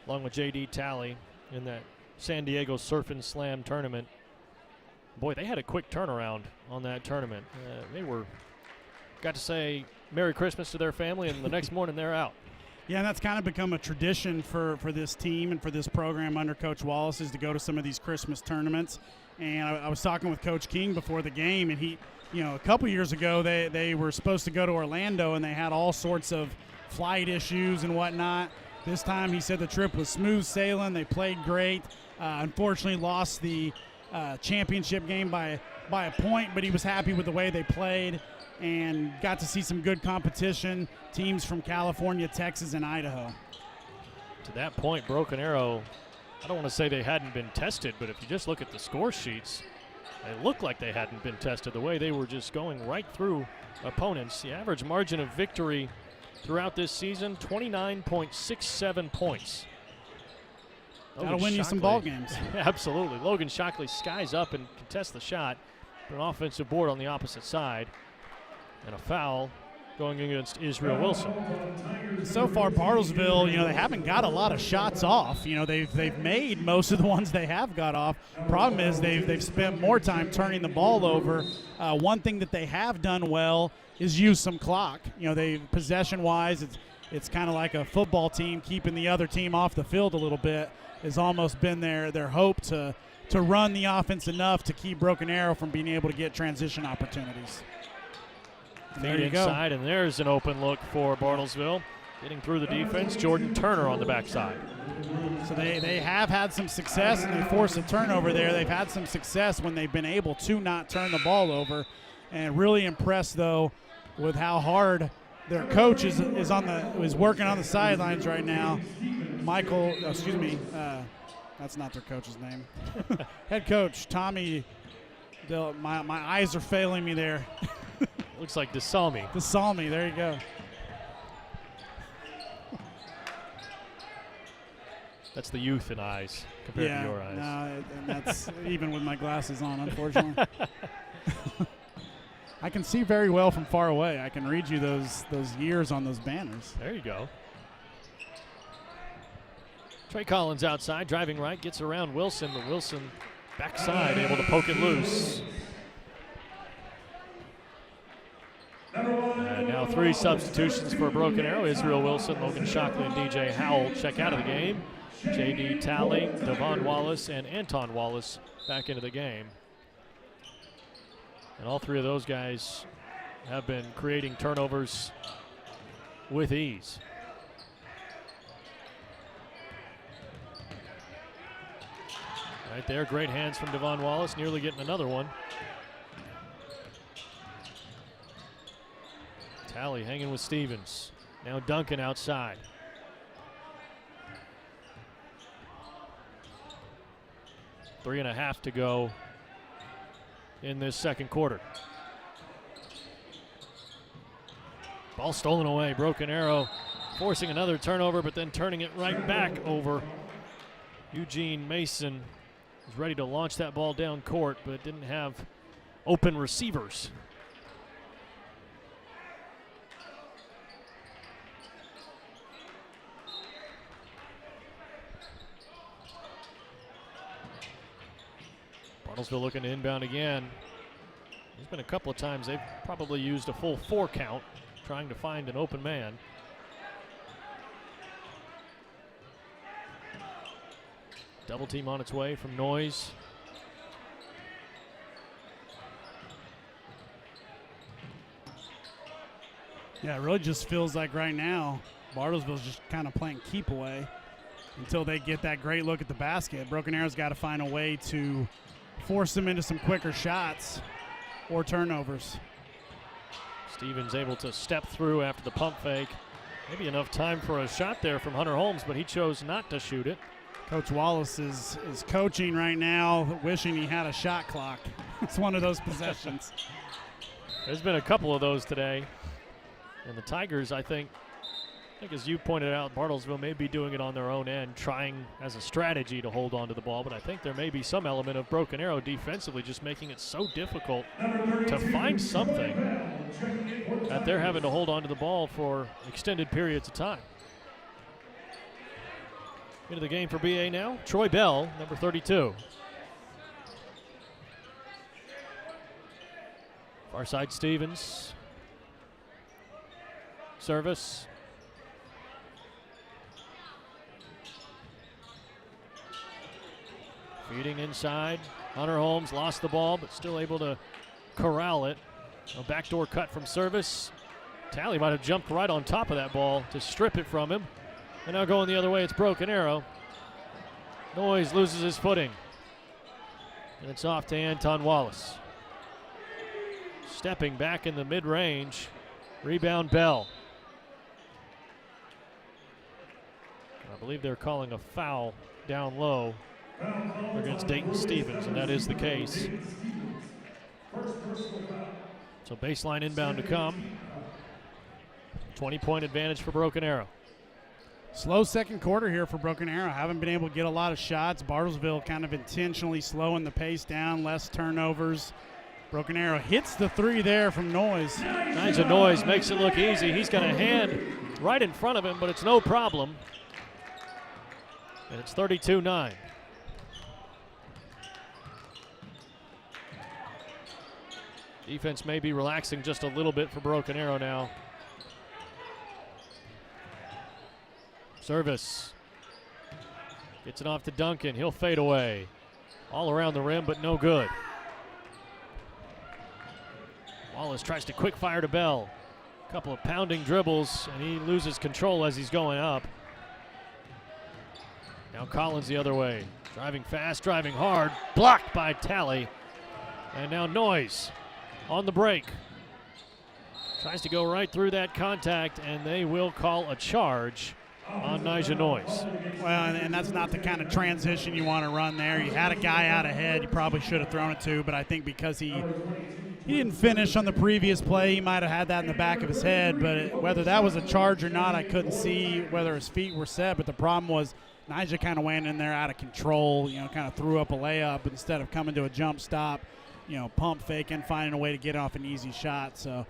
along with J.D. Talley in that San Diego Surf and Slam tournament. Boy, they had a quick turnaround on that tournament. Got to say Merry Christmas to their family, and the next morning they're out. Yeah, and that's kind of become a tradition for this team and for this program under Coach Wallace is to go to some of these Christmas tournaments. And I was talking with Coach King before the game, and he, a couple years ago they were supposed to go to Orlando, and they had all sorts of flight issues and whatnot. This time he said the trip was smooth sailing. They played great. Unfortunately lost the championship game by a point, but he was happy with the way they played and got to see some good competition, teams from California, Texas, and Idaho. To that point, Broken Arrow, I don't want to say they hadn't been tested, but if you just look at the score sheets, they look like they hadn't been tested. The way they were just going right through opponents. The average margin of victory throughout this season, 29.67 points. That'll win you some ball games. Absolutely. Logan Shockley skies up and contests the shot. An offensive board on the opposite side. And a foul going against Israel Wilson. So far, Bartlesville, they haven't got a lot of shots off. They've made most of the ones they have got off. Problem is they've spent more time turning the ball over. One thing that they have done well is use some clock. They possession-wise, it's kind of like a football team keeping the other team off the field a little bit. Has almost been their hope to run the offense enough to keep Broken Arrow from being able to get transition opportunities. There you inside, and there's an open look for Bartlesville. Getting through the defense, Jordan Turner on the backside. So they have had some success, and they forced a turnover there. They've had some success when they've been able to not turn the ball over. And really impressed, though, with how hard their coach is working on the sidelines right now. That's not their coach's name. Head coach, Tommy, my eyes are failing me there. Looks like DeSalmi. DeSalmi, there you go. That's the youth in eyes compared to your eyes. No, and that's even with my glasses on, unfortunately. I can see very well from far away. I can read you those years on those banners. There you go. Trey Collins outside, driving right, gets around Wilson, but Wilson backside, able to poke it loose. And now 3 substitutions for Broken Arrow. Israel Wilson, Logan Shockley, and DJ Howell check out of the game. J.D. Talley, Devon Wallace, and Anton Wallace back into the game. And all 3 of those guys have been creating turnovers with ease. Right there, great hands from Devon Wallace, nearly getting another one. Talley hanging with Stevens. Now Duncan outside. Three and a half to go in this second quarter. Ball stolen away. Broken Arrow forcing another turnover, but then turning it right back over. Eugene Mason was ready to launch that ball down court, but didn't have open receivers. Bartlesville looking to inbound again. There's been a couple of times they've probably used a full 4 count trying to find an open man. Double team on its way from Noyes. Yeah, it really just feels like right now Bartlesville's just kind of playing keep away until they get that great look at the basket. Broken Arrow's got to find a way to force them into some quicker shots or turnovers. Stevens able to step through after the pump fake. Maybe enough time for a shot there from Hunter Holmes, but he chose not to shoot it. Coach Wallace is coaching right now, wishing he had a shot clock. It's one of those possessions. There's been a couple of those today. And the Tigers, I think as you pointed out, Bartlesville may be doing it on their own end, trying as a strategy to hold on to the ball, but I think there may be some element of Broken Arrow defensively just making it so difficult to find something that they're having to hold on to the ball for extended periods of time. Into the game for BA now, Troy Bell, number 32. Far side Stevens. Service. Feeding inside. Hunter Holmes lost the ball, but still able to corral it. A backdoor cut from service. Talley might have jumped right on top of that ball to strip it from him. And now going the other way, it's Broken Arrow. Noyes loses his footing. And it's off to Anton Wallace. Stepping back in the mid-range. Rebound Bell. I believe they're calling a foul down low against Dayton Stevens, and that is the case. So baseline inbound to come. 20-point advantage for Broken Arrow. Slow second quarter here for Broken Arrow. Haven't been able to get a lot of shots. Bartlesville kind of intentionally slowing the pace down, less turnovers. Broken Arrow hits the three there from Noyes. Nigel Noyes makes it look easy. He's got a hand right in front of him, but it's no problem. And it's 32-9. Defense may be relaxing just a little bit for Broken Arrow now. Service. Gets it off to Duncan. He'll fade away. All around the rim, but no good. Wallace tries to quick fire to Bell. A couple of pounding dribbles, and he loses control as he's going up. Now Collins the other way. Driving fast, driving hard. Blocked by Talley. And now Noyes on the break. Tries to go right through that contact, and they will call a charge on Nigel Noyes. Well, and that's not the kind of transition you want to run there. You had a guy out ahead you probably should have thrown it to, but I think because he didn't finish on the previous play, he might have had that in the back of his head, but whether that was a charge or not, I couldn't see whether his feet were set, but the problem was Nigel kind of went in there out of control, kind of threw up a layup instead of coming to a jump stop, pump faking, finding a way to get off an easy shot. So,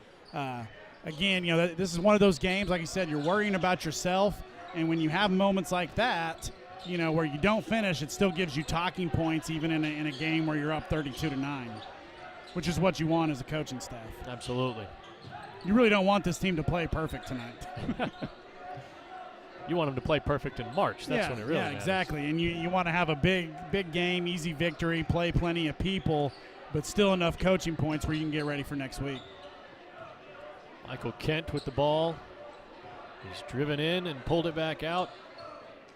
again, this is one of those games, like you said, you're worrying about yourself. And when you have moments like that, where you don't finish, it still gives you talking points even in a game where you're up 32-9, which is what you want as a coaching staff. Absolutely. You really don't want this team to play perfect tonight. You want them to play perfect in March. That's when it really matters. Exactly. And you want to have a big game, easy victory, play plenty of people, but still enough coaching points where you can get ready for next week. Michael Kent with the ball. He's driven in and pulled it back out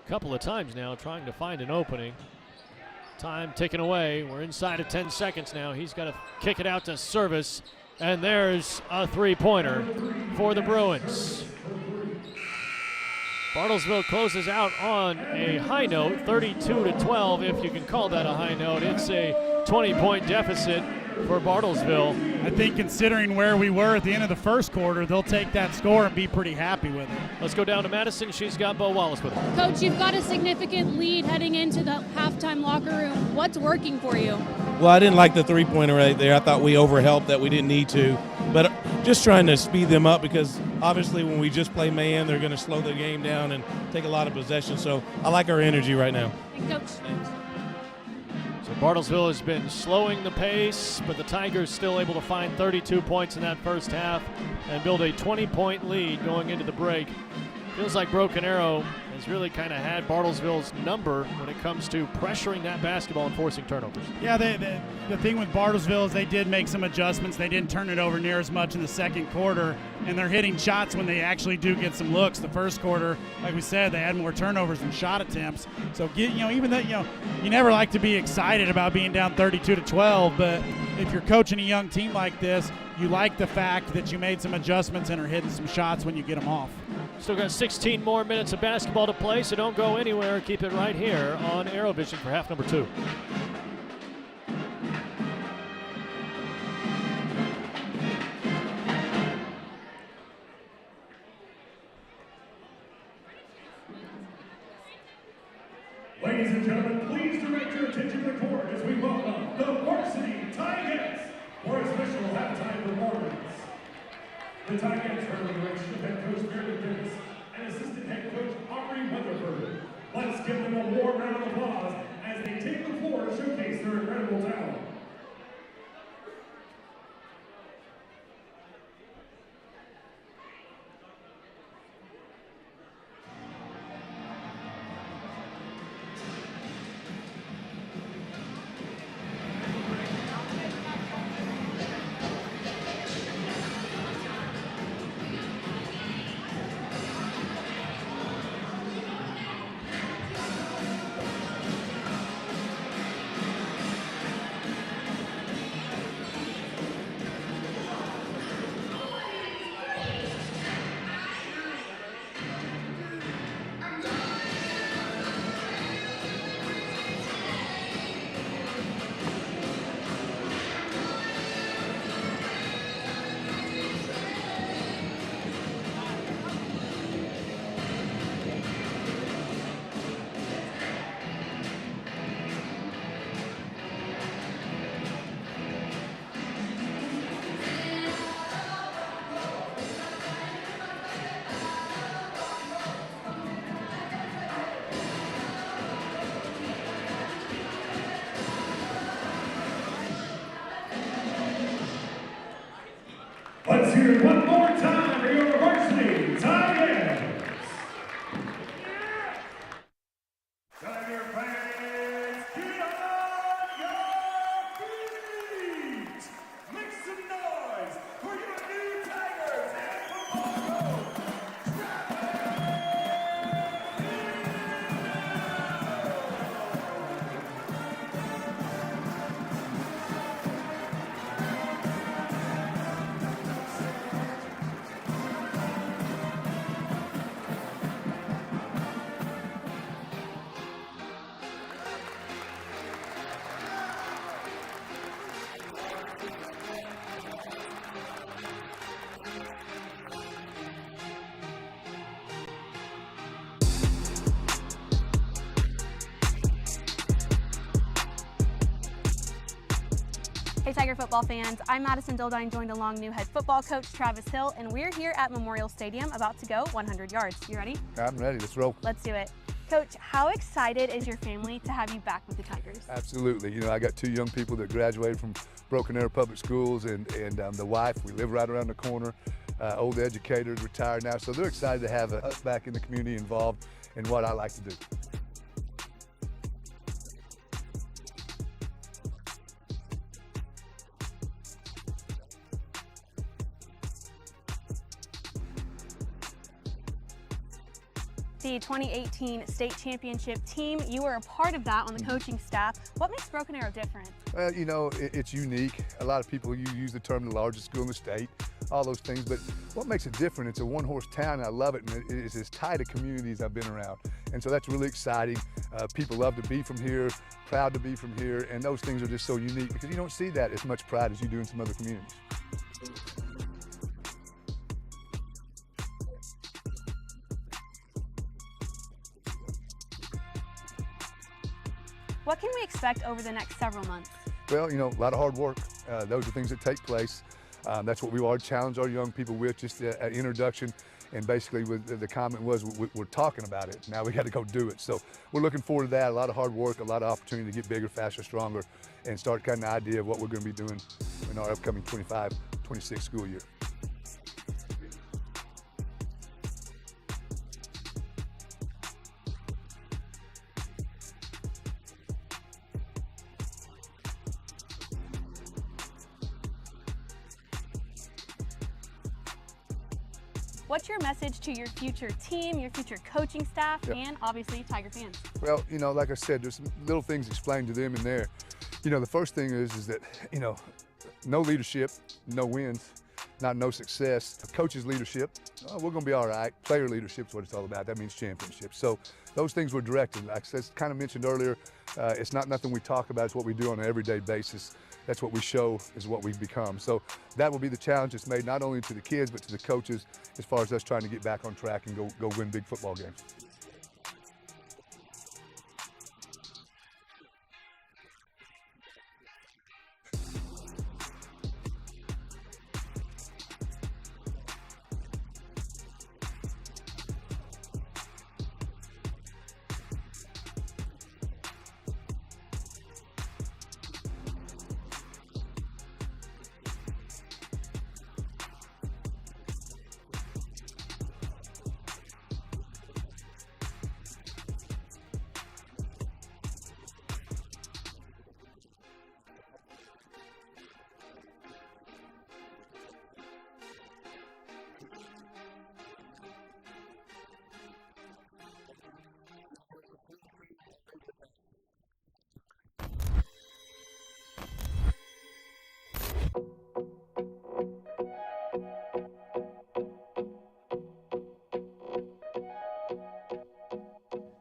a couple of times now, trying to find an opening. Time ticking away. We're inside of 10 seconds now. He's got to kick it out to service, and there's a three-pointer for the Bruins. Bartlesville closes out on a high note, 32-12, if you can call that a high note. It's a 20-point deficit for Bartlesville. I think considering where we were at the end of the first quarter, they'll take that score and be pretty happy with it. Let's go down to Madison. She's got Bo Wallace with her. Coach, you've got a significant lead heading into the halftime locker room. What's working for you? Well, I didn't like the three-pointer right there. I thought we overhelped that we didn't need to. But just trying to speed them up because obviously when we just play man, they're going to slow the game down and take a lot of possession. So I like our energy right now. Coach. So Bartlesville has been slowing the pace, but the Tigers still able to find 32 points in that first half and build a 20-point lead going into the break. Feels like Broken Arrow has really kind of had Bartlesville's number when it comes to pressuring that basketball and forcing turnovers. Yeah, the thing with Bartlesville is they did make some adjustments. They didn't turn it over near as much in the second quarter, and they're hitting shots when they actually do get some looks. The first quarter, like we said, they had more turnovers than shot attempts. So, even that, you never like to be excited about being down 32-12, but if you're coaching a young team like this, you like the fact that you made some adjustments and are hitting some shots when you get them off. Still got 16 more minutes of basketball to play, so don't go anywhere. Keep it right here on ArrowVision for half number 2. Ladies and gentlemen, please direct your attention to the court as we welcome the varsity Tigers for a special halftime performance. The Tigers are under the direction of head coach Meredith Davis and assistant head coach Aubrey Weatherford. Let's give them a warm round of applause as they take the floor to showcase their incredible talent. hear it one more time for your varsity Tigers. Tiger fans, get on your feet! Make some noise for your new Tigers and football coach, Hey Tiger football fans, I'm Madison Dildine, joined along new head football coach Travis Hill, and we're here at Memorial Stadium about to go 100 yards. You ready? I'm ready. Let's roll. Let's do it. Coach, how excited is your family to have you back with the Tigers? Absolutely. You know, I got 2 young people that graduated from Broken Arrow Public Schools, and the wife, we live right around the corner, old educators, retired now, so they're excited to have us back in the community involved in what I like to do. The 2018 state championship team, you were a part of that on the coaching staff. What makes Broken Arrow different? Well, you know, it's unique. A lot of people use the term the largest school in the state, all those things, but what makes it different, it's a one-horse town, and I love it, and it's as tight a community as I've been around. And so that's really exciting. People love to be from here, proud to be from here, and those things are just so unique because you don't see that as much pride as you do in some other communities. What can we expect over the next several months? Well, you know, a lot of hard work. Those are things that take place. That's what we want to challenge our young people with, just an introduction. And basically the comment was, we're talking about it. Now we got to go do it. So we're looking forward to that. A lot of hard work, a lot of opportunity to get bigger, faster, stronger, and start kind of an idea of what we're going to be doing in our upcoming 25-26 school year. What's your message to your future team, your future coaching staff, and obviously Tiger fans? Well, you know, like I said, there's some little things explained to them in there. You know, the first thing is that, you know, no leadership, no wins, no success. Coach's leadership, we're going to be all right. Player leadership is what it's all about. That means championship. So those things were directed. Like I kind of mentioned earlier, it's not nothing we talk about. It's what we do on an everyday basis. That's what we show is what we've become. So that will be the challenge that's made not only to the kids, but to the coaches as far as us trying to get back on track and go win big football games.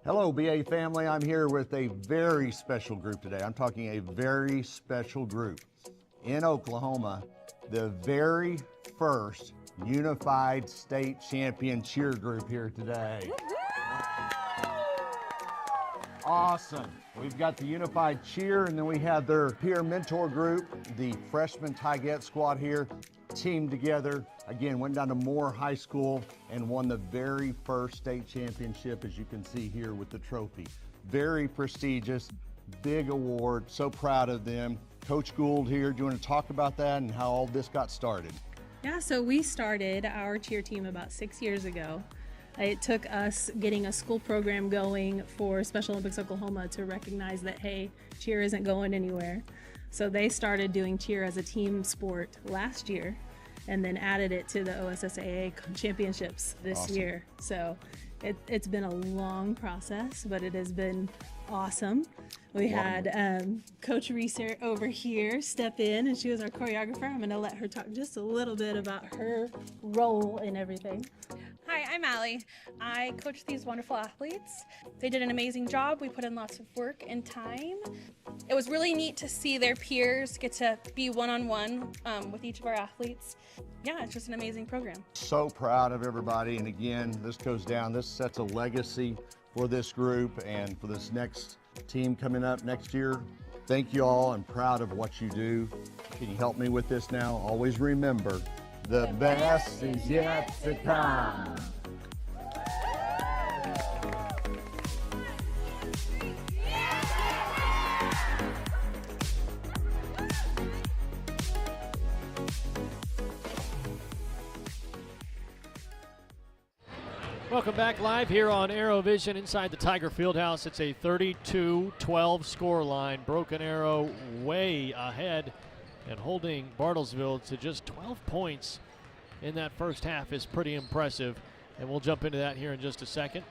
Hello, BA family. I'm here with a very special group today. I'm talking a very special group. In Oklahoma, the very first unified state champion cheer group here today. Awesome. We've got the unified cheer, and then we have their peer mentor group, the freshman Tigette squad here, teamed together. Again, went down to Moore High School and won the very first state championship, as you can see here with the trophy. Very prestigious, big award, so proud of them. Coach Gould here, do you want to talk about that and how all this got started? Yeah, so we started our cheer team about 6 years ago. It took us getting a school program going for Special Olympics Oklahoma to recognize that, hey, cheer isn't going anywhere. So they started doing cheer as a team sport last year and then added it to the OSSAA championships this Awesome. year. So it's been a long process, but it has been awesome. We had Coach Reeser over here step in, and she was our choreographer. I'm going to let her talk just a little bit about her role in everything. Hi, I'm Allie. I coach these wonderful athletes. They did an amazing job. We put in lots of work and time. It was really neat to see their peers get to be one-on-one with each of our athletes. Yeah, it's just an amazing program. So proud of everybody, and again, this sets a legacy for this group and for this next team coming up next year. Thank you all. I'm proud of what you do. Can you help me with this now? Always remember, the best is yet to come. Welcome back live here on ArrowVision inside the Tiger Fieldhouse. It's a 32-12 score line. Broken Arrow way ahead and holding Bartlesville to just 12 points in that first half is pretty impressive. And we'll jump into that here in just a second.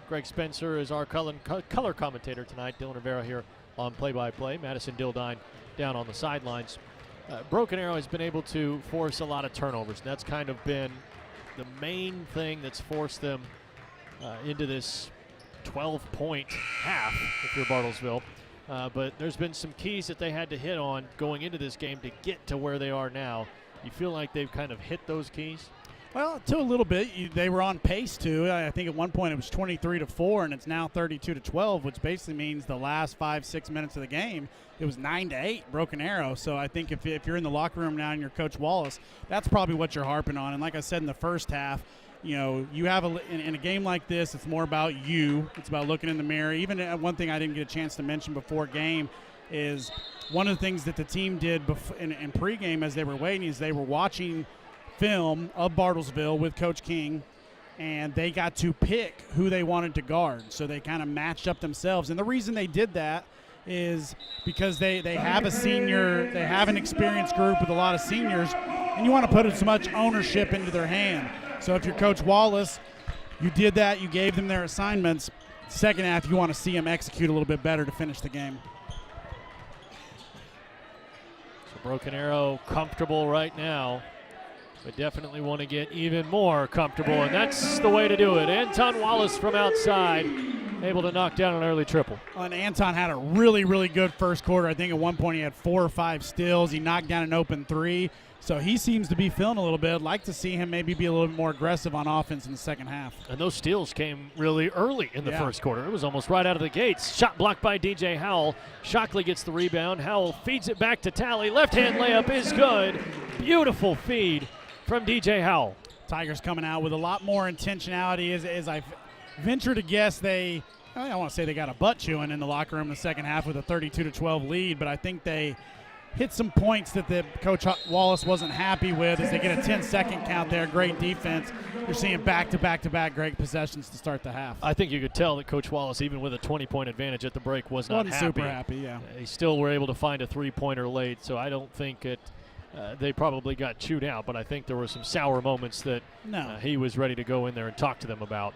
Greg Spencer is our color commentator tonight. Dylan Rivera here on play-by-play. Madison Dildine down on the sidelines. Broken Arrow has been able to force a lot of turnovers. And that's kind of been the main thing that's forced them into this 12-point half if you're Bartlesville. But there's been some keys that they had to hit on going into this game to get to where they are now. You feel like they've kind of hit those keys? Well, to a little bit. They were on pace to. I think at one point it was 23-4, and it's now 32-12, which basically means the last 5-6 minutes of the game, it was 9-8, Broken Arrow. So I think if you're in the locker room now and you're Coach Wallace, that's probably what you're harping on. And like I said in the first half, you have in a game like this, it's more about you. It's about looking in the mirror. Even one thing I didn't get a chance to mention before game is one of the things that the team did in pregame as they were waiting is they were watching film of Bartlesville with Coach King, and they got to pick who they wanted to guard. So they kind of matched up themselves. And the reason they did that is because they have an experienced group with a lot of seniors, and you want to put as much ownership into their hand. So if you're Coach Wallace, you did that, you gave them their assignments. Second half, you want to see them execute a little bit better to finish the game. So Broken Arrow comfortable right now, but definitely want to get even more comfortable, and that's the way to do it. Anton Wallace from outside, able to knock down an early triple. And Anton had a really, really good first quarter. I think at one point he had 4 or 5 steals. He knocked down an open 3. So he seems to be feeling a little bit. I'd like to see him maybe be a little bit more aggressive on offense in the second half. And those steals came really early in the first quarter. It was almost right out of the gates. Shot blocked by DJ Howell. Shockley gets the rebound. Howell feeds it back to Talley. Left-hand layup is good. Beautiful feed from DJ Howell. Tigers coming out with a lot more intentionality. As I venture to guess, I don't want to say they got a butt chewing in the locker room in the second half with a 32-12 lead, but I think they hit some points that the Coach Wallace wasn't happy with as they get a 10-second count there. Great defense. You're seeing back-to-back-to-back great possessions to start the half. I think you could tell that Coach Wallace, even with a 20-point advantage at the break, wasn't happy. Super happy, yeah. They still were able to find a three-pointer late, so I don't think they probably got chewed out, but I think there were some sour moments that he was ready to go in there and talk to them about.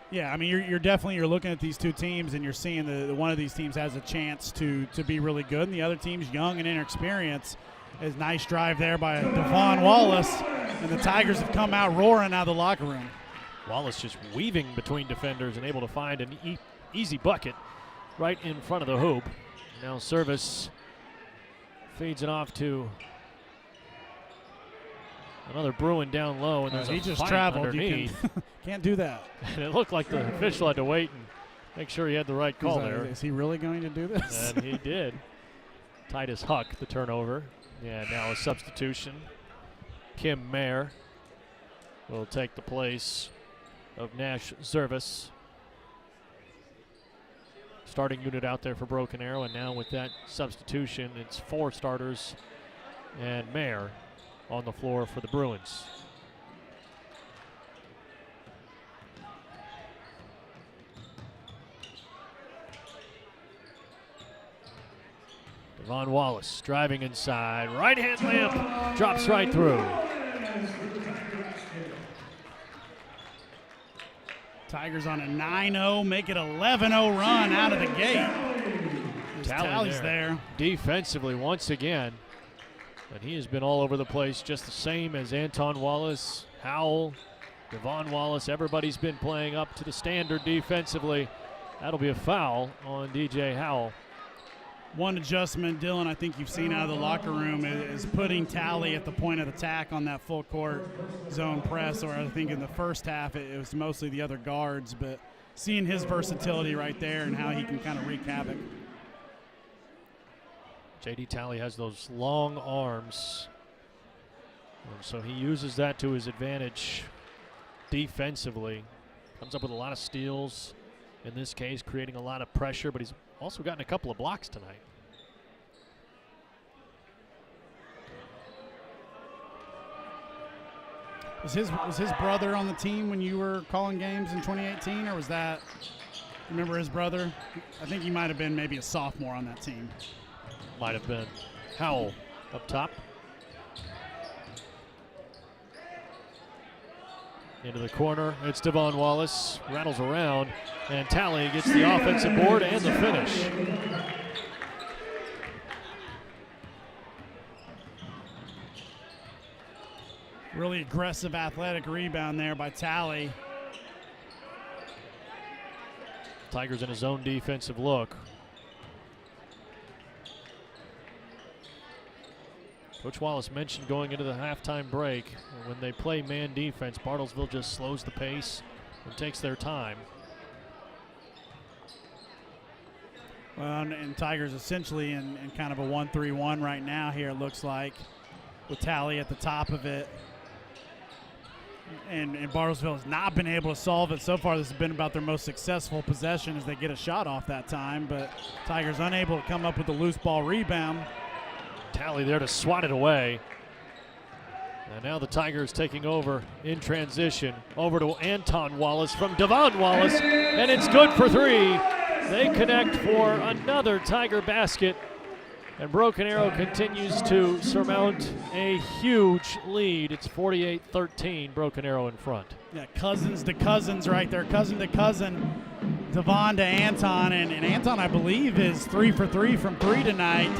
Yeah, I mean, you're looking at these two teams, and you're seeing the one of these teams has a chance to be really good, and the other team's young and inexperienced. Is nice drive there by Devon Wallace, and the Tigers have come out roaring out of the locker room. Wallace just weaving between defenders and able to find an easy bucket right in front of the hoop. Now Service feeds it off to another Bruin down low, and there's he a just fight traveled. underneath. You can't do that. And it looked like the official had to wait and make sure he had the right call there. Is he really going to do this? And he did. Titus Huck, the turnover. Yeah, now a substitution. Kim Mayer will take the place of Nash Zervis. Starting unit out there for Broken Arrow, and now with that substitution, it's 4 starters and Mayer on the floor for the Bruins. Devon Wallace driving inside, right hand layup, drops right through. Tigers on a 9-0, make it 11-0 run out of the gate. Tally's there. Defensively once again. And he has been all over the place, just the same as Anton Wallace, Howell, Devon Wallace. Everybody's been playing up to the standard defensively. That'll be a foul on DJ Howell. One adjustment, Dylan, I think you've seen out of the locker room is putting Tally at the point of attack on that full court zone press, or I think in the first half it was mostly the other guards, but seeing his versatility right there and how he can kind of wreak havoc. J.D. Tally has those long arms, and so he uses that to his advantage defensively. Comes up with a lot of steals in this case, creating a lot of pressure, but he's also gotten a couple of blocks tonight. Was his brother on the team when you were calling games in 2018, or was that, remember his brother? I think he might have been maybe a sophomore on that team. Might have been. Howell up top. Into the corner, it's Devon Wallace, rattles around, and Tally gets the offensive board and the finish. Really aggressive athletic rebound there by Tally. Tigers in a zone defensive look. Coach Wallace mentioned going into the halftime break, when they play man defense, Bartlesville just slows the pace and takes their time. Well, and Tigers essentially in kind of a 1-3-1 right now here, it looks like, with Tally at the top of it. And Bartlesville has not been able to solve it so far. This has been about their most successful possession as they get a shot off that time, but Tigers unable to come up with a loose ball rebound. Tally there to swat it away. And now the Tigers taking over in transition. Over to Anton Wallace from Devon Wallace, and it's good for three. They connect for another Tiger basket, and Broken Arrow continues to surmount a huge lead. It's 48-13, Broken Arrow in front. Yeah, cousins to cousins right there, cousin to cousin. Devon to Anton, and Anton, I believe, is 3 for 3 from 3 tonight.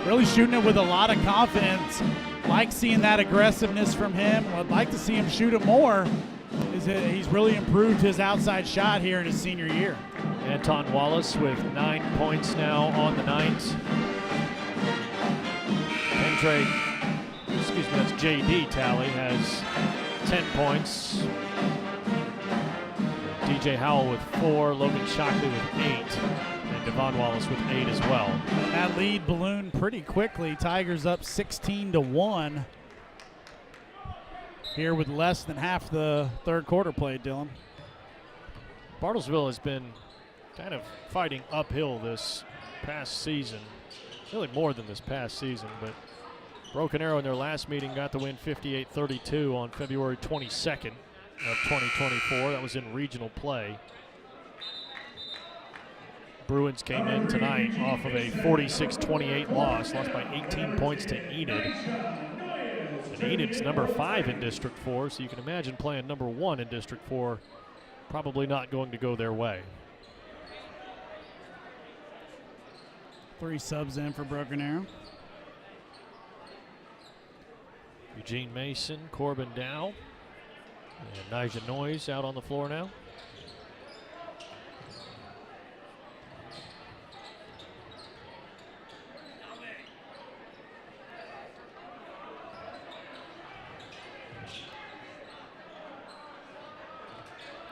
Really shooting it with a lot of confidence. Like seeing that aggressiveness from him. Would like to see him shoot it more. He's really improved his outside shot here in his senior year. Anton Wallace with 9 points now on the night. That's J.D. Tally has 10 points. DJ Howell with 4, Logan Shockley with 8, and Devon Wallace with 8 as well. And that lead ballooned pretty quickly. Tigers up 16-1 here with less than half the third quarter played, Dylan. Bartlesville has been kind of fighting uphill this past season, really more than this past season, but Broken Arrow in their last meeting got the win 58-32 on February 22nd. Of 2024. That was in regional play. Bruins came in tonight off of a 46-28 loss, lost by 18 points to Enid. And Enid's number 5 in District 4, so you can imagine playing number 1 in District 4 probably not going to go their way. 3 subs in for Broken Arrow. Eugene Mason, Corbin Dow, and Nigel Noyes out on the floor now.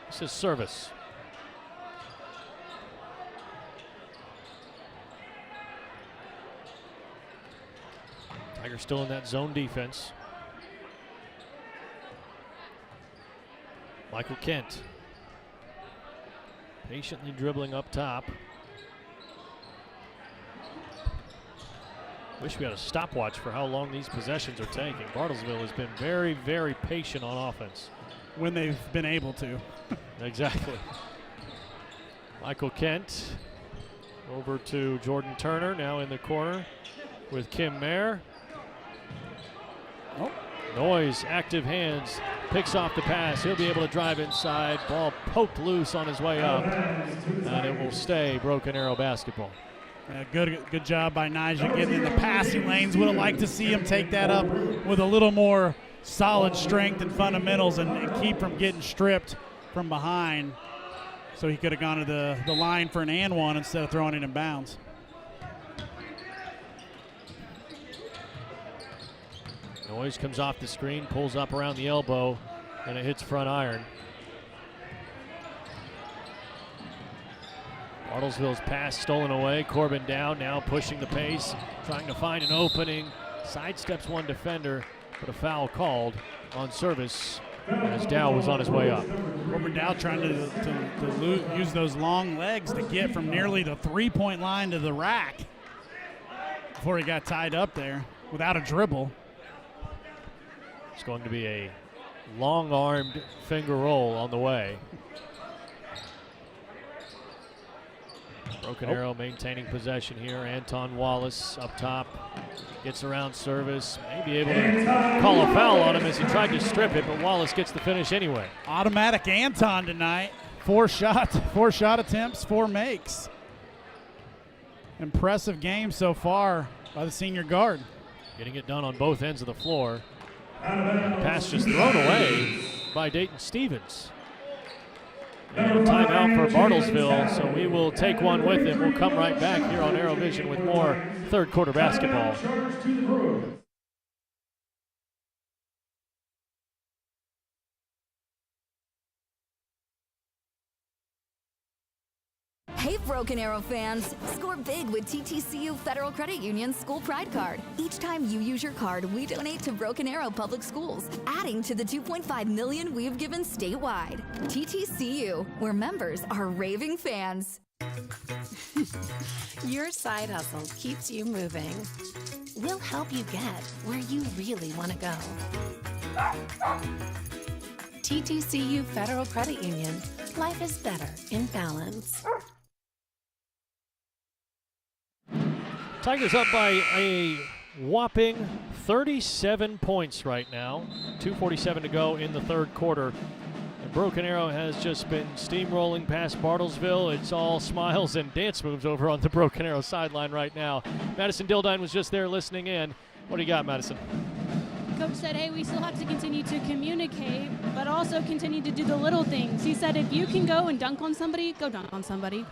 This is service. Tigers still in that zone defense. Michael Kent patiently dribbling up top. Wish we had a stopwatch for how long these possessions are taking. Bartlesville has been very, very patient on offense. When they've been able to. Exactly. Michael Kent over to Jordan Turner, now in the corner with Kim Mayer. Oh. Noyes, active hands, picks off the pass. He'll be able to drive inside. Ball poked loose on his way up, and it will stay Broken Arrow basketball. Good job by Nigel getting in the passing lanes. Would have liked to see him take that up with a little more solid strength and fundamentals and keep from getting stripped from behind. So he could have gone to the line for an and one instead of throwing it in bounds. Noyes comes off the screen, pulls up around the elbow, and it hits front iron. Bartlesville's pass stolen away. Corbin down, now pushing the pace, trying to find an opening. Sidesteps one defender, but a foul called on service as Dow was on his way up. Corbin Dow trying to use those long legs to get from nearly the three-point line to the rack before he got tied up there without a dribble. It's going to be a long-armed finger roll on the way. Broken Arrow maintaining possession here. Anton Wallace up top. Gets around service. May be able to call a foul on him as he tried to strip it, but Wallace gets the finish anyway. Automatic Anton tonight. 4 shot attempts, 4 makes. Impressive game so far by the senior guard. Getting it done on both ends of the floor. Pass just thrown away by Dayton Stevens. And a timeout for Bartlesville, so we will take one with him. We'll come right back here on ArrowVision with more third quarter basketball. Hey, Broken Arrow fans, score big with TTCU Federal Credit Union's School Pride Card. Each time you use your card, we donate to Broken Arrow Public Schools, adding to the $2.5 million we've given statewide. TTCU, where members are raving fans. Your side hustle keeps you moving. We'll help you get where you really want to go. TTCU Federal Credit Union. Life is better in balance. Tigers up by a whopping 37 points right now. 2:47 to go in the third quarter. And Broken Arrow has just been steamrolling past Bartlesville. It's all smiles and dance moves over on the Broken Arrow sideline right now. Madison Dildine was just there listening in. What do you got, Madison? Coach said, hey, we still have to continue to communicate, but also continue to do the little things. He said, if you can go and dunk on somebody, go dunk on somebody.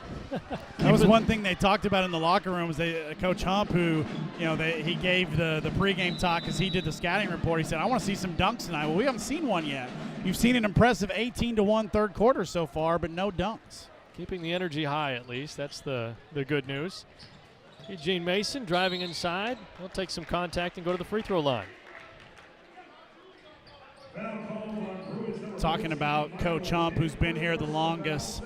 That was one thing they talked about in the locker room was Coach Hump, who, he gave the pregame talk as he did the scouting report. He said, I want to see some dunks tonight. Well, we haven't seen one yet. You've seen an impressive 18-1 third quarter so far, but no dunks. Keeping the energy high, at least. That's the good news. Eugene Mason driving inside. He'll take some contact and go to the free throw line. Talking about Coach Hump, who's been here the longest,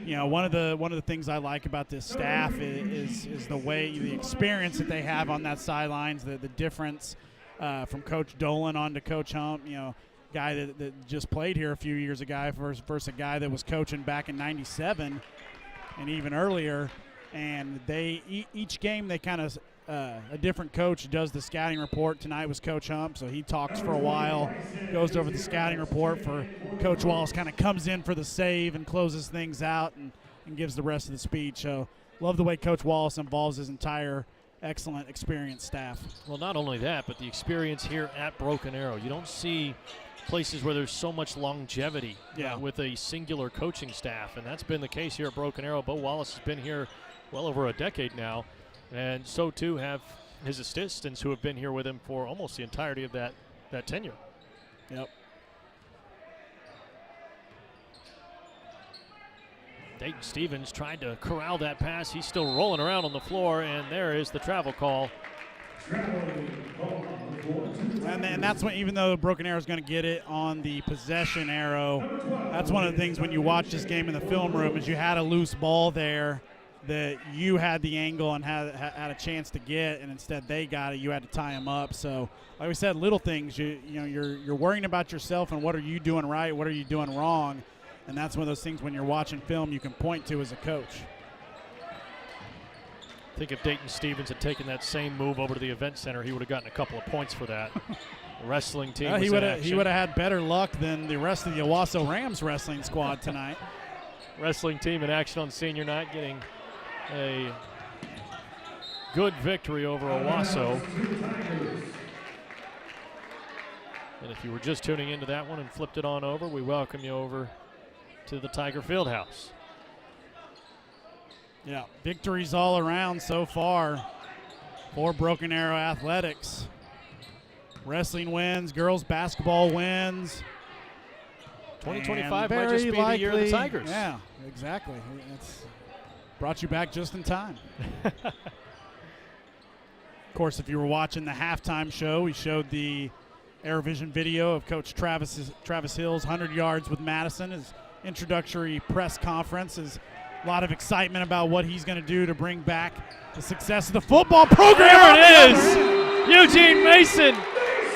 one of the things I like about this staff is the experience that they have on that sidelines, the difference from Coach Dolan on to Coach Hump, guy that just played here a few years ago versus a guy that was coaching back in '97 and even earlier. And each game they kind of a different coach does the scouting report. Tonight was Coach Hump, so he talks for a while, goes over the scouting report for Coach Wallace, kind of comes in for the save and closes things out and gives the rest of the speech. So love the way Coach Wallace involves his entire excellent, experienced staff. Well, not only that, but the experience here at Broken Arrow. You don't see places where there's so much longevity with a singular coaching staff, and that's been the case here at Broken Arrow. Bo Wallace has been here well over a decade now. And so, too, have his assistants who have been here with him for almost the entirety of that tenure. Yep. Dayton Stevens tried to corral that pass. He's still rolling around on the floor, and there is the travel call. And that's when, even though Broken Arrow is going to get it on the possession arrow, that's one of the things when you watch this game in the film room is you had a loose ball there. that you had the angle and had a chance to get, and instead they got it. You had to tie them up. So, like we said, little things. You're worrying about yourself and what are you doing right, what are you doing wrong, and that's one of those things when you're watching film you can point to as a coach. I think if Dayton Stevens had taken that same move over to the event center, he would have gotten a couple of points for that. The wrestling team. He would have had better luck than the rest of the Owasso Rams wrestling squad tonight. Wrestling team in action on senior night, getting a good victory over Owasso. And if you were just tuning into that one and flipped it on over, we welcome you over to the Tiger Fieldhouse. Yeah, victories all around so far for Broken Arrow Athletics. Wrestling wins, girls basketball wins. 2025 might just be the year of the Tigers. Yeah, exactly. It's brought you back just in time. Of course, if you were watching the halftime show, we showed the ArrowVision video of Coach Travis Hill's 100 yards with Madison, his introductory press conference. Is a lot of excitement about what he's going to do to bring back the success of the football program. There it is. Eugene Mason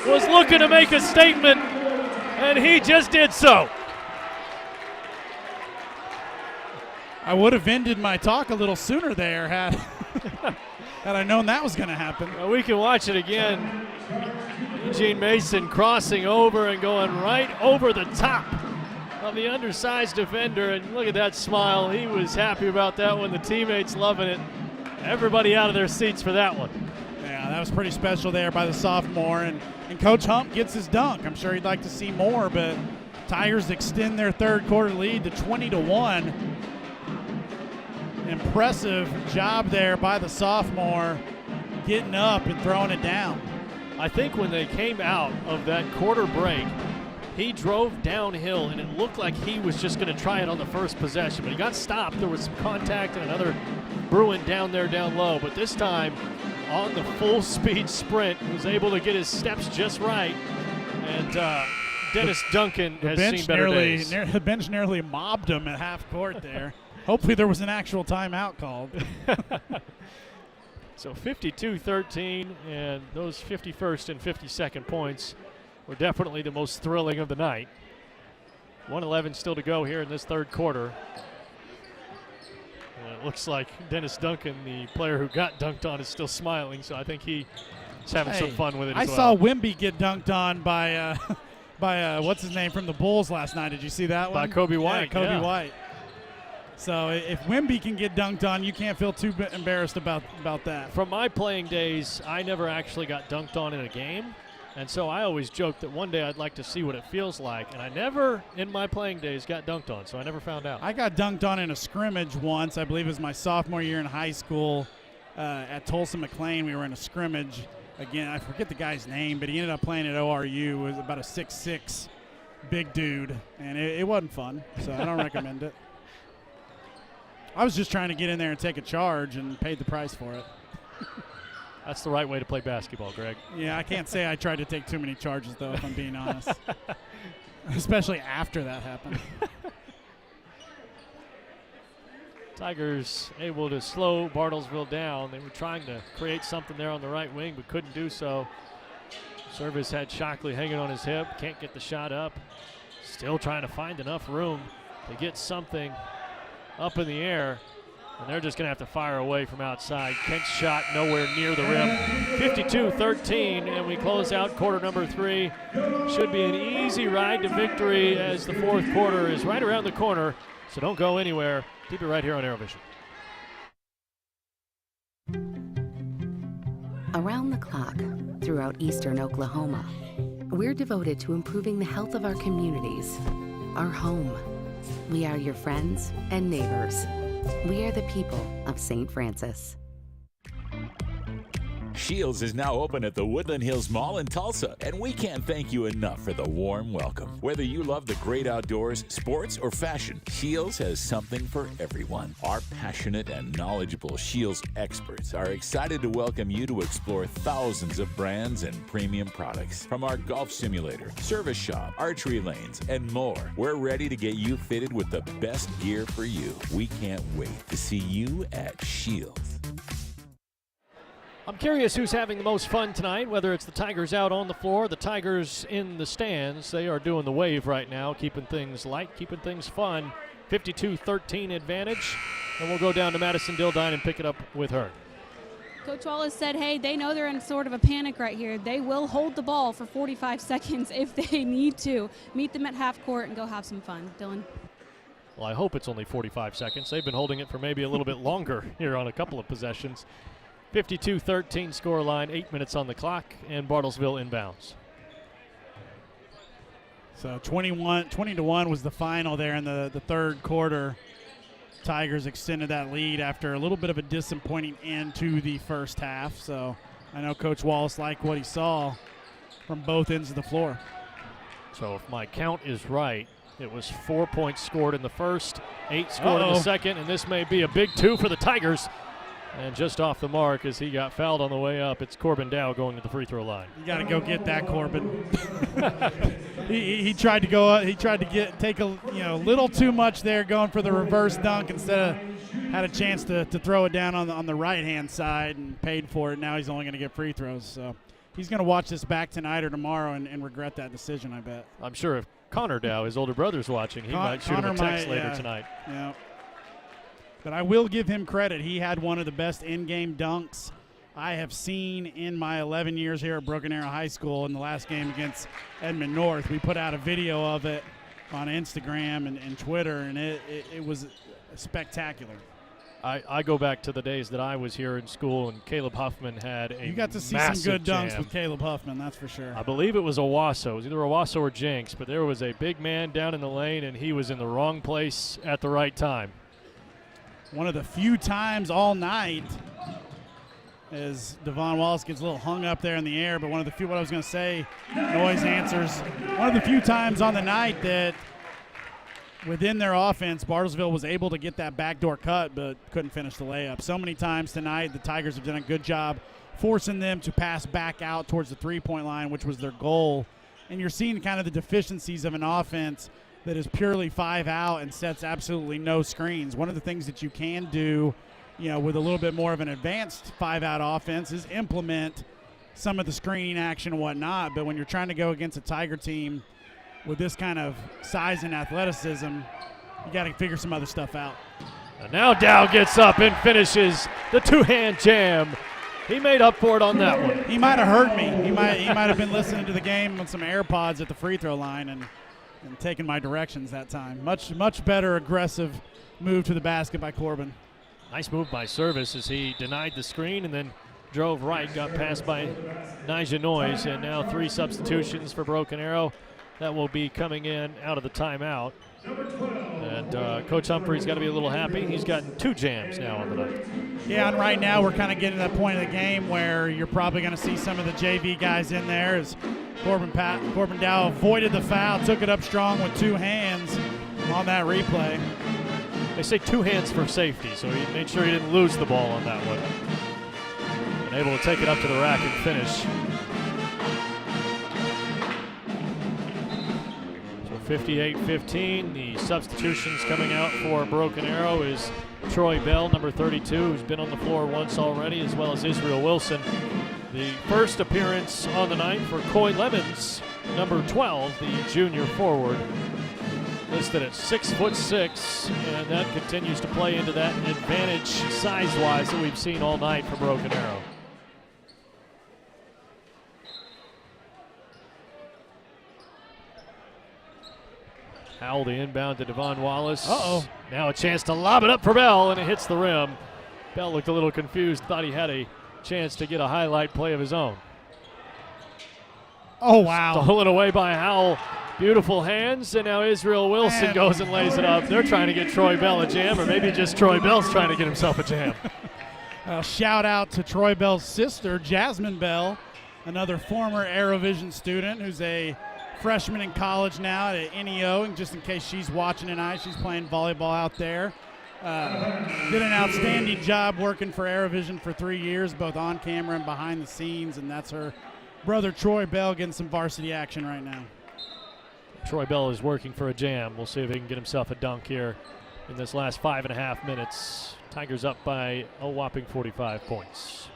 was looking to make a statement, and he just did so. I would have ended my talk a little sooner there had I known that was going to happen. Well, we can watch it again. Eugene Mason crossing over and going right over the top of the undersized defender, and look at that smile. He was happy about that one. The teammates loving it. Everybody out of their seats for that one. Yeah, that was pretty special there by the sophomore, and Coach Hump gets his dunk. I'm sure he'd like to see more, but Tigers extend their third quarter lead to 20-1. Impressive job there by the sophomore, getting up and throwing it down. I think when they came out of that quarter break, he drove downhill, and it looked like he was just going to try it on the first possession, but he got stopped. There was some contact and another Bruin down there down low, but this time on the full-speed sprint, he was able to get his steps just right, and Dennis Duncan has seen better days. The bench nearly mobbed him at half court there. Hopefully there was an actual timeout called. So 52-13, and those 51st and 52nd points were definitely the most thrilling of the night. 1:11 still to go here in this third quarter. And it looks like Dennis Duncan, the player who got dunked on, is still smiling, so I think he's having some fun with it as well. I saw Wimby get dunked on by what's his name from the Bulls last night. Did you see that one? By Kobe White. Yeah, Kobe White. So if Wimby can get dunked on, you can't feel too embarrassed about that. From my playing days, I never actually got dunked on in a game. And so I always joked that one day I'd like to see what it feels like. And I never, in my playing days, got dunked on, so I never found out. I got dunked on in a scrimmage once. I believe it was my sophomore year in high school at Tulsa McLean. We were in a scrimmage. Again, I forget the guy's name, but he ended up playing at ORU. It was about a 6'6", big dude. And it wasn't fun, so I don't recommend it. I was just trying to get in there and take a charge and paid the price for it. That's the right way to play basketball, Greg. Yeah, I can't say I tried to take too many charges, though, if I'm being honest. Especially after that happened. Tigers able to slow Bartlesville down. They were trying to create something there on the right wing, but couldn't do so. Service had Shockley hanging on his hip. Can't get the shot up. Still trying to find enough room to get something up in the air, and they're just going to have to fire away from outside. Kent's shot nowhere near the rim. 52-13, and we close out quarter number 3. Should be an easy ride to victory as the fourth quarter is right around the corner, so don't go anywhere. Keep it right here on ArrowVision. Around the clock, throughout eastern Oklahoma, we're devoted to improving the health of our communities, our home. We are your friends and neighbors. We are the people of St. Francis. Shields is now open at the Woodland Hills Mall in Tulsa, and we can't thank you enough for the warm welcome. Whether you love the great outdoors, sports, or fashion, Shields has something for everyone. Our passionate and knowledgeable Shields experts are excited to welcome you to explore thousands of brands and premium products. From our golf simulator, service shop, archery lanes, and more, we're ready to get you fitted with the best gear for you. We can't wait to see you at Shields. I'm curious who's having the most fun tonight, whether it's the Tigers out on the floor, the Tigers in the stands. They are doing the wave right now, keeping things light, keeping things fun. 52-13 advantage, and we'll go down to Madison Dildine and pick it up with her. Coach Wallace said, hey, they know they're in sort of a panic right here. They will hold the ball for 45 seconds if they need to. Meet them at half court and go have some fun. Dylan? Well, I hope it's only 45 seconds. They've been holding it for maybe a little bit longer here on a couple of possessions. 52-13 score line, 8 minutes on the clock, and Bartlesville inbounds. So 20-1 was the final there in the third quarter. Tigers extended that lead after a little bit of a disappointing end to the first half. So I know Coach Wallace liked what he saw from both ends of the floor. So if my count is right, it was 4 points scored in the first, 8 scored in the second, and this may be a big 2 for the Tigers. And just off the mark as he got fouled on the way up, it's Corbin Dow going to the free throw line. You got to go get that, Corbin. he tried to go. He tried to take a little too much there, going for the reverse dunk instead of had a chance to throw it down on the right hand side and paid for it. Now he's only going to get free throws. So he's going to watch this back tonight or tomorrow and regret that decision, I bet. I'm sure if Connor Dow, his older brother's watching, he might shoot him a text later tonight. Yeah. But I will give him credit. He had one of the best in-game dunks I have seen in my 11 years here at Broken Arrow High School in the last game against Edmond North. We put out a video of it on Instagram and Twitter, and it was spectacular. I go back to the days that I was here in school, and Caleb Huffman had a You got to see some good dunks with Caleb Huffman, that's for sure. I believe it was Owasso. It was either Owasso or Jenks, but there was a big man down in the lane, and he was in the wrong place at the right time. One of the few times all night, as Devon Wallace gets a little hung up there in the air, but one of the few, what I was going to say, Noise answers, one of the few times on the night that within their offense, Bartlesville was able to get that backdoor cut, but couldn't finish the layup. So many times tonight, the Tigers have done a good job forcing them to pass back out towards the three-point line, which was their goal. And you're seeing kind of the deficiencies of an offense that is purely 5 out and sets absolutely no screens. One of the things that you can do, with a little bit more of an advanced 5 out offense is implement some of the screening action and whatnot. But when you're trying to go against a Tiger team with this kind of size and athleticism, you got to figure some other stuff out. And now Dow gets up and finishes the two-hand jam. He made up for it on that one. He might have heard me. He might have been listening to the game with some AirPods at the free throw line and taking my directions that time. Much better aggressive move to the basket by Corbin. Nice move by Service as he denied the screen and then drove right, got passed by Nija Noyes, and now 3 substitutions for Broken Arrow. That will be coming in out of the timeout. And Coach Humphrey's got to be a little happy. He's gotten 2 jams now on the night. Yeah, and right now we're kind of getting to that point of the game where you're probably going to see some of the JV guys in there as Corbin Dow avoided the foul, took it up strong with 2 hands on that replay. They say 2 hands for safety, so he made sure he didn't lose the ball on that one. And able to take it up to the rack and finish. 58-15. The substitutions coming out for Broken Arrow is Troy Bell, number 32, who's been on the floor once already, as well as Israel Wilson. The first appearance on the night for Coy Lemons, number 12, the junior forward, listed at 6'6", and that continues to play into that advantage size-wise that we've seen all night for Broken Arrow. Howell the inbound to Devon Wallace. Now a chance to lob it up for Bell, and it hits the rim. Bell looked a little confused, thought he had a chance to get a highlight play of his own. Oh, wow. Stolen away by Howell. Beautiful hands, and now Israel Wilson goes and lays it up. They're trying to get Troy Bell a jam, or maybe just Troy Bell's trying to get himself a jam. Shout out to Troy Bell's sister, Jasmine Bell, another former ArrowVision student who's a freshman in college now at NEO. And just in case she's watching tonight, she's playing volleyball out there. Did an outstanding job working for ArrowVision for 3 years, both on camera and behind the scenes, and that's her brother Troy Bell getting some varsity action right now. Troy Bell is working for a jam. We'll see if he can get himself a dunk here in this last 5.5 minutes. Tigers up by a whopping 45 points.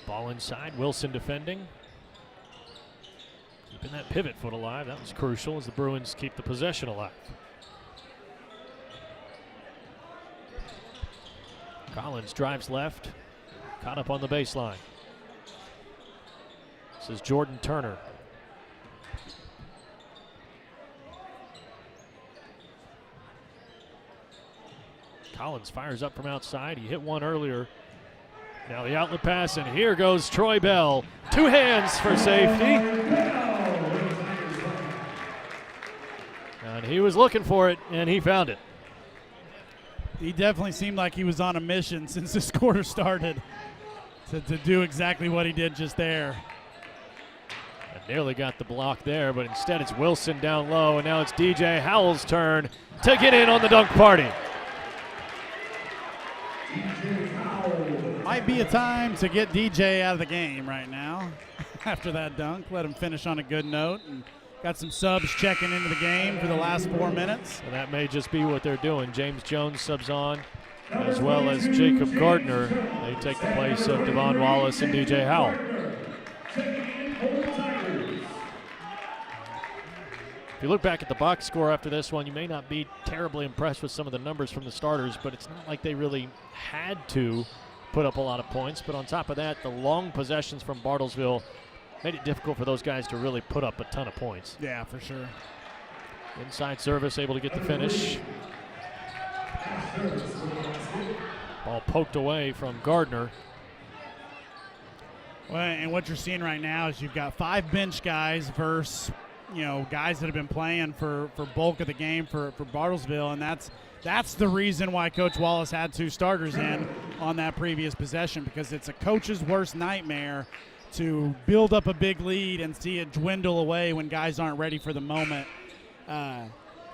Ball inside, Wilson defending. Keeping that pivot foot alive. That was crucial as the Bruins keep the possession alive. Collins drives left, caught up on the baseline. This is Jordan Turner. Collins fires up from outside. He hit one earlier. Now the outlet pass, and here goes Troy Bell. 2 hands for safety. And he was looking for it, and he found it. He definitely seemed like he was on a mission since this quarter started to do exactly what he did just there. And nearly got the block there, but instead it's Wilson down low, and now it's DJ Howell's turn to get in on the dunk party. Might be a time to get DJ out of the game right now after that dunk. Let him finish on a good note. And got some subs checking into the game for the last 4 minutes. And that may just be what they're doing. James Jones subs on, as well as Jacob Gardner. They take the place of Devon Wallace and DJ Howell. If you look back at the box score after this one, you may not be terribly impressed with some of the numbers from the starters, but it's not like they really had to put up a lot of points. But on top of that, the long possessions from Bartlesville made it difficult for those guys to really put up a ton of points. Yeah, for sure. Inside service, able to get the finish. Ball poked away from Gardner. Well, and what you're seeing right now is you've got 5 bench guys versus, guys that have been playing for bulk of the game for Bartlesville, and that's the reason why Coach Wallace had 2 starters in on that previous possession, because it's a coach's worst nightmare to build up a big lead and see it dwindle away when guys aren't ready for the moment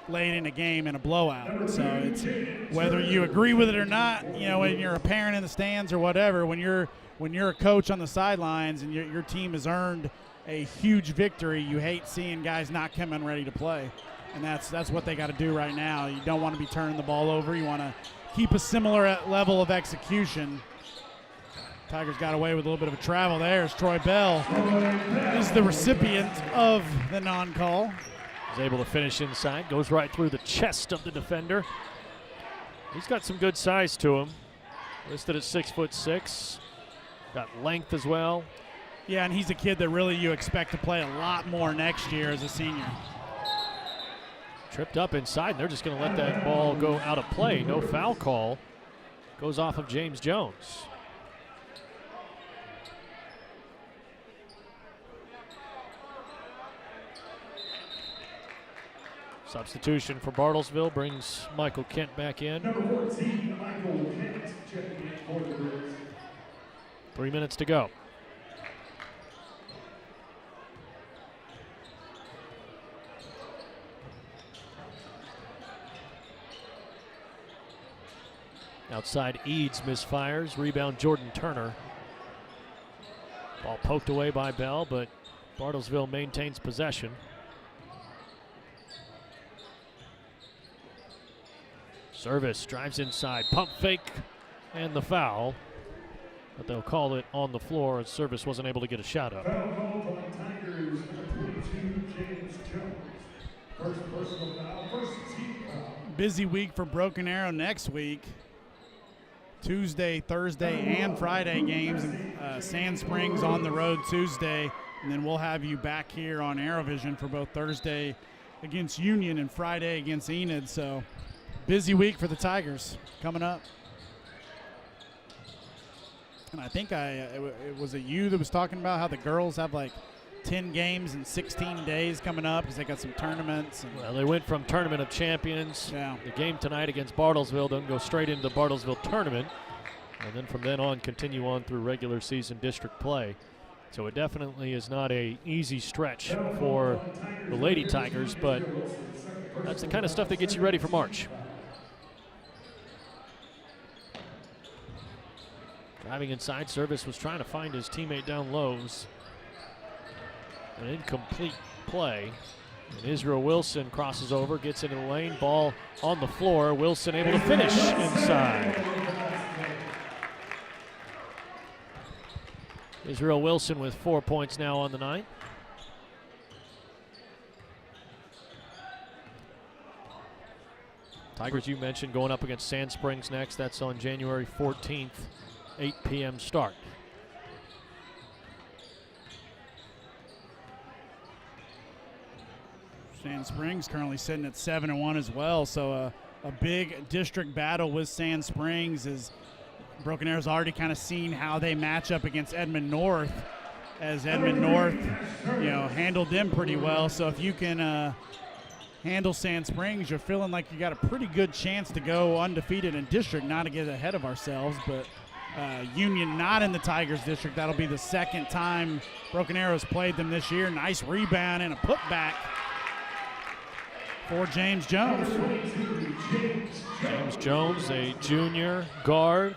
late in a game in a blowout. So it's whether you agree with it or not, when you're a parent in the stands or whatever, when you're a coach on the sidelines and your team has earned a huge victory, you hate seeing guys not coming ready to play. And that's what they got to do right now. You don't want to be turning the ball over. You want to keep a similar level of execution. Tigers got away with a little bit of a travel there as Troy Bell is the recipient of the non-call. He's able to finish inside, goes right through the chest of the defender. He's got some good size to him. Listed at 6'6". Got length as well. Yeah, and he's a kid that really you expect to play a lot more next year as a senior. Tripped up inside, and they're just going to let that ball go out of play. No foul call. Goes off of James Jones. Substitution for Bartlesville brings Michael Kent back in. Number 14, Michael Kent, checking in for the Bruins. 3 minutes to go. Outside, Eads misfires. Rebound, Jordan Turner. Ball poked away by Bell, but Bartlesville maintains possession. Service drives inside, pump fake, and the foul. But they'll call it on the floor as Service wasn't able to get a shot up. Foul called on Tigers, number 22, James Jones. First personal foul, first team foul. Busy week for Broken Arrow next week. Tuesday, Thursday, and Friday games. Sand Springs on the road Tuesday, and then we'll have you back here on ArrowVision for both Thursday against Union and Friday against Enid. So busy week for the Tigers coming up. And I think it was you that was talking about how the girls have like 10 games in 16 days coming up because they got some tournaments. Well, they went from Tournament of Champions. Yeah. The game tonight against Bartlesville, then go straight into the Bartlesville tournament. And then from then on, continue on through regular season district play. So it definitely is not a easy stretch for the Lady Tigers, but that's the kind of stuff that gets you ready for March. Driving inside, Service was trying to find his teammate down lows. An incomplete play. And Israel Wilson crosses over, gets into the lane, ball on the floor. Wilson able to finish inside. Israel Wilson with 4 points now on the night. Tigers, you mentioned, going up against Sand Springs next. That's on January 14th, 8 p.m. start. Sand Springs currently sitting at 7-1 as well, so a big district battle with Sand Springs is Broken Arrow's already kind of seen how they match up against Edmond North, as Edmond North, handled them pretty well. So if you can handle Sand Springs, you're feeling like you got a pretty good chance to go undefeated in district. Not to get ahead of ourselves, but Union not in the Tigers district. That'll be the second time Broken Arrow's played them this year. Nice rebound and a putback for James Jones. James Jones, a junior guard.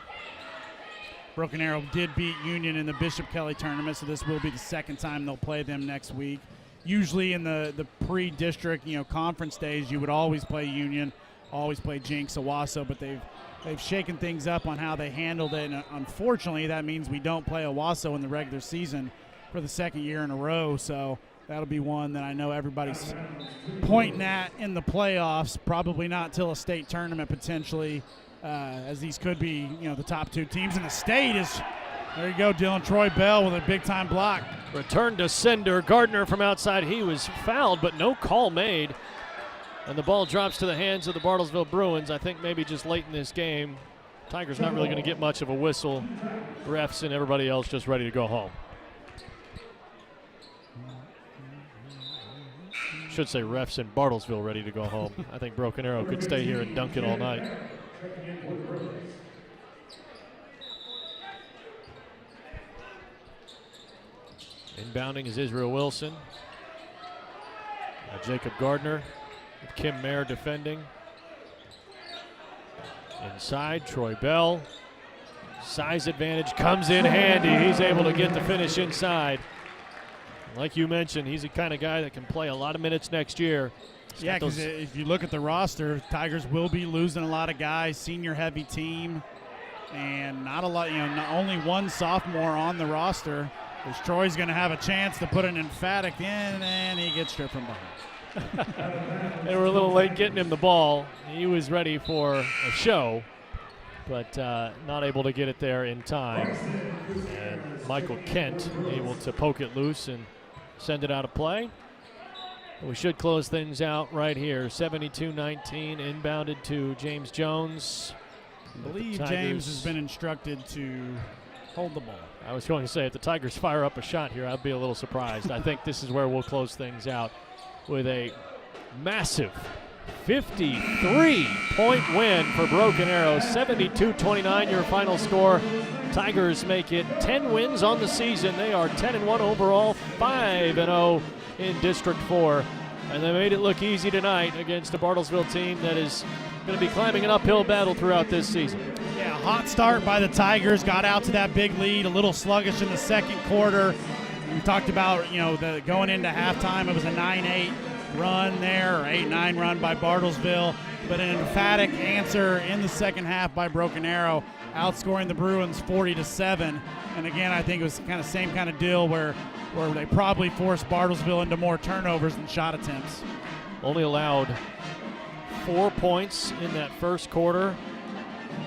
Broken Arrow did beat Union in the Bishop Kelly tournament, so this will be the second time they'll play them next week. Usually in the pre-district, conference days, you would always play Union, always play Jinx, Owasso, but they've shaken things up on how they handled it, and unfortunately that means we don't play Owasso in the regular season for the second year in a row, so that'll be one that I know everybody's pointing at in the playoffs, probably not till a state tournament potentially. As these could be, the top two teams in the state. There you go, Dylan Troy Bell with a big-time block. Return to sender. Gardner from outside. He was fouled, but no call made. And the ball drops to the hands of the Bartlesville Bruins. I think maybe just late in this game. Tigers not really going to get much of a whistle. Refs and everybody else just ready to go home. Should say refs in Bartlesville ready to go home. I think Broken Arrow could stay here and dunk it all night. Inbounding is Israel Wilson. Jacob Gardner with Kim Mayer defending. Inside, Troy Bell. Size advantage comes in handy. He's able to get the finish inside. Like you mentioned, he's the kind of guy that can play a lot of minutes next year. Yeah, because if you look at the roster, Tigers will be losing a lot of guys, senior-heavy team, and not a lot. Not only one sophomore on the roster. Because Troy's going to have a chance to put an emphatic in, and he gets stripped from behind. They were a little late getting him the ball. He was ready for a show, but not able to get it there in time. And Michael Kent able to poke it loose and send it out of play. We should close things out right here. 72-19, inbounded to James Jones. I believe James has been instructed to hold the ball. I was going to say, if the Tigers fire up a shot here, I'd be a little surprised. I think this is where we'll close things out with a massive 53-point win for Broken Arrow. 72-29 your final score. Tigers make it 10 wins on the season. They are 10-1 overall, 5-0 in District 4. And they made it look easy tonight against a Bartlesville team that is going to be climbing an uphill battle throughout this season. Yeah, hot start by the Tigers, got out to that big lead, a little sluggish in the second quarter. We talked about, going into halftime, it was a 9-8 run there, or 8-9 run by Bartlesville, but an emphatic answer in the second half by Broken Arrow, outscoring the Bruins 40-7. And again, I think it was kind of same kind of deal where they probably forced Bartlesville into more turnovers than shot attempts. Only allowed 4 points in that first quarter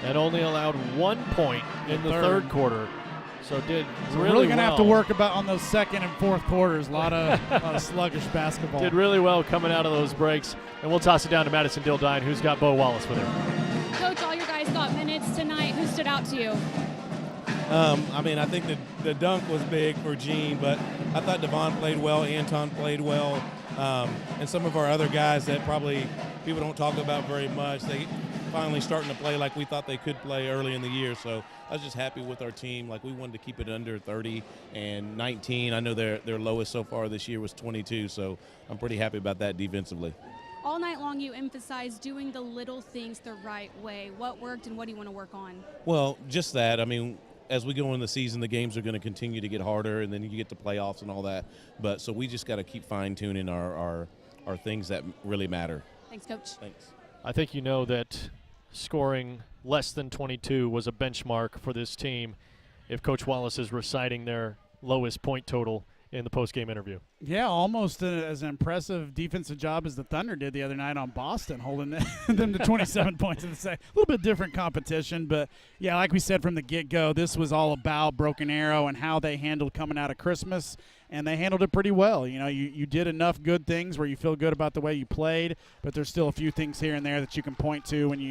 and only allowed 1 point in the third quarter. So did really really going to well. have to work on those second and fourth quarters. A lot of sluggish basketball. Did really well coming out of those breaks. And we'll toss it down to Madison Dildine, who's got Bo Wallace with her. Coach, all your guys got minutes tonight. Who stood out to you? I think the dunk was big for Gene, but I thought Devon played well, Anton played well, and some of our other guys that probably people don't talk about very much, they finally starting to play like we thought they could play early in the year. So I was just happy with our team. Like, we wanted to keep it under 30 and 19. I know their lowest so far this year was 22, so I'm pretty happy about that defensively. All night long, you emphasized doing the little things the right way. What worked and what do you want to work on? Well, just that. I mean, as we go into the season, the games are going to continue to get harder, and then you get to playoffs and all that. But so we just got to keep fine-tuning our things that really matter. Thanks, Coach. Thanks. I think you know that scoring less than 22 was a benchmark for this team if Coach Wallace is reciting their lowest point total in the post-game interview. Yeah, almost as an impressive defensive job as the Thunder did the other night on Boston, holding them to 27 points in the second. A little bit different competition, but, yeah, like we said from the get-go, this was all about Broken Arrow and how they handled coming out of Christmas, and they handled it pretty well. You know, you did enough good things where you feel good about the way you played, but there's still a few things here and there that you can point to when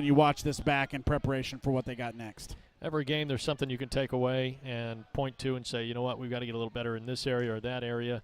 you watch this back in preparation for what they got next. Every game there's something you can take away and point to and say, you know what, we've got to get a little better in this area or that area.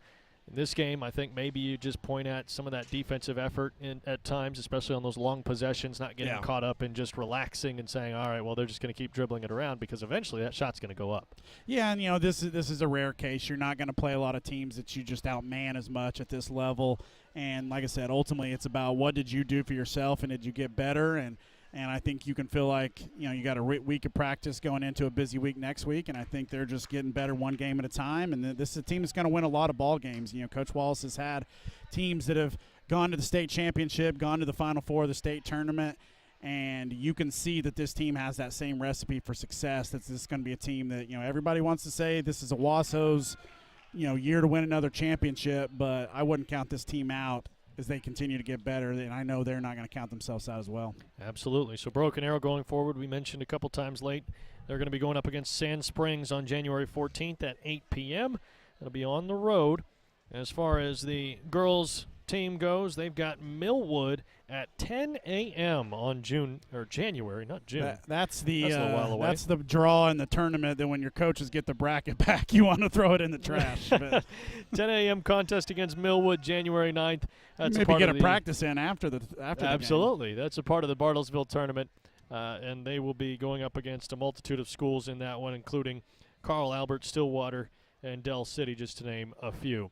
In this game, I think maybe you just point at some of that defensive effort at times, especially on those long possessions, not getting caught up in just relaxing and saying, all right, well, they're just going to keep dribbling it around, because eventually that shot's going to go up. Yeah, and, you know, this is a rare case. You're not going to play a lot of teams that you just outman as much at this level. And like I said, ultimately it's about what did you do for yourself and did you get better, and I think you can feel like, you know, you got a week of practice going into a busy week next week, and I think they're just getting better one game at a time. And this is a team that's going to win a lot of ball games. You know, Coach Wallace has had teams that have gone to the state championship, gone to the Final Four of the state tournament, and you can see that this team has that same recipe for success. This is going to be a team that, you know, everybody wants to say this is a Wasso's, you know, year to win another championship, but I wouldn't count this team out as they continue to get better, and I know they're not going to count themselves out as well. Absolutely. So Broken Arrow going forward, we mentioned a couple times late, they're going to be going up against Sand Springs on January 14th at 8 p.m. It'll be on the road. As far as the girls' team goes, they've got Millwood at 10 a.m. on January, not June. That's a little while away. That's the draw in the tournament. That when your coaches get the bracket back, you want to throw it in the trash. 10 a.m. contest against Millwood, January 9th. That's maybe get a practice in after the Absolutely. game. That's a part of the Bartlesville tournament, and they will be going up against a multitude of schools in that one, including Carl Albert, Stillwater, and Dell City, just to name a few.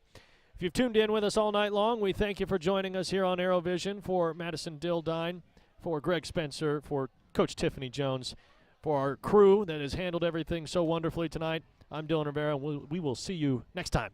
If you've tuned in with us all night long, we thank you for joining us here on ArrowVision. For Madison Dildine, for Greg Spencer, for Coach Tiffany Jones, for our crew that has handled everything so wonderfully tonight, I'm Dylan Rivera, and we will see you next time.